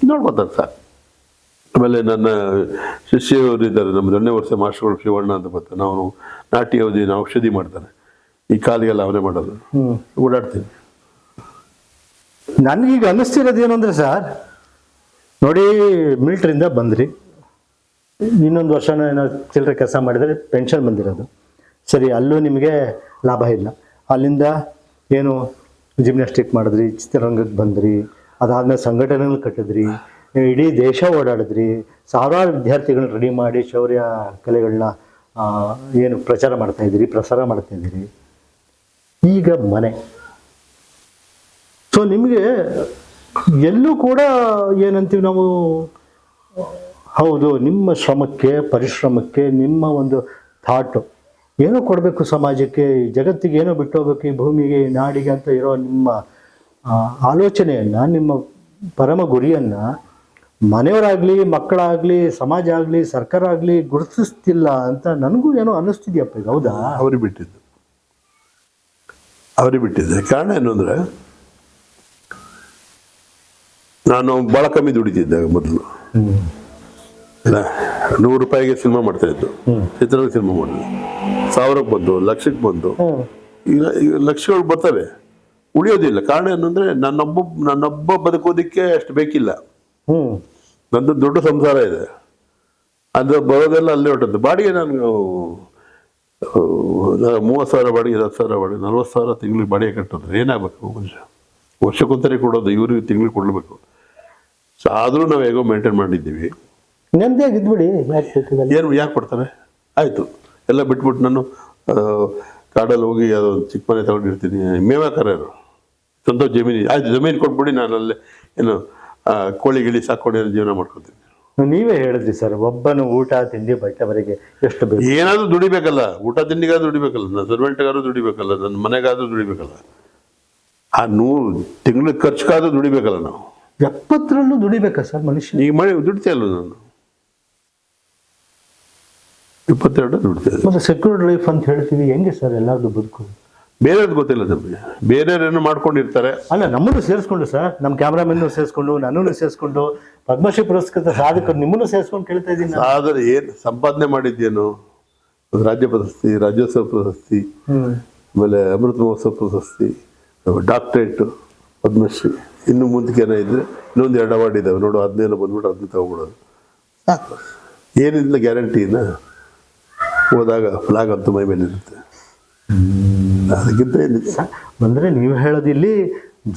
ನೋಡ್ಕೊತಾರೆ ಸರ್. ಆಮೇಲೆ ನನ್ನ ಶಿಷ್ಯವರು ಇದ್ದಾರೆ, ನಮ್ಮ 2ನೇ ವರ್ಷ ಮಾಸ್ಟರ್ಗಳು ಶಿವಣ್ಣ ಅಂತ ಬರ್ತಾರೆ. ನಾವು ನಾಟಿ ಔಷಧಿ ಮಾಡ್ತಾರೆ, ಈ ಕಾಲಿಗೆಲ್ಲ ಅವನೇ ಮಾಡೋದು. ಓಡಾಡ್ತೀನಿ. ನನಗೀಗ ಅನ್ನಿಸ್ತಿರೋದು ಏನು ಅಂದರೆ ಸರ್, ನೋಡಿ ಮಿಲಿಟ್ರಿಯಿಂದ ಬಂದ್ರಿ, ಇನ್ನೊಂದು ವರ್ಷನ ಏನೋ ಚಿಲ್ಲರೆ ಕೆಲಸ ಮಾಡಿದರೆ ಪೆನ್ಷನ್ ಬಂದಿರೋದು ಸರಿ, ಅಲ್ಲೂ ನಿಮಗೆ ಲಾಭ ಇಲ್ಲ. ಅಲ್ಲಿಂದ ಏನು ಜಿಮ್ನಾಸ್ಟಿಕ್ ಮಾಡಿದ್ರಿ, ಚಿತ್ರರಂಗಕ್ಕೆ ಬಂದ್ರಿ, ಅದಾದಮೇಲೆ ಸಂಘಟನೆಗಳು ಕಟ್ಟಿದ್ರಿ, ಇಡೀ ದೇಶ ಓಡಾಡಿದ್ರಿ, ಸಾವಿರಾರು ವಿದ್ಯಾರ್ಥಿಗಳನ್ನ ರೆಡಿ ಮಾಡಿ ಶೌರ್ಯ ಕಲೆಗಳನ್ನ ಏನು ಪ್ರಚಾರ ಮಾಡ್ತಾ ಇದ್ದೀರಿ, ಪ್ರಸಾರ ಮಾಡ್ತಾ ಇದ್ದೀರಿ. ಈಗ ಮನೆ, ಸೊ ನಿಮಗೆ ಎಲ್ಲೂ ಕೂಡ ಏನಂತೀವಿ ನಾವು, ಹೌದು ನಿಮ್ಮ ಶ್ರಮಕ್ಕೆ, ಪರಿಶ್ರಮಕ್ಕೆ, ನಿಮ್ಮ ಒಂದು ಥಾಟು ಏನೋ ಕೊಡಬೇಕು ಸಮಾಜಕ್ಕೆ, ಜಗತ್ತಿಗೆ ಏನೋ ಬಿಟ್ಟು ಹೋಗ್ಬೇಕು, ಈ ಭೂಮಿಗೆ, ಈ ನಾಡಿಗೆ ಅಂತ ಇರೋ ನಿಮ್ಮ ಆಲೋಚನೆಯನ್ನು, ನಿಮ್ಮ ಪರಮ ಗುರಿಯನ್ನು ಮನೆಯವರಾಗಲಿ, ಮಕ್ಕಳಾಗಲಿ, ಸಮಾಜ ಆಗಲಿ, ಸರ್ಕಾರ ಆಗಲಿ ಗುರುತಿಸ್ತಿಲ್ಲ ಅಂತ ನನಗೂ ಏನೋ ಅನ್ನಿಸ್ತಿದ್ಯಪ್ಪ ಈಗ. ಹೌದಾ? ಅವ್ರಿಗೆ ಬಿಟ್ಟಿದ್ದೆ. ಕಾರಣ ಏನು ಅಂದರೆ, ನಾನು ಭಾಳ ಕಮ್ಮಿ ದುಡಿತಿದ್ದೆ ಮೊದಲು. ಇಲ್ಲ, 100 ರೂಪಾಯಿಗೆ ಸಿನಿಮಾ ಮಾಡ್ತಾ ಇದ್ದು, ಚಿತ್ರರಂಗ ಸಿನಿಮಾ ಮಾಡಿದ್ವಿ. 1000ಕ್ಕೆ ಬಂದು, ಲಕ್ಷಕ್ಕೆ ಬಂದು, ಈಗ ಲಕ್ಷಗಳು ಬರ್ತವೆ, ಉಳಿಯೋದಿಲ್ಲ. ಕಾರಣ ಏನು ಅಂದರೆ, ನನ್ನೊಬ್ಬ ಬದುಕೋದಿಕ್ಕೆ ಅಷ್ಟು ಬೇಕಿಲ್ಲ. ನಂದು ದೊಡ್ಡ ಸಂಸಾರ ಇದೆ, ಅದು ಬರೋದೆಲ್ಲ ಅಲ್ಲೇ ಹೊಟ್ಟದ್ದು. ಬಾಡಿಗೆ ನಾನು 30,000 ಬಾಡಿಗೆ, 10,000 ಬಾಡಿಗೆ, 40,000 ತಿಂಗಳಿಗೆ ಬಾಡಿಗೆ ಕಟ್ಟೋದು ಏನಾಗಬೇಕು ಮನುಷ್ಯ? ವರ್ಷಕ್ಕೊಂದ್ಸರಿ ಕೊಡೋದು, ಇವ್ರಿಗೆ ತಿಂಗಳಿಗೆ ಕೊಡಲೇಬೇಕು. ಸೊ ಆದರೂ ನಾವು ಹೇಗೋ ಮೇಂಟೈನ್ ಮಾಡಿದ್ದೀವಿ. ನೆಮ್ಮದಿ ಆಗಿದ್ಬಿಡಿ. ಏನು ಯಾಕೆ ಕೊಡ್ತಾರೆ? ಆಯಿತು, ಎಲ್ಲ ಬಿಟ್ಬಿಟ್ಟು ನಾನು ಕಾಡಲ್ಲಿ ಹೋಗಿ ಯಾವುದೋ ಒಂದು ಚಿಕ್ಕ ಮನೆ ತಗೊಂಡಿರ್ತೀನಿ. ಮೇವಾಕರರು ಸ್ವಂತ ಜಮೀನು, ಆಯ್ತು ಜಮೀನು ಕೊಟ್ಬಿಡಿ, ನಾನು ಅಲ್ಲೇ ಏನು ಕೋಳಿ ಗಿಳಿ ಸಾಕೊಂಡು ಜೀವನ ಮಾಡ್ಕೊತೀನಿ. ನೀವೇ ಹೇಳಿದ್ರಿ ಸರ್, ಒಬ್ಬನು ಊಟ ತಿಂಡಿ ಬಟ್ಟೆವರೆಗೆ ಎಷ್ಟು ಬೇಕು? ಏನಾದರೂ ದುಡಿಬೇಕಲ್ಲ, ಊಟ ತಿಂಡಿಗಾದ್ರೂ ದುಡಿಬೇಕಲ್ಲ, ನನ್ನ ಸರ್ವೆಂಟ್ಗಾದ್ರೂ ದುಡಿಬೇಕಲ್ಲ, ನನ್ನ ಮನೆಗಾದ್ರೂ ದುಡಿಬೇಕಲ್ಲ, ಆ 100 ತಿಂಗಳ ಖರ್ಚಿಗಾದ್ರೂ ದುಡಿಬೇಕಲ್ಲ. ನಾವು 70ರಲ್ಲೂ ದುಡಿಬೇಕಾ ಸರ್ ಮನುಷ್ಯ? ಈಗ ಮನೆ ದುಡಿತಾ ಇಲ್ಲ, ನಾನು 22 ದುಡಿತಾ ಇದ್ದೆ. ಮತ್ತೆ ಸೆಕ್ಯೂರ್ಡ್ ಲೈಫ್ ಅಂತ ಹೇಳ್ತೀವಿ, ಹೆಂಗೆ ಸರ್ ಎಲ್ಲಾರ್ದು ಬದುಕು? ಬೇರೆಯವ್ರದ್ದು ಗೊತ್ತಿಲ್ಲ ನಮಗೆ, ಬೇರೆಯವ್ರೇನು ಮಾಡ್ಕೊಂಡಿರ್ತಾರೆ. ಅಲ್ಲ, ನಮ್ಮನ್ನು ಸೇರಿಸ್ಕೊಂಡು ಸರ್, ನಮ್ಮ ಕ್ಯಾಮ್ರಾಮನ್ನು ಸೇರಿಸ್ಕೊಂಡು, ನನ್ನನ್ನು ಸೇರಿಸ್ಕೊಂಡು, ಪದ್ಮಶ್ರೀ ಪುರಸ್ಕೃತ ಸಾಧಕರು ನಿಮ್ಮನ್ನು ಸೇರಿಸ್ಕೊಂಡು ಕೇಳ್ತಾ ಇದ್ದೀನಿ. ಆದರೆ ಏನು ಸಂಪಾದನೆ ಮಾಡಿದ್ದೇನು? ರಾಜ್ಯ ಪ್ರಶಸ್ತಿ, ರಾಜ್ಯೋತ್ಸವ ಪ್ರಶಸ್ತಿ, ಆಮೇಲೆ ಅಮೃತ ಮಹೋತ್ಸವ ಪ್ರಶಸ್ತಿ, ಡಾಕ್ಟ್ರೇಟು, ಪದ್ಮಶ್ರೀ, ಇನ್ನು ಮುಂದಕ್ಕೇನೋ ಇದ್ರೆ ಇನ್ನೊಂದು 2 ಅವಾರ್ಡ್ ಇದ್ದಾವೆ ನೋಡು. ಅದನ್ನೇನೋ ಬಂದ್ಬಿಟ್ಟು ಅದನ್ನ ತಗೊಬಿಡೋದು ಸಾಕು. ಏನಿಲ್ಲ ಗ್ಯಾರಂಟಿನ ಹೋದಾಗ ಫ್ಲಾಗ್ ಅಂತೂ ಮೈ ಮೇಲೆ ಇರುತ್ತೆ. ಅದಕ್ಕಿಂತ ಏನಿದೆ ಅಂದರೆ ನೀವು ಹೇಳೋದಿಲ್ಲಿ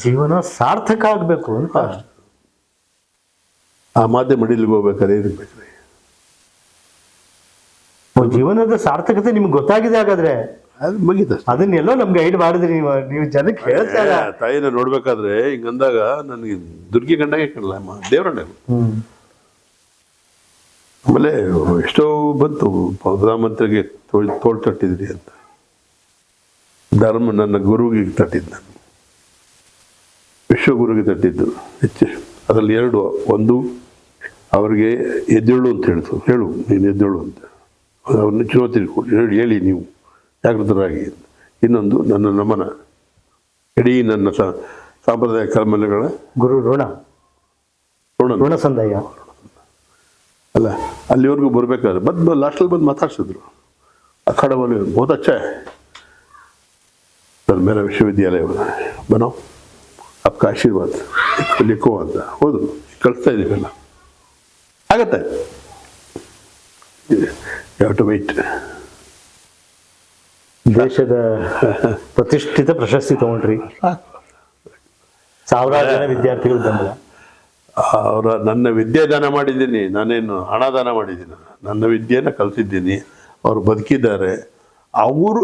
ಜೀವನ ಸಾರ್ಥಕ ಆಗಬೇಕು ಅಂತ. ಆ ಮಾಧ್ಯಮ ಮಡಿಲಿಗೆ ಹೋಗ್ಬೇಕಾದ್ರೆ ಏನಿರ್ಬೇಕ್ರಿ? ಜೀವನದ ಸಾರ್ಥಕತೆ ನಿಮ್ಗೆ ಗೊತ್ತಾಗಿದೆ ಹಾಗಾದ್ರೆ? ಅದು ಮುಗೀತ. ಅದನ್ನೆಲ್ಲೋ ನಮ್ಗೆ ಗೈಡ್ ಮಾಡಿದ್ರಿ ನೀವು ಜನಕ್ಕೆ ಹೇಳ್ತಾರ. ತಾಯಿನ ನೋಡ್ಬೇಕಾದ್ರೆ ಹಿಂಗಂದಾಗ ನನಗೆ ದುರ್ಗಿ ಗಂಡಾಗೆ ಕಾಣಲ್ಲ, ದೇವರಣ್ಣ. ಆಮೇಲೆ ಎಷ್ಟೋ ಬಂತು, ಪ್ರಧಾನಮಂತ್ರಿಗೆ ತೋಳು ತಟ್ಟಿದ್ರಿ ಅಂತ. ಧರ್ಮ ನನ್ನ ಗುರುವಿಗೆ ತಟ್ಟಿದ್ದು, ನಾನು ವಿಶ್ವಗುರುಗೆ ತಟ್ಟಿದ್ದು ಹೆಚ್ಚು. ಅದರಲ್ಲಿ 2, ಒಂದು ಅವ್ರಿಗೆ ಎದ್ದೇಳು ಅಂತ ಹೇಳ್ತು, ಹೇಳು ನೀನು ಎದ್ದೇಳು ಅಂತ, ಅವ್ರನ್ನ ಚುನೌತಿ ಹೇಳಿ ನೀವು ಜಾಗೃತರಾಗಿ. ಇನ್ನೊಂದು ನನ್ನ ನಮನ, ಇಡೀ ನನ್ನ ಸಾಂಪ್ರದಾಯಿಕ ಕರ್ಮಗಳ ಗುರು ಋಣ ಸಂದಾಯ ಅಲ್ಲ, ಅಲ್ಲಿವರೆಗೂ ಬರಬೇಕಾದ್ರೆ ಬಂದು ಲಾಸ್ಟಲ್ಲಿ ಬಂದು ಮಾತಾಡ್ಸಿದ್ರು. ಅಖಾಡದಲ್ಲಿ ಬಹುತ್ ಅಚ್ಚ ಸರ್, ಮೇರಾ ವಿಶ್ವವಿದ್ಯಾಲಯ ಬನೋ ಅಪ್ಕ ಆಶೀರ್ವಾದ ಲಿಖೋ ಅಂತ ಹೋದ್ರು. ಕಳಿಸ್ತಾ ಇದ್ದೀವಲ್ಲ, ಆಗತ್ತೆ. You have to wait. ದೇಶದ ಪ್ರತಿಷ್ಠಿತ ಪ್ರಶಸ್ತಿ ತಗೊಂಡ್ರಿ, ಸಾವಿರಾರು ಜನ ವಿದ್ಯಾರ್ಥಿಗಳು ಬೆಂಬಲ. ನನ್ನ ವಿದ್ಯೆ ದಾನ ಮಾಡಿದ್ದೀನಿ, ನಾನೇನು ಹಣ ದಾನ ಮಾಡಿದ್ದೀನಿ. ನನ್ನ ವಿದ್ಯೆನ ಕಲಿಸಿದ್ದೀನಿ, ಅವರು ಬದುಕಿದ್ದಾರೆ. ಅವರು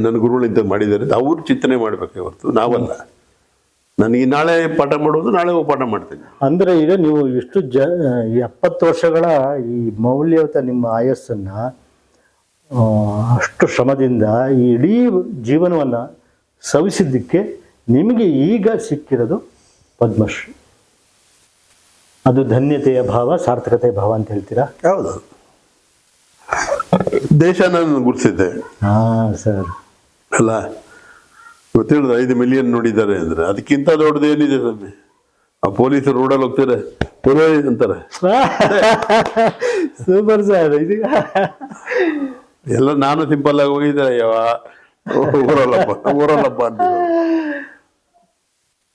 ನನ್ನ ಗುರುಗಳಿಂದ ಮಾಡಿದ್ದಾರೆ, ಅವರು ಚಿಂತನೆ ಮಾಡಬೇಕೆ ಹೊರತು ನಾವಲ್ಲ. ನನಗೆ ನಾಳೆ ಪಾಠ ಮಾಡೋದು, ನಾಳೆ ಹೋಗಿ ಪಾಠ ಮಾಡ್ತೀನಿ. ಅಂದರೆ ಈಗ ನೀವು ಇಷ್ಟು 70 ವರ್ಷಗಳ ಈ ಮೌಲ್ಯಯುತ ನಿಮ್ಮ ಆಯಸ್ಸನ್ನು, ಅಷ್ಟು ಶ್ರಮದಿಂದ ಈ ಇಡೀ ಜೀವನವನ್ನು ಸವಿಸಿದ್ದಕ್ಕೆ ನಿಮಗೆ ಈಗ ಸಿಕ್ಕಿರೋದು ಪದ್ಮಶ್ರೀ. ಅದು ಧನ್ಯತೆಯ ಭಾವ, ಸಾರ್ಥಕತೆಯ ಭಾವ ಅಂತ ಹೇಳ್ತೀರಾ? ಹೌದು, ದೇಶ ನಾನು ಗುರುತಿಸಿದ್ದೆ. ಸರ್ ಅಲ್ಲ, ಗೊತ್ತಿರೋದು 5 ಮಿಲಿಯನ್ ನೋಡಿದ್ದಾರೆ ಅಂದ್ರೆ ಅದಕ್ಕಿಂತ ದೊಡ್ಡದು ಏನಿದೆ ಸ್ವಾಮಿ? ಆ ಪೊಲೀಸರು ರೋಡಲ್ಲಿ ಹೋಗ್ತಾರೆ, ಪೊಲೀಸ್ ಅಂತಾರೆ. Super sir. ಇದೀಗ ಎಲ್ಲ ನಾನು ಸಿಂಪಲ್ ಆಗಿ ಹೋಗಿದ್ದಾರೆ, ಊರಲ್ಲಪ್ಪ ಅಂತ.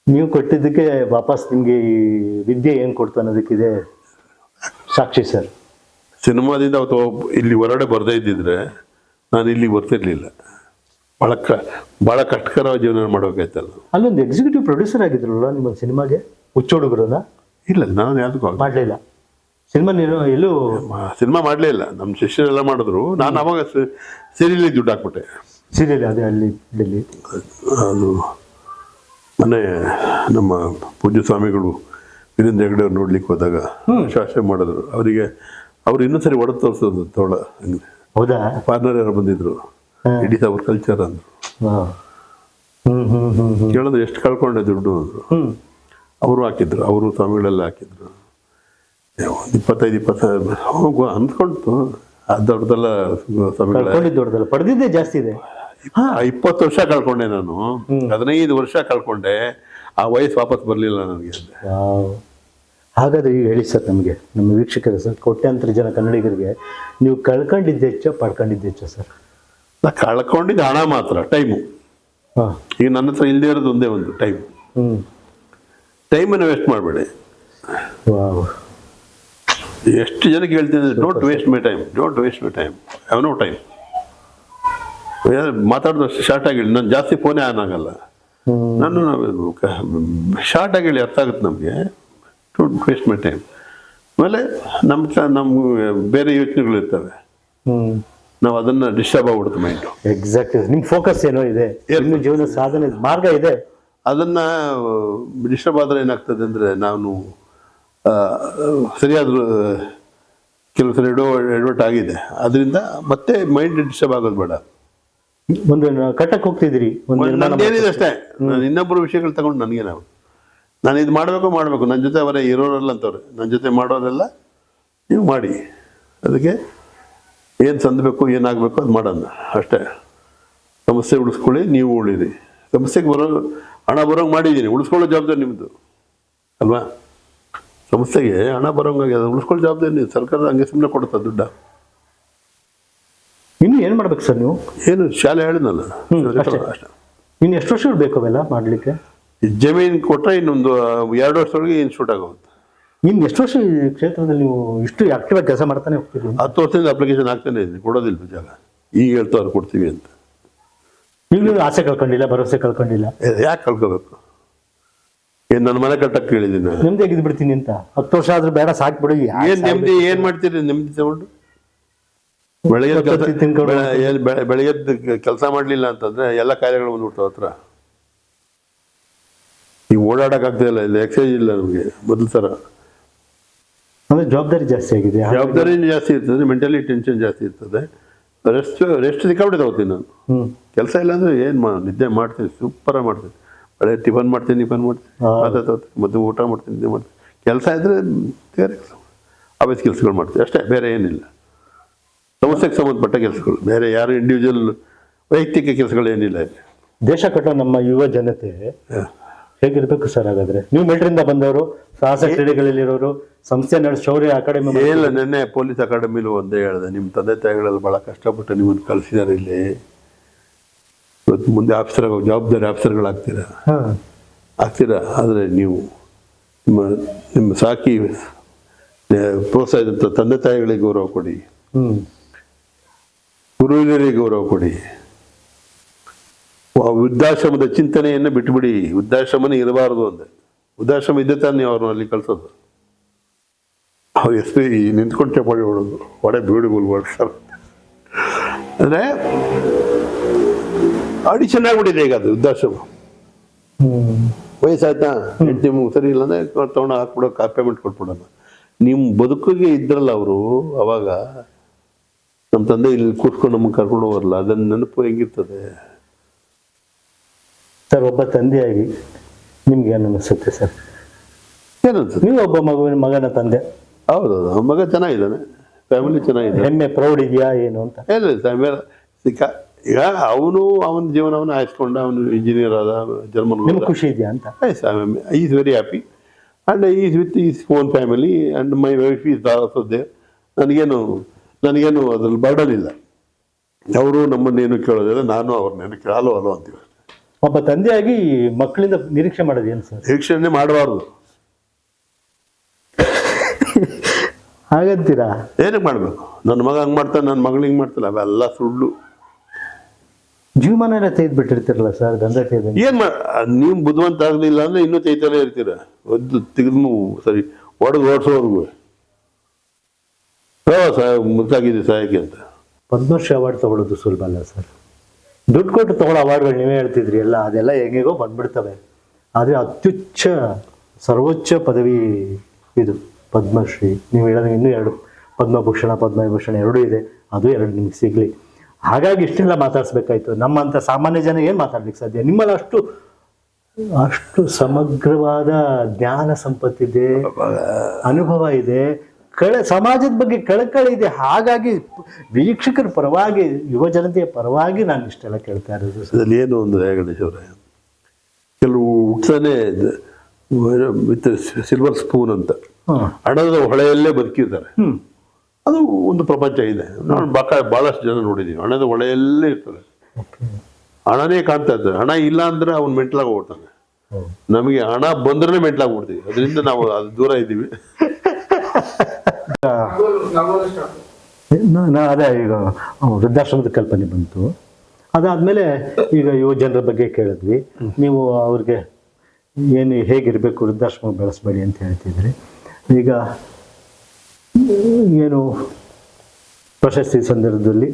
ನೀವು ಕೊಟ್ಟಿದ್ದಕ್ಕೆ ವಾಪಸ್ ನಿಮ್ಗೆ ಈ ವಿದ್ಯೆ ಏನ್ ಕೊಡ್ತು ಅನ್ನೋದಕ್ಕಿದೆ ಸಾಕ್ಷಿ ಸರ್. ಸಿನಿಮಾದಿಂದ ಅವತ್ತು ಇಲ್ಲಿ ಹೊರಗಡೆ ಬರ್ದೇ ಇದ್ದಿದ್ರೆ ನಾನು ಇಲ್ಲಿ ಬರ್ತಿರ್ಲಿಲ್ಲ. ಬಹಳ ಕಷ್ಟಕರವಾದ ಜೀವನ ಮಾಡ್ಬೇಕಾಯ್ತಲ್ಲ. ಅಲ್ಲೊಂದು ಎಕ್ಸಿಕ್ಯೂಟಿವ್ ಪ್ರೊಡ್ಯೂಸರ್ ಆಗಿದ್ರಲ್ಲ ನಿಮ್ಮ ಸಿನಿಮಾಗೆ, ಹುಚ್ಚೋಡುಗರಲ್ಲ? ಇಲ್ಲ, ನಾನು ಯಾವ್ದಕ್ಕೂ ಮಾಡಲಿಲ್ಲ. ಸಿನಿಮಾ ನೀನು ಎಲ್ಲೂ ಸಿನಿಮಾ ಮಾಡಲೇ ಇಲ್ಲ, ನಮ್ಮ ಶಿಷ್ಯರೆಲ್ಲ ಮಾಡಿದ್ರು. ನಾನು ಅವಾಗ ಸೀರಿಯಲಿಗೆ ದುಡ್ಡು ಹಾಕ್ಬಿಟ್ಟೆ. ಸೀರಿಯಲ್ ಅದೇ ಅಲ್ಲಿ ಡೆಲ್ಲಿ. ಅದು ಮೊನ್ನೆ ನಮ್ಮ ಪೂಜ್ಯ ಸ್ವಾಮಿಗಳು ವೀರೇಂದ್ರ ಹೆಗ್ಡೆ ಅವ್ರು ನೋಡ್ಲಿಕ್ಕೆ ಹೋದಾಗ ಶಾಸ್ತ್ರ ಮಾಡಿದ್ರು. ಅವರಿಗೆ ಅವ್ರು ಇನ್ನೊಂದು ಸರಿ ಹೊಡೆದು ತೋರಿಸೋದು ತೋಳ. ಹೌದಾ? ಪಾರ್ಟ್ನರ್ ಯಾರು ಬಂದಿದ್ರು, ಇಡೀ ಅವ್ರ ಕಲ್ಚರ್ ಅಂದರು. ಕೇಳಿದ್ರು ಎಷ್ಟು ಕಳ್ಕೊಂಡೆ ದುಡ್ಡು ಅಂದರು. ಅವರು ಹಾಕಿದ್ರು, ಅವರು ಸ್ವಾಮಿಗಳೆಲ್ಲ ಹಾಕಿದ್ರು. ಒಂದು 25,000 ಹೋಗುವ ಅಂದ್ಕೊಳ್ತು. ಅದು ದೊಡ್ಡದೆಲ್ಲ ಸ್ವಾಮಿಗಳ, ದೊಡ್ಡದಲ್ಲ, ಪಡೆದಿದ್ದೇ ಜಾಸ್ತಿ ಇದೆ. 20 ವರ್ಷ ಕಳ್ಕೊಂಡೆ ನಾನು, 15 ವರ್ಷ ಕಳ್ಕೊಂಡೆ. ಆ ವಯಸ್ಸು ವಾಪಸ್ ಬರಲಿಲ್ಲ ನನಗೆ. ಹಾಗಾದ್ರೆ ಈಗ ಹೇಳಿ ಸರ್, ನಮಗೆ ನಮ್ಮ ವೀಕ್ಷಕರು ಸರ್, ಕೋಟ್ಯಾಂತರ ಜನ ಕನ್ನಡಿಗರಿಗೆ ನೀವು ಕಳ್ಕೊಂಡಿದ್ದೆ ಹೆಚ್ಚ ಪಡ್ಕೊಂಡಿದ್ದೆ ಹೆಚ್ಚ ಸರ್? ನಾ ಕಳ್ಕೊಂಡಿದ್ದು ಹಣ ಮಾತ್ರ, ಟೈಮು. ಈಗ ನನ್ನ ಹತ್ರ ಇಲ್ಲದೆ ಇರೋದು ಒಂದೇ ಒಂದು ಟೈಮ್. ಟೈಮನ್ನು ವೇಸ್ಟ್ ಮಾಡಬೇಡಿ. ಎಷ್ಟು ಜನಕ್ಕೆ ಹೇಳ್ತೀನಿ, don't waste my time, don't waste my time, have no time. ಮಾತಾಡಿದಷ್ಟು ಶಾರ್ಟ್ ಆಗಿ ಹೇಳಿ, ನಾನು ಜಾಸ್ತಿ ಫೋನೇ ಆನ್ ಆಗಲ್ಲ. ನಾನು ಶಾರ್ಟ್ ಆಗಿ ಹೇಳಿ, ಅರ್ಥ ಆಗುತ್ತೆ ನಮಗೆ. Don't waste my time. ಆಮೇಲೆ ನಮ್ಗೆ ಬೇರೆ ಯೋಚನೆಗಳು ಇರ್ತವೆ, ನಾವು ಅದನ್ನು ಡಿಸ್ಟರ್ಬ್ ಆಗ್ಬಿಡುತ್ತೆ ಮೈಂಡು. ಎಕ್ಸಾಕ್ಟ್. ನಿಮ್ಮ ಫೋಕಸ್ ಏನೋ ಇದೆ, ನಿಮ್ಮ ಜೀವನ ಸಾಧನೆ ಮಾರ್ಗ ಇದೆ, ಅದನ್ನು ಡಿಸ್ಟರ್ಬ್ ಆದರೆ ಏನಾಗ್ತದೆ ಅಂದರೆ, ನಾನು ಸರಿಯಾದ ಕೆಲವು ಸರಿ ಎಡವಟ್ ಆಗಿದೆ. ಅದರಿಂದ ಮತ್ತೆ ಮೈಂಡ್ ಡಿಸ್ಟರ್ಬ್ ಆಗೋದು ಬೇಡ. ಒಂದು ಕಟ್ಟಕ್ಕೆ ಹೋಗ್ತಿದ್ರಿ, ಏನಿದೆ ಅಷ್ಟೇ. ನಾನು ಇನ್ನೊಬ್ಬರು ವಿಷಯಗಳು ತಗೊಂಡು ನನಗೇನಾಗ, ನಾನು ಇದು ಮಾಡಬೇಕು. ನನ್ನ ಜೊತೆ ಅವರೇ ಇರೋರೆಲ್ಲ ಅಂತವ್ರೆ, ನನ್ನ ಜೊತೆ ಮಾಡೋರೆಲ್ಲ ನೀವು ಮಾಡಿ. ಅದಕ್ಕೆ ಏನು ಸಂದಬೇಕು, ಏನಾಗಬೇಕು ಅದು ಮಾಡೋಣ ಅಷ್ಟೇ. ಸಮಸ್ಯೆ ಉಳಿಸ್ಕೊಳ್ಳಿ, ನೀವು ಉಳಿರಿ. ಸಮಸ್ಯೆಗೆ ಹಣ ಬರೋಂಗೆ ಮಾಡಿದ್ದೀನಿ, ಉಳಿಸ್ಕೊಳ್ಳೋ ಜವಾಬ್ದಾರಿ ನಿಮ್ಮದು ಅಲ್ವಾ? ಸಮಸ್ಯೆಗೆ ಹಣ ಬರೋಂಗಾಗಿ ಅದು ಉಳಿಸ್ಕೊಳ್ಳೋ ಜವಾಬ್ದಾರಿ ನೀವು. ಸರ್ಕಾರ ಹಂಗೆ ಸುಮ್ಮನೆ ಕೊಡುತ್ತಾ ದುಡ್ಡ? ಇನ್ನು ಏನು ಮಾಡ್ಬೇಕು ಸರ್ ನೀವು? ಏನು ಶಾಲೆ ಹೇಳಿದ್ನಲ್ಲ ಅಷ್ಟೇ. ಇನ್ನು ಎಷ್ಟು ವರ್ಷ ಬೇಕು ಅವೆಲ್ಲ ಮಾಡಲಿಕ್ಕೆ? ಜಮೀನು ಕೊಟ್ಟರೆ ಇನ್ನೊಂದು 2 ವರ್ಷದೊಳಗೆ ಇನ್ಸ್ಟಿಟ್ಯೂಟ್ ಆಗುತ್ತೆ. ಇನ್ನು ಎಷ್ಟು ವರ್ಷ ಈ ಕ್ಷೇತ್ರದಲ್ಲಿ ನೀವು ಇಷ್ಟು ಆಕ್ಟಿವ್ ಆಗಿ ಕೆಲಸ ಮಾಡ್ತಾನೆ ಹೋಗ್ತೀರಿ? 10 ವರ್ಷದಿಂದ ಅಪ್ಲಿಕೇಶನ್ ಆಗ್ತಾನೆ ಇದ್ದೀನಿ, ಕೊಡೋದಿಲ್ಲ ಜಾಗ. ಈಗ ಹೇಳ್ತಾವ್ರು ಕೊಡ್ತೀವಿ ಅಂತ. ನೀವು ಆಸೆ ಕಳ್ಕೊಂಡಿಲ್ಲ, ಭರವಸೆ ಕಳ್ಕೊಂಡಿಲ್ಲ? ಯಾಕೆ ಕಳ್ಕೋಬೇಕು? ಏನು ನನ್ನ ಮನೆ ಕಟ್ಟಕ್ಕೆ ಹೇಳಿದ್ದೀನಿ, ನೆಮ್ಮದಿ ಆಗಿದ್ದು ಬಿಡ್ತೀನಿ ಅಂತ. 10 ವರ್ಷ ಆದ್ರೂ ಬೇಡ, ಸಾಕ್ಬಿಡು. ಏನು ನೆಮ್ಮದಿ? ಏನು ಮಾಡ್ತೀರಿ ನೆಮ್ಮದಿ ತಗೊಂಡು? ಬೆಳಗ್ಗೆ ಕೆಲಸ ಮಾಡಲಿಲ್ಲ ಅಂತಂದ್ರೆ ಎಲ್ಲ ಕಾಯಿಲೆಗಳು ಬಂದ್ಬಿಡ್ತಾವ ಹತ್ರ. ಈಗ ಓಡಾಡಕ್ಕಾಗ್ತಾ ಇಲ್ಲ, ಇಲ್ಲಿ ಎಕ್ಸೈಸ್ ಇಲ್ಲ ನಮಗೆ ಮೊದಲ ಥರ. ಅಂದ್ರೆ ಜವಾಬ್ದಾರಿ ಜಾಸ್ತಿ ಆಗಿದೆ. ಜವಾಬ್ದಾರಿ ಜಾಸ್ತಿ ಇರ್ತದೆ, ಮೆಂಟಲಿ ಟೆನ್ಷನ್ ಜಾಸ್ತಿ ಇರ್ತದೆ. ರೆಸ್ಟ್ ಸಿಕ್ಕಾಬಿಟ್ಟು ತಗೋತೀನಿ ನಾನು. ಕೆಲಸ ಇಲ್ಲ ಅಂದ್ರೆ ಏನು ನಿದ್ದೆ ಮಾಡ್ತೀನಿ, ಸೂಪರಾಗಿ ಮಾಡ್ತೀನಿ. ಬೆಳೆ ಟಿಫನ್ ಮಾಡ್ತೀನಿ, ಮತ್ತೆ ಊಟ ಮಾಡ್ತೀನಿ, ನಿದ್ದೆ ಮಾಡ್ತೀನಿ. ಕೆಲಸ ಇದ್ರೆ ಬೇರೆ ಕೆಲಸ, ಆಫೀಸ್ ಕೆಲಸಗಳು ಮಾಡ್ತೀನಿ ಅಷ್ಟೇ, ಬೇರೆ ಏನಿಲ್ಲ. ಸಮಸ್ಯೆಗೆ ಸಂಬಂಧಪಟ್ಟ ಕೆಲಸಗಳು, ಬೇರೆ ಯಾರು ಇಂಡಿವಿಜುವಲ್ ವೈಯಕ್ತಿಕ ಕೆಲಸಗಳು ಏನಿಲ್ಲ ಇಲ್ಲಿ. ದೇಶ ಕಟ್ಟೋ ನಮ್ಮ ಯುವ ಜನತೆ ಹೇಗಿರ್ಬೇಕು ಸರ್? ಹಾಗಾದ್ರೆ ನೀವು ಮಿಲಿಟರಿಯಿಂದ ಬಂದವರು, ಸಾಹಸ ಕ್ರೀಡೆಗಳಲ್ಲಿರೋರು, ಸಂಸ್ಥೆ ನಡೆಸ ಶೌರ್ಯ ಅಕಾಡೆಮಿ. ಇಲ್ಲ, ನೆನ್ನೆ ಪೊಲೀಸ್ ಅಕಾಡೆಮಿಲೂ ಒಂದೇ ಹೇಳಿದೆ, ನಿಮ್ಮ ತಂದೆ ತಾಯಿಗಳೆಲ್ಲ ಭಾಳ ಕಷ್ಟಪಟ್ಟು ನಿಮ್ಮನ್ನು ಕಲಿಸಿದ್ದಾರೆ ಇಲ್ಲಿ. ಇವತ್ತು ಮುಂದೆ ಜವಾಬ್ದಾರಿ ಆಫೀಸರ್ಗಳಾಗ್ತೀರಾ. ಆದರೆ ನೀವು ನಿಮ್ಮ ಸಾಕಿ ಪ್ರೋತ್ಸಾಹಿಸಿದಂಥ ತಂದೆ ತಾಯಿಗಳಿಗೆ ಗೌರವ ಕೊಡಿ, ಗುರು ಹಿರಿಯರಿಗೆ ಗೌರವ ಕೊಡಿ. ವೃದ್ಧಾಶ್ರಮದ ಚಿಂತನೆಯನ್ನು ಬಿಟ್ಟುಬಿಡಿ. ವೃದ್ಧಾಶ್ರಮನೇ ಇರಬಾರದು ಅಂದೆ. ವೃದ್ಧಾಶ್ರಮ ಇದ್ದೇ ತಾನೆ ನೀವು ಅವ್ರನ್ನ ಅಲ್ಲಿ ಕಳ್ಸೋದು. ಅವ್ರು ಎಸ್ ಪಿ ನಿಂತ್ಕೊಂಡು ಚಪಾಳಿ ಹೊಡೋದು, what a beautiful word sir. ಅಂದರೆ ಆಡಿಷನ್ ಆಗ್ಬಿಟ್ಟಿದೆ ಈಗ ಅದು ವೃದ್ಧಾಶ್ರಮ. ವಯಸ್ಸಾಯ್ತಾ, ನಿಮ್ಗೆ ಸರಿ ಇಲ್ಲ ಅಂದರೆ ತೊಗೊಂಡು ಹಾಕ್ಬಿಡೋ, ಪೇಮೆಂಟ್ ಕೊಟ್ಬಿಡೋಣ. ನಿಮ್ಮ ಬದುಕಿಗೆ ಇದ್ರಲ್ಲ ಅವರು, ಅವಾಗ ನಮ್ಮ ತಂದೆ ಇಲ್ಲಿ ಕೂತ್ಕೊಂಡು ನಮಗೆ ಕರ್ಕೊಂಡು ಹೋಗಲ್ಲ, ಅದನ್ನ ನೆನಪು ಹೆಂಗಿರ್ತದೆ ಸರ್? ಒಬ್ಬ ತಂದೆಯಾಗಿ ನಿಮ್ಗೆ ಏನು ಅನಿಸುತ್ತೆ ಸರ್? ಏನನ್ಸುತ್ತೆ? ನೀವು ಒಬ್ಬ ಮಗನ ತಂದೆ. ಹೌದೌದು, ಅವ್ನ ಮಗ ಚೆನ್ನಾಗಿದ್ದಾನೆ, ಫ್ಯಾಮಿಲಿ ಚೆನ್ನಾಗಿದೆ. ಹೆಮ್ಮೆ, ಪ್ರೌಡ್ ಇದೆಯಾ ಏನು ಅಂತ? ಏನಿಲ್ಲ ಈಗ ಅವನ ಜೀವನವನ್ನು ಆಯ್ಸ್ಕೊಂಡ, ಅವನು ಇಂಜಿನಿಯರ್ ಆದ, ಜರ್ಮನ್. ನಿಮ್ಗೆ ಖುಷಿ ಇದೆಯಾ ಅಂತ? Is very happy and is with is own family and my wife is also there. ನನಗೇನು ಅದ್ರಲ್ಲಿ ಬರ್ಡನ್ ಇಲ್ಲ. ಅವರು ನಮ್ಮನ್ನೇನು ಕೇಳೋದಿಲ್ಲ, ನಾನು ಅವ್ರನ್ನೇನು ಕೇಳೋ ಅಂತೀವಿ. ಒಬ್ಬ ತಂದೆಯಾಗಿ ಮಕ್ಕಳಿಂದ ನಿರೀಕ್ಷೆ ಮಾಡೋದು ಏನು ಸರ್? ನಿರೀಕ್ಷೆನೇ ಮಾಡಬಾರ್ದು. ಹಾಗಂತೀರಾ? ಏನಕ್ಕೆ ಮಾಡಬೇಕು? ನನ್ನ ಮಗ ಹಂಗೆ ಮಾಡ್ತಾನೆ, ನನ್ನ ಮಗಳು ಹಿಂಗೆ ಮಾಡ್ತಾನೆ, ಅವೆಲ್ಲ ಸುಳ್ಳು. ಜೀವಮಾನ ತೆಗೆದು ಬಿಟ್ಟಿರ್ತಿರಲ್ಲ ಸರ್, ಗಂಧ ತೆಗೆದು. ಏನು ನೀವು ಬುದ್ಧಿವಂತ ಆಗಲಿಲ್ಲ ಅಂದರೆ ಇನ್ನೂ ತೆಗಿತಾನೆ ಇರ್ತೀರ. ಒಂದು ತೆಗೆದು ಸರಿ ಓಡಿಸೋವರೆಗೂ ಮುಂದಾಗಿದೆ ಸಹಾಯಕ್ಕೆ ಅಂತ. ಪದ್ಮಶ್ರೀ ಅವಾರ್ಡ್ ತಗೊಳ್ಳೋದು ಸುಲಭ ಅಲ್ಲ ಸರ್. ದುಡ್ಡು ಕೊಟ್ಟು ತಗೊಳ್ಳೋ ಅವಾರ್ಡ್ಗಳು ನೀವೇ ಹೇಳ್ತಿದ್ರಿ ಎಲ್ಲ, ಅದೆಲ್ಲ ಹೆಂಗೆಗೋ ಬಂದ್ಬಿಡ್ತವೆ. ಆದರೆ ಅತ್ಯುಚ್ಚ ಸರ್ವೋಚ್ಚ ಪದವಿ ಇದು ಪದ್ಮಶ್ರೀ. ನೀವು ಹೇಳೋದು ಇನ್ನೂ 2 ಪದ್ಮಭೂಷಣ ಪದ್ಮವಿಭೂಷಣ 2 ಇದೆ, ಅದು 2 ನಿಮ್ಗೆ ಸಿಗಲಿ. ಹಾಗಾಗಿ ಇಷ್ಟೆಲ್ಲ ಮಾತಾಡಿಸ್ಬೇಕಾಯ್ತು. ನಮ್ಮಂಥ ಸಾಮಾನ್ಯ ಜನ ಏನು ಮಾತಾಡ್ಲಿಕ್ಕೆ ಸಾಧ್ಯ? ನಿಮ್ಮಲ್ಲಿ ಅಷ್ಟು ಸಮಗ್ರವಾದ ಜ್ಞಾನ ಸಂಪತ್ತಿದೆ, ಅನುಭವ ಇದೆ, ಸಮಾಜದ ಬಗ್ಗೆ ಕಳಕಳಿ ಇದೆ. ಹಾಗಾಗಿ ವೀಕ್ಷಕರ ಪರವಾಗಿ, ಯುವ ಜನತೆಯ ಪರವಾಗಿ ನಾನು ಇಷ್ಟೆಲ್ಲ ಕೇಳ್ತಾ ಇರೋದು. ಅದ್ರಲ್ಲಿ ಏನು ಅಂದರೆ ಗಣೇಶ್ ಅವರೇ, ಕೆಲವು ಹುಟ್ಟಾನೆ ವಿತ್ ಸಿಲ್ವರ್ ಸ್ಪೂನ್ ಅಂತ ಹಣದ ಹೊಳೆಯಲ್ಲೇ ಬದುಕಿದ್ದಾರೆ. ಅದು ಒಂದು ಪ್ರಪಂಚ ಇದೆ. ನಾನು ಬಹಳಷ್ಟು ಜನ ನೋಡಿದ್ದೀವಿ, ಹಣದ ಹೊಳೆಯಲ್ಲೇ ಇರ್ತಾರೆ, ಹಣನೇ ಕಾಣ್ತಾ ಇರ್ತಾರೆ. ಹಣ ಇಲ್ಲ ಅಂದ್ರೆ ಅವ್ನು ಮೆಂಟ್ಲಾಗಿ ಹೋಗ್ತಾನೆ. ನಮಗೆ ಹಣ ಬಂದ್ರೆ ಮೆಂಟ್ಲಾಗಿ ಹೋಗ್ತೀವಿ, ಅದರಿಂದ ನಾವು ಅದು ದೂರ ಇದ್ದೀವಿ. ಅದೇ ಈಗ ವೃದ್ಧಾಶ್ರಮದ ಕಲ್ಪನೆ ಬಂತು. ಅದಾದ್ಮೇಲೆ ಈಗ ಯುವ ಜನರ ಬಗ್ಗೆ ಕೇಳಿದ್ವಿ. ನೀವು ಅವ್ರಿಗೆ ಏನು ಹೇಗಿರಬೇಕು, ವೃದ್ಧಾಶ್ರಮ ಬೆಳೆಸಬೇಡಿ ಅಂತ ಹೇಳ್ತಿದ್ರಿ. ಈಗ ಏನು ಪ್ರಶಸ್ತಿ ಸಂದರ್ಭದಲ್ಲಿ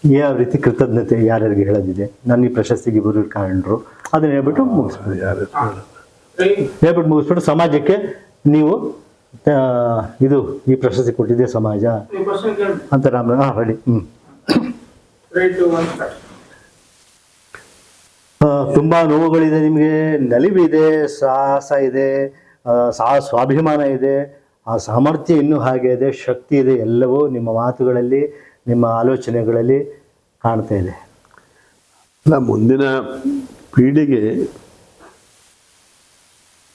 ಯಾವ ರೀತಿ ಕೃತಜ್ಞತೆ ಯಾರ್ಯಾರಿಗೆ ಹೇಳೋದಿದೆ, ನನ್ನ ಈ ಪ್ರಶಸ್ತಿಗೆ ಇವರು ಕಾರಣರು, ಅದನ್ನ ಹೇಳ್ಬಿಟ್ಟು ಮುಗಿಸ್ಬಿಟ್ಟು ಸಮಾಜಕ್ಕೆ ನೀವು ಇದು ಈ ಪ್ರಶಸ್ತಿ ಕೊಟ್ಟಿದೆ ಸಮಾಜ ಅಂತ ರೆಡಿ. ತುಂಬ ನೋವುಗಳಿದೆ ನಿಮಗೆ, ನಲಿವಿದೆ, ಸಾಹಸ ಇದೆ, ಸ್ವಾಭಿಮಾನ ಇದೆ, ಆ ಸಾಮರ್ಥ್ಯ ಇನ್ನೂ ಹಾಗೆ ಇದೆ, ಶಕ್ತಿ ಇದೆ, ಎಲ್ಲವೂ ನಿಮ್ಮ ಮಾತುಗಳಲ್ಲಿ ನಿಮ್ಮ ಆಲೋಚನೆಗಳಲ್ಲಿ ಕಾಣ್ತಾ ಇದೆ. ಅಲ್ಲ, ಮುಂದಿನ ಪೀಳಿಗೆ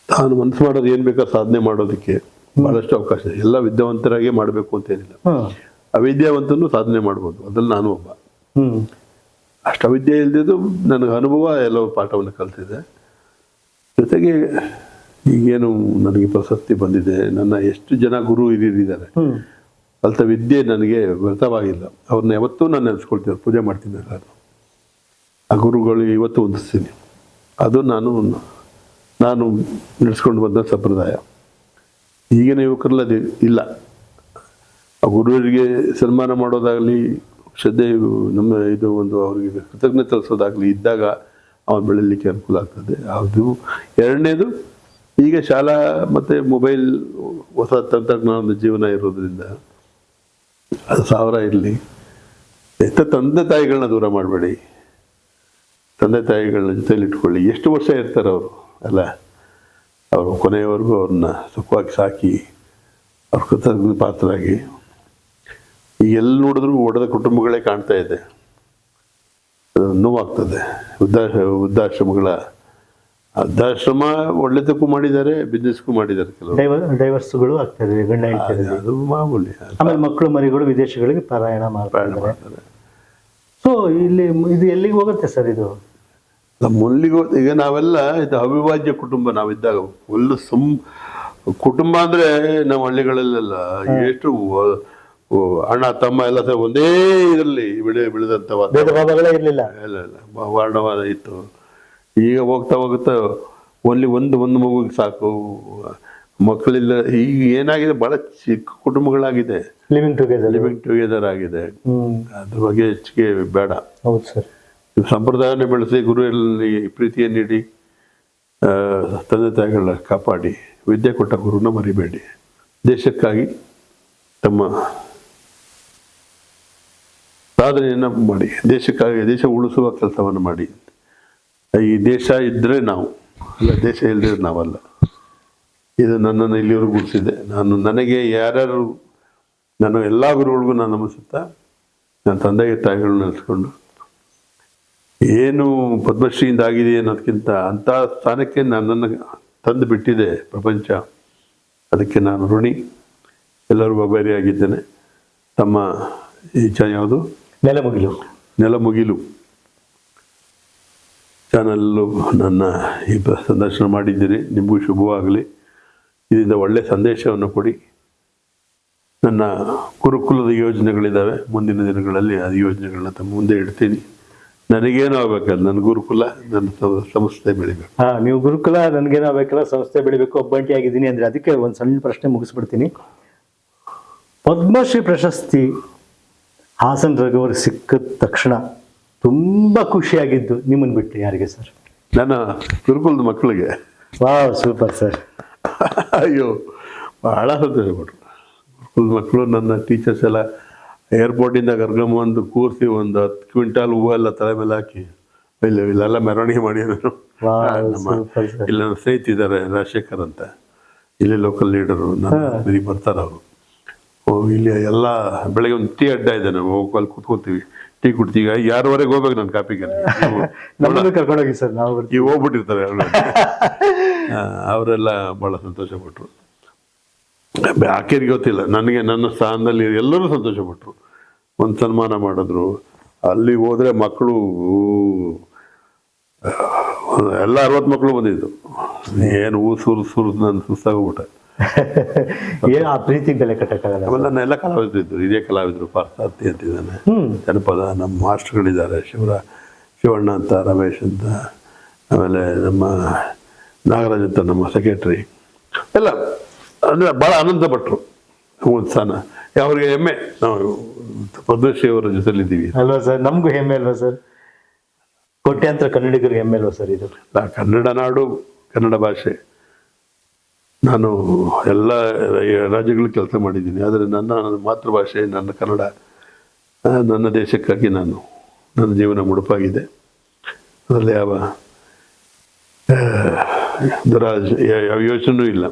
ತಾನು ಮನಸ್ಸು ಮಾಡೋದು ಏನು ಬೇಕಾದ್ರೂ ಸಾಧನೆ ಮಾಡೋದಕ್ಕೆ ಬಹಳಷ್ಟು ಅವಕಾಶ ಇದೆ. ಎಲ್ಲ ವಿದ್ಯಾವಂತರಾಗೆ ಮಾಡಬೇಕು ಅಂತ ಏನಿಲ್ಲ, ಅವಿದ್ಯಾವಂತನು ಸಾಧನೆ ಮಾಡ್ಬೋದು. ಅದ್ರಲ್ಲಿ ನಾನು ಒಬ್ಬ. ಅಷ್ಟವಿದ್ಯೆ ಇಲ್ದಿದ್ದು ನನಗೆ ಅನುಭವ ಎಲ್ಲವೂ ಪಾಠವನ್ನು ಕಲಿತಿದೆ. ಜೊತೆಗೆ ಈಗೇನು ನನಗೆ ಪ್ರಶಸ್ತಿ ಬಂದಿದೆ, ನನ್ನ ಎಷ್ಟು ಜನ ಗುರು ಹಿರಿಯರಿದ್ದಾರೆ, ಕಲಿತ ವಿದ್ಯೆ ನನಗೆ ವ್ಯರ್ಥವಾಗಿಲ್ಲ. ಅವ್ರನ್ನ ಯಾವತ್ತೂ ನಾನು ನೆನೆಸ್ಕೊಳ್ತೀನಿ, ಪೂಜೆ ಮಾಡ್ತೀನಿ. ನಾನು ಆ ಗುರುಗಳು ಇವತ್ತು ಹೊಂದಿಸ್ತೀನಿ. ಅದು ನಾನು ನಡೆಸ್ಕೊಂಡು ಬಂದ ಸಂಪ್ರದಾಯ. ಈಗಿನ ಯುವಕರಲ್ಲಿ ಅದು ಇಲ್ಲ. ಆ ಗುರುವರಿಗೆ ಸನ್ಮಾನ ಮಾಡೋದಾಗಲಿ, ಶ್ರದ್ಧೆ ನಮ್ಮ ಇದು ಒಂದು ಅವರಿಗೆ ಕೃತಜ್ಞತೆ ತರಿಸೋದಾಗಲಿ ಇದ್ದಾಗ ಅವನು ಬೆಳೀಲಿಕ್ಕೆ ಅನುಕೂಲ ಆಗ್ತದೆ. ಅದು ಎರಡನೇದು, ಈಗ ಶಾಲಾ ಮತ್ತು ಮೊಬೈಲ್ ಹೊಸ ತಂತ್ರಜ್ಞಾನದ ಜೀವನ ಇರೋದ್ರಿಂದ ಅದು 1000 ಇರಲಿ, ತಂದೆ ತಾಯಿಗಳನ್ನ ದೂರ ಮಾಡಬೇಡಿ. ತಂದೆ ತಾಯಿಗಳನ್ನ ಜೊತೆಯಲ್ಲಿ ಇಟ್ಕೊಳ್ಳಿ. ಎಷ್ಟು ವರ್ಷ ಇರ್ತಾರೆ ಅವರು ಅಲ್ಲ, ಅವರು ಕೊನೆಯವರೆಗೂ ಅವ್ರನ್ನ ಸುಖವಾಗಿ ಸಾಕಿ ಅವ್ರ ಕೃತಜ್ಞ ಪಾತ್ರರಾಗಿ. ಈಗ ಎಲ್ಲಿ ನೋಡಿದ್ರು ಒಡೆದ ಕುಟುಂಬಗಳೇ ಕಾಣ್ತಾ ಇದೆ, ನೋವಾಗ್ತದೆ. ವೃದ್ಧಾಶ್ರಮಗಳ ವೃದ್ಧಾಶ್ರಮ ಒಳ್ಳೆದಕ್ಕೂ ಮಾಡಿದ್ದಾರೆ, ಬಿಸ್ನೆಸ್ಗೂ ಮಾಡಿದ್ದಾರೆ. ಕೆಲವು ಡೈವರ್ಸ್ಗಳು ಆಗ್ತದೆ, ಗಂಡ ಹೆಂಡತಿ, ಅದು ಮಾಮೂಲಿ. ಆಮೇಲೆ ಮಕ್ಕಳು ಮರಿಗಳು ವಿದೇಶಗಳಿಗೆ ಪ್ರಯಾಣ ಮಾಡ್ತಾರೆ. ಸೊ ಇಲ್ಲಿ ಇದು ಎಲ್ಲಿಗೆ ಹೋಗುತ್ತೆ ಸರ್? ಇದು ಮೊಲ್ಲಿಗೆ ಈಗ ನಾವೆಲ್ಲ ಇದು ಅವಿಭಾಜ್ಯ ಕುಟುಂಬ ನಾವಿದ್ದಾಗ ಫುಲ್ ಕುಟುಂಬ ಅಂದ್ರೆ ನಾವು ಹಳ್ಳಿಗಳಲ್ಲೆಲ್ಲ ಎಷ್ಟು ಅಣ್ಣ ತಮ್ಮ ಎಲ್ಲ ಒಂದೇ ಇದರಲ್ಲಿ ಬೆಳೆದಂತ ಇರಲಿಲ್ಲ, ವಾರ್ಣವಾದ ಇತ್ತು. ಈಗ ಹೋಗ್ತಾ ಒಂದು ಮಗುವಿಗೆ ಸಾಕು, ಮಕ್ಕಳಿಲ್ಲ. ಈಗ ಏನಾಗಿದೆ, ಬಹಳ ಚಿಕ್ಕ ಕುಟುಂಬಗಳಾಗಿದೆ, ಲಿವಿಂಗ್ ಟುಗೆದರ್ ಆಗಿದೆ. ಅದ್ರ ಬಗ್ಗೆ ಹೆಚ್ಚಿಗೆ ಬೇಡ. ಹೌದು ಸರ್. ಸಂಪ್ರದಾಯನ ಬೆಳೆಸಿ, ಗುರುವಲ್ಲಿ ಪ್ರೀತಿಯನ್ನು ನೀಡಿ, ತಂದೆ ತಾಯಿಗಳನ್ನ ಕಾಪಾಡಿ, ವಿದ್ಯೆ ಕೊಟ್ಟ ಗುರುನ ಮರಿಬೇಡಿ. ದೇಶಕ್ಕಾಗಿ ತಮ್ಮ ಸಾಧನೆಯನ್ನು ಮಾಡಿ, ದೇಶ ಉಳಿಸುವ ಕೆಲಸವನ್ನು ಮಾಡಿ. ಈ ದೇಶ ಇದ್ದರೆ ನಾವು ಅಲ್ಲ, ದೇಶ ಇಲ್ಲದಿದ್ರೆ ನಾವಲ್ಲ. ಇದು ನನ್ನನ್ನು ಇಲ್ಲಿವರೆಗೂ ಗುರುತಿಸಿದೆ. ನನಗೆ ಯಾರ್ಯಾರು ನನ್ನ ಎಲ್ಲ ಗುರುಗಳಿಗೂ ನಾನು ನಮಿಸುತ್ತಾ, ನನ್ನ ತಂದೆ ತಾಯಿಗಳನ್ನ ನೆನೆಸ್ಕೊಂಡು ಏನು ಪದ್ಮಶ್ರೀಯಿಂದ ಆಗಿದೆ ಅನ್ನೋದಕ್ಕಿಂತ ಅಂಥ ಸ್ಥಾನಕ್ಕೆ ನನ್ನನ್ನು ತಂದು ಬಿಟ್ಟಿದೆ ಪ್ರಪಂಚ. ಅದಕ್ಕೆ ನಾನು ಋಣಿ. ಎಲ್ಲರಿಗೂ ಅಭಾರಿಯಾಗಿದ್ದೇನೆ. ತಮ್ಮ ಈ ಯಾವುದು ನೆಲಮುಗಿಲು ಚಾನಲ್ಲು ನನ್ನ ಈ ಸಂದರ್ಶನ ಮಾಡಿದ್ದೀರಿ. ನಿಮಗೂ ಶುಭವಾಗಲಿ. ಇದರಿಂದ ಒಳ್ಳೆಯ ಸಂದೇಶವನ್ನು ಕೊಡಿ. ನನ್ನ ಗುರುಕುಲದ ಯೋಜನೆಗಳಿದ್ದಾವೆ, ಮುಂದಿನ ದಿನಗಳಲ್ಲಿ ಆ ಯೋಜನೆಗಳನ್ನ ತಮ್ಮ ಮುಂದೆ ಇಡ್ತೀನಿ. ನನಗೇನು ಆಗ್ಬೇಕಲ್ಲ, ನನ್ನ ಗುರುಕುಲ, ನನ್ನ ಸಂಸ್ಥೆ ಬೆಳಿಬೇಕು. ನೀವು ಗುರುಕುಲ, ನನಗೇನು ಆಗ್ಬೇಕಲ್ಲ, ಸಂಸ್ಥೆ ಬೆಳಿಬೇಕು, ಒಬ್ಬಂಟಿ ಆಗಿದ್ದೀನಿ ಅಂದರೆ ಅದಕ್ಕೆ ಒಂದು ಸಣ್ಣ ಪ್ರಶ್ನೆ ಮುಗಿಸ್ಬಿಡ್ತೀನಿ. ಪದ್ಮಶ್ರೀ ಪ್ರಶಸ್ತಿ ಹಾಸನ್ ರಘು ಅವ್ರಿಗೆ ಸಿಕ್ಕಿದ ತಕ್ಷಣ ತುಂಬ ಖುಷಿಯಾಗಿದ್ದು ನಿಮ್ಮನ್ನು ಬಿಟ್ಟು ಯಾರಿಗೆ ಸರ್? ನನ್ನ ಗುರುಕುಲದ ಮಕ್ಕಳಿಗೆ. Wow, super sir. ಅಯ್ಯೋ, ಭಾಳ ಸಂತೋಷ ಪಟ್ಟರು. ಗುರುಕುಲದ ಮಕ್ಕಳು ನನ್ನ ಟೀಚರ್ಸ್ ಎಲ್ಲ ಏರ್ಪೋರ್ಟಿಂದ ಕರ್ಕೊಂಬಂದು ಕೂರಿಸಿ ಒಂದು 10 ಕ್ವಿಂಟಾಲ್ ಹೂವೆಲ್ಲ ತಲೆ ಮೇಲೆ ಹಾಕಿ ಇಲ್ಲೆಲ್ಲ ಮೆರವಣಿಗೆ ಮಾಡಿದ್ರು. ನಮ್ಮ ಇಲ್ಲಿ ನನ್ನ ಸ್ನೇಹಿತ ಇದ್ದಾರೆ ರಾಜಶೇಖರ್ ಅಂತ, ಇಲ್ಲಿ ಲೋಕಲ್ ಲೀಡರು, ನನ್ನ ಬರೀ ಬರ್ತಾರೆ ಅವರು. ಇಲ್ಲಿ ಎಲ್ಲ ಬೆಳಗ್ಗೆ ಒಂದು ಟೀ ಅಡ್ಡ ಇದೆ, ನಾವು ಅಲ್ಲಿ ಕೂತ್ಕೊತೀವಿ, ಟೀ ಕುಡ್ತೀವಿ. 6:30 ಹೋಗ್ಬೇಕು ನಾನು ಕಾಪಿಗೆ. ಕರ್ಕೊಂಡೋಗಿ ಸರ್, ನಾವು ಈಗ ಹೋಗ್ಬಿಟ್ಟಿರ್ತಾರೆ ಅವರೆಲ್ಲ ಭಾಳ ಸಂತೋಷ ಪಟ್ಟರು. ಆಕೆರಿಗೆ ಗೊತ್ತಿಲ್ಲ, ನನಗೆ ನನ್ನ ಸ್ಥಾನದಲ್ಲಿ ಎಲ್ಲರೂ ಸಂತೋಷ ಪಟ್ಟರು. ಒಂದು ಸನ್ಮಾನ ಮಾಡಿದ್ರು. ಅಲ್ಲಿ ಹೋದರೆ ಮಕ್ಕಳು ಎಲ್ಲ 60 ಮಕ್ಕಳು ಬಂದಿದ್ದು. ಏನು ಸುರು ನಾನು ಸುಸ್ತಾಗೋಗ್ಬಿಟ್ಟೆ. ಏನು ಆ ಪ್ರೀತಿಗೆ ಬೆಲೆ ಕಟ್ಟಕ್ಕಾಗಲ್ಲ. ಆಮೇಲೆ ನನ್ನ ಎಲ್ಲ ಕಲಾವಿದರು ಇದ್ದರು, ಹಿರಿಯ ಕಲಾವಿದರು. ಪಾರ್ಥಾರ್ಥಿ ಅಂತಿದ್ದಾನೆ, ಜನಪದ ನಮ್ಮ ಮಾಸ್ಟರ್ಗಳಿದ್ದಾರೆ, ಶಿವಣ್ಣ ಅಂತ, ರಮೇಶ್ ಅಂತ, ಆಮೇಲೆ ನಮ್ಮ ನಾಗರಾಜ್ ಅಂತ ನಮ್ಮ ಸೆಕ್ರೆಟ್ರಿ ಎಲ್ಲ. ಅಂದರೆ ಭಾಳ ಆನಂದ ಪಟ್ಟರು. ಒಂದು ಸ್ಥಾನ ಅವ್ರಿಗೆ ಹೆಮ್ಮೆ, ನಾವು ಪದ್ಮಶ್ರೀ ಅವರ ಜೊತೆಲಿದ್ದೀವಿ ಅಲ್ವಾ ಸರ್? ನಮಗೂ ಹೆಮ್ಮೆ ಅಲ್ವಾ ಸರ್? ಕೋಟ್ಯಾಂತರ ಕನ್ನಡಿಗರಿಗೆ ಹೆಮ್ಮೆ ಅಲ್ವಾ ಸರ್ ಇದು? ಕನ್ನಡ ನಾಡು, ಕನ್ನಡ ಭಾಷೆ. ನಾನು ಎಲ್ಲ ರಾಜ್ಯಗಳು ಕೆಲಸ ಮಾಡಿದ್ದೀನಿ, ಆದರೆ ನನ್ನ ಮಾತೃಭಾಷೆ ನನ್ನ ಕನ್ನಡ. ನನ್ನ ದೇಶಕ್ಕಾಗಿ ನನ್ನ ಜೀವನ ಮುಡುಪಾಗಿದೆ. ಅದರಲ್ಲಿ ಯಾವ ಯಾವ ಯೋಚನೆಯೂ ಇಲ್ಲ.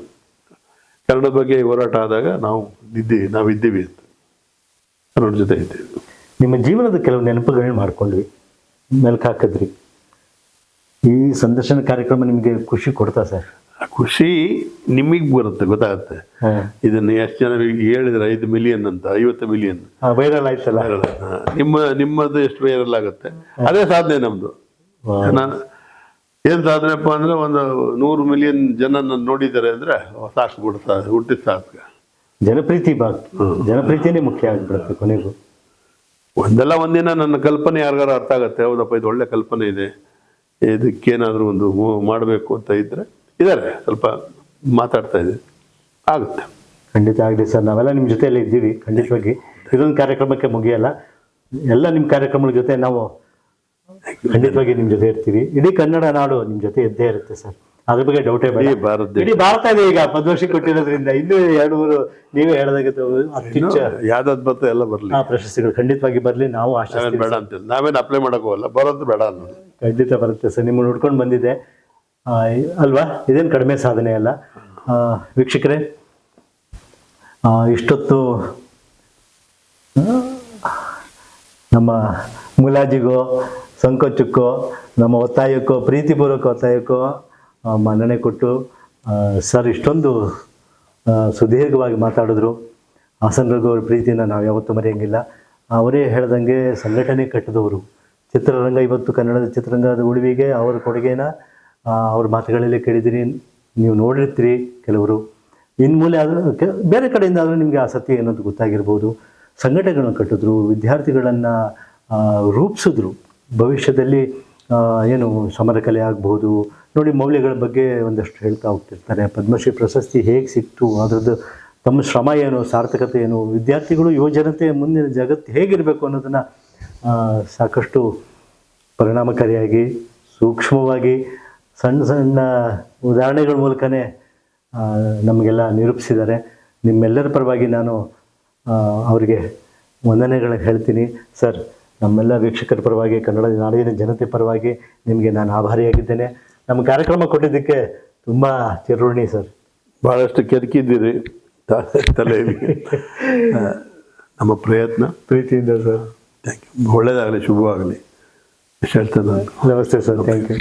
ಕನ್ನಡದ ಬಗ್ಗೆ ಹೋರಾಟ ಆದಾಗ ನಾವಿದ್ದೀವಿ ಅಂತ ಕನ್ನಡ ಜೊತೆ ಇದ್ದೀವಿ. ನಿಮ್ಮ ಜೀವನದ ಕೆಲವು ನೆನಪುಗಳನ್ನ ಮಾಡ್ಕೊಂಡ್ವಿ, ಮೆಲ್ಕು ಹಾಕಿದ್ರಿ. ಈ ಸಂದರ್ಶನ ಕಾರ್ಯಕ್ರಮ ನಿಮಗೆ ಖುಷಿ ಕೊಡ್ತಾ ಸರ್? ಖುಷಿ ನಿಮಗೆ ಬರುತ್ತೆ, ಗೊತ್ತಾಗುತ್ತೆ. ಇದನ್ನು ಎಷ್ಟು ಜನ ಹೇಳಿದ್ರೆ 5 ಮಿಲಿಯನ್ ಅಂತ, 50 ಮಿಲಿಯನ್ ವೈರಲ್ ಆಯ್ತಲ್ಲ. ನಿಮ್ಮದು ಎಷ್ಟು ವೈರಲ್ ಆಗುತ್ತೆ, ಅದೇ ಸಾಧನೆ ನಮ್ದು. ನಾನು ಏನು ಸಾಧನೆಪ್ಪ ಅಂದ್ರೆ, ಒಂದು 100 ಮಿಲಿಯನ್ ಜನ ನೋಡಿದ್ದಾರೆ ಅಂದ್ರೆ ಸಾಕು ಬಿಡ್ತಾ, ಹುಟ್ಟಿದ ಸಾಕು. ಜನಪ್ರೀತಿನೇ ಮುಖ್ಯ ಆಗ್ಬಿಡುತ್ತೆ ಕೊನೆಗೂ. ಒಂದಿನ ನನ್ನ ಕಲ್ಪನೆ ಯಾರಿಗಾರು ಅರ್ಥ ಆಗುತ್ತೆ, ಹೌದಪ್ಪ ಇದು ಒಳ್ಳೆ ಕಲ್ಪನೆ ಇದೆ, ಇದಕ್ಕೇನಾದರೂ ಒಂದು ಮಾಡಬೇಕು ಅಂತ ಇದ್ದಾರೆ, ಸ್ವಲ್ಪ ಮಾತಾಡ್ತಾ ಇದೆ, ಆಗುತ್ತೆ. ಖಂಡಿತ ಆಗಲಿ ಸರ್, ನಾವೆಲ್ಲ ನಿಮ್ಮ ಜೊತೆಯಲ್ಲೇ ಇದ್ದೀವಿ. ಖಂಡಿತವಾಗಿ ಇದೊಂದು ಕಾರ್ಯಕ್ರಮಕ್ಕೆ ಮುಗಿಯಲ್ಲ, ಎಲ್ಲ ನಿಮ್ಮ ಕಾರ್ಯಕ್ರಮಗಳ ಜೊತೆ ನಾವು ಖಂಡಿತವಾಗಿ ನಿಮ್ಮ ಜೊತೆ ಇರ್ತೀವಿ. ಇಡೀ ಕನ್ನಡ ನಾಡು ನಿಮ್ಮ ಜೊತೆ ಇದ್ದೇ ಇರುತ್ತೆ ಸರ್, ಅದ್ರ ಬಗ್ಗೆ ಡೌಟೇ ಬೇಡ. ಇಡೀ ಭಾರತ ಇದೆ ಈಗ ಪದ್ಮಶ್ರೀ ಕೊಟ್ಟಿರೋದ್ರಿಂದ. ಇನ್ನೂ 2-3 ನೀವೇ ಹೇಳಿದಾಗ ಯಾವ್ದಾದ್ ಬರ್ತದೆ ಎಲ್ಲ ಬರಲಿ, ಆ ಪ್ರಶಸ್ತಿಗಳು ಖಂಡಿತವಾಗಿ ಬರಲಿ. ನಾವು ಆಶೆ ಬೇಡ ಅಂತ ನಾವೇನು ಅಪ್ಲೈ ಮಾಡಕ್ ಹೋಗಲ್ಲ, ಬರೋದು ಬೇಡ ಅನ್ನೋದು. ಖಂಡಿತ ಬರುತ್ತೆ ಸರ್, ನಿಮ್ಮನ್ನು ನೋಡ್ಕೊಂಡು ಬಂದಿದೆ ಅಲ್ವಾ? ಇದೇನು ಕಡಿಮೆ ಸಾಧನೆ ಅಲ್ಲ. ವೀಕ್ಷಕರೇ, ಇಷ್ಟೊತ್ತು ನಮ್ಮ ಮುಲಾಜಿಗೋ ಸಂಕೋಚಕ್ಕೋ ನಮ್ಮ ಒತ್ತಾಯಕ್ಕೋ ಪ್ರೀತಿಪೂರ್ವಕ ಒತ್ತಾಯಕ್ಕೋ ಮನ್ನಣೆ ಕೊಟ್ಟು ಸರ್ ಇಷ್ಟೊಂದು ಸುದೀರ್ಘವಾಗಿ ಮಾತಾಡಿದ್ರು. ಹಾಸನ್ ರಘು ಅವ್ರ ಪ್ರೀತಿಯನ್ನು ನಾವು ಯಾವತ್ತೂ ಮರೆಯೋಂಗಿಲ್ಲ. ಅವರೇ ಹೇಳ್ದಂಗೆ ಸಂಘಟನೆ ಕಟ್ಟಿದವರು. ಚಿತ್ರರಂಗ ಇವತ್ತು ಕನ್ನಡದ ಚಿತ್ರರಂಗದ ಉಳಿವಿಗೆ ಅವರ ಕೊಡುಗೆನ ಅವ್ರ ಮಾತುಗಳಲ್ಲಿ ಕೇಳಿದಿರಿ, ನೀವು ನೋಡಿರ್ತೀರಿ ಕೆಲವರು. ಇನ್ಮೂಲೆ ಆದರೂ ಬೇರೆ ಕಡೆಯಿಂದ ಆದರೂ ನಿಮಗೆ ಆ ಸತ್ಯ ಏನಂತ ಗೊತ್ತಾಗಿರ್ಬೋದು. ಸಂಘಟನೆಗಳನ್ನು ಕಟ್ಟಿದ್ರು, ವಿದ್ಯಾರ್ಥಿಗಳನ್ನು ರೂಪಿಸಿದ್ರು. ಭವಿಷ್ಯದಲ್ಲಿ ಏನು ಸಮರಕಲೆ ಆಗ್ಬೋದು ನೋಡಿ, ಮೌಲ್ಯಗಳ ಬಗ್ಗೆ ಒಂದಷ್ಟು ಹೇಳ್ತಾ ಹೋಗ್ತಿರ್ತಾರೆ. ಪದ್ಮಶ್ರೀ ಪ್ರಶಸ್ತಿ ಹೇಗೆ ಸಿಕ್ತು, ಅದರದ್ದು ತಮ್ಮ ಶ್ರಮ ಏನು, ಸಾರ್ಥಕತೆ ಏನು, ವಿದ್ಯಾರ್ಥಿಗಳು ಯುವಜನತೆ ಮುಂದಿನ ಜಗತ್ತು ಹೇಗಿರಬೇಕು ಅನ್ನೋದನ್ನು ಸಾಕಷ್ಟು ಪರಿಣಾಮಕಾರಿಯಾಗಿ ಸೂಕ್ಷ್ಮವಾಗಿ ಸಣ್ಣ ಸಣ್ಣ ಉದಾಹರಣೆಗಳ ಮೂಲಕನೇ ನಮಗೆಲ್ಲ ನಿರೂಪಿಸಿದ್ದಾರೆ. ನಿಮ್ಮೆಲ್ಲರ ಪರವಾಗಿ ನಾನು ಅವರಿಗೆ ವಂದನೆಗಳನ್ನು ಹೇಳ್ತೀನಿ. ಸರ್, ನಮ್ಮೆಲ್ಲ ವೀಕ್ಷಕರ ಪರವಾಗಿ, ಕನ್ನಡ ನಾಡಿನ ಜನತೆ ಪರವಾಗಿ ನಿಮಗೆ ನಾನು ಆಭಾರಿಯಾಗಿದ್ದೇನೆ. ನಮ್ಮ ಕಾರ್ಯಕ್ರಮ ಕೊಟ್ಟಿದ್ದಕ್ಕೆ ತುಂಬ ಚಿರೋಣಿ ಸರ್. ಭಾಳಷ್ಟು ಕೆದಕಿದ್ದೀರಿ ತಲೆಯಲ್ಲಿ. ನಮ್ಮ ಪ್ರಯತ್ನ ಪ್ರೀತಿಯಿಂದ ಸರ್. Thank you. ಒಳ್ಳೆಯದಾಗಲಿ, ಶುಭವಾಗಲಿ. ಎಷ್ಟು ಹೇಳ್ತೇನೆ ನಾನು. ನಮಸ್ತೆ sir, thank you.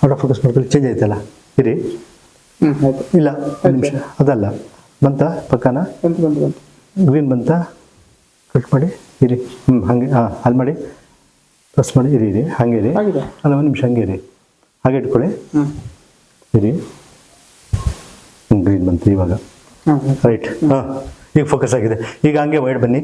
Out of focus ಮಾಡ್ಕೊಳ್ಳಿ, ಚೇಂಜ್ ಆಯ್ತಲ್ಲ, ಇರಿ. ಇಲ್ಲ ನಿಮಿಷ, ಅದಲ್ಲ ಬಂತ ಪಕ್ಕನ ಗ್ರೀನ್ ಬಂತ, ಕಟ್ ಮಾಡಿ ಇರಿ. ಹಾಗೆ ಅಲ್ಲಿ ಮಾಡಿ, ಪ್ರೆಸ್ ಮಾಡಿ, ಇರಿ ಹಾಗೆ ಇರಿ. ಅಲ್ಲ ಒಂದು ನಿಮಿಷ ಹಂಗೆ ಇರಿ, ಹಾಗೆ ಇಟ್ಕೊಳ್ಳಿ, ಇರಿ. ಗ್ರೀನ್ ಬಂತು ಇವಾಗ, ರೈಟ್. ಈಗ ಫೋಕಸ್ ಆಗಿದೆ. ಈಗ ಹಂಗೆ ವೈಡ್ ಬನ್ನಿ.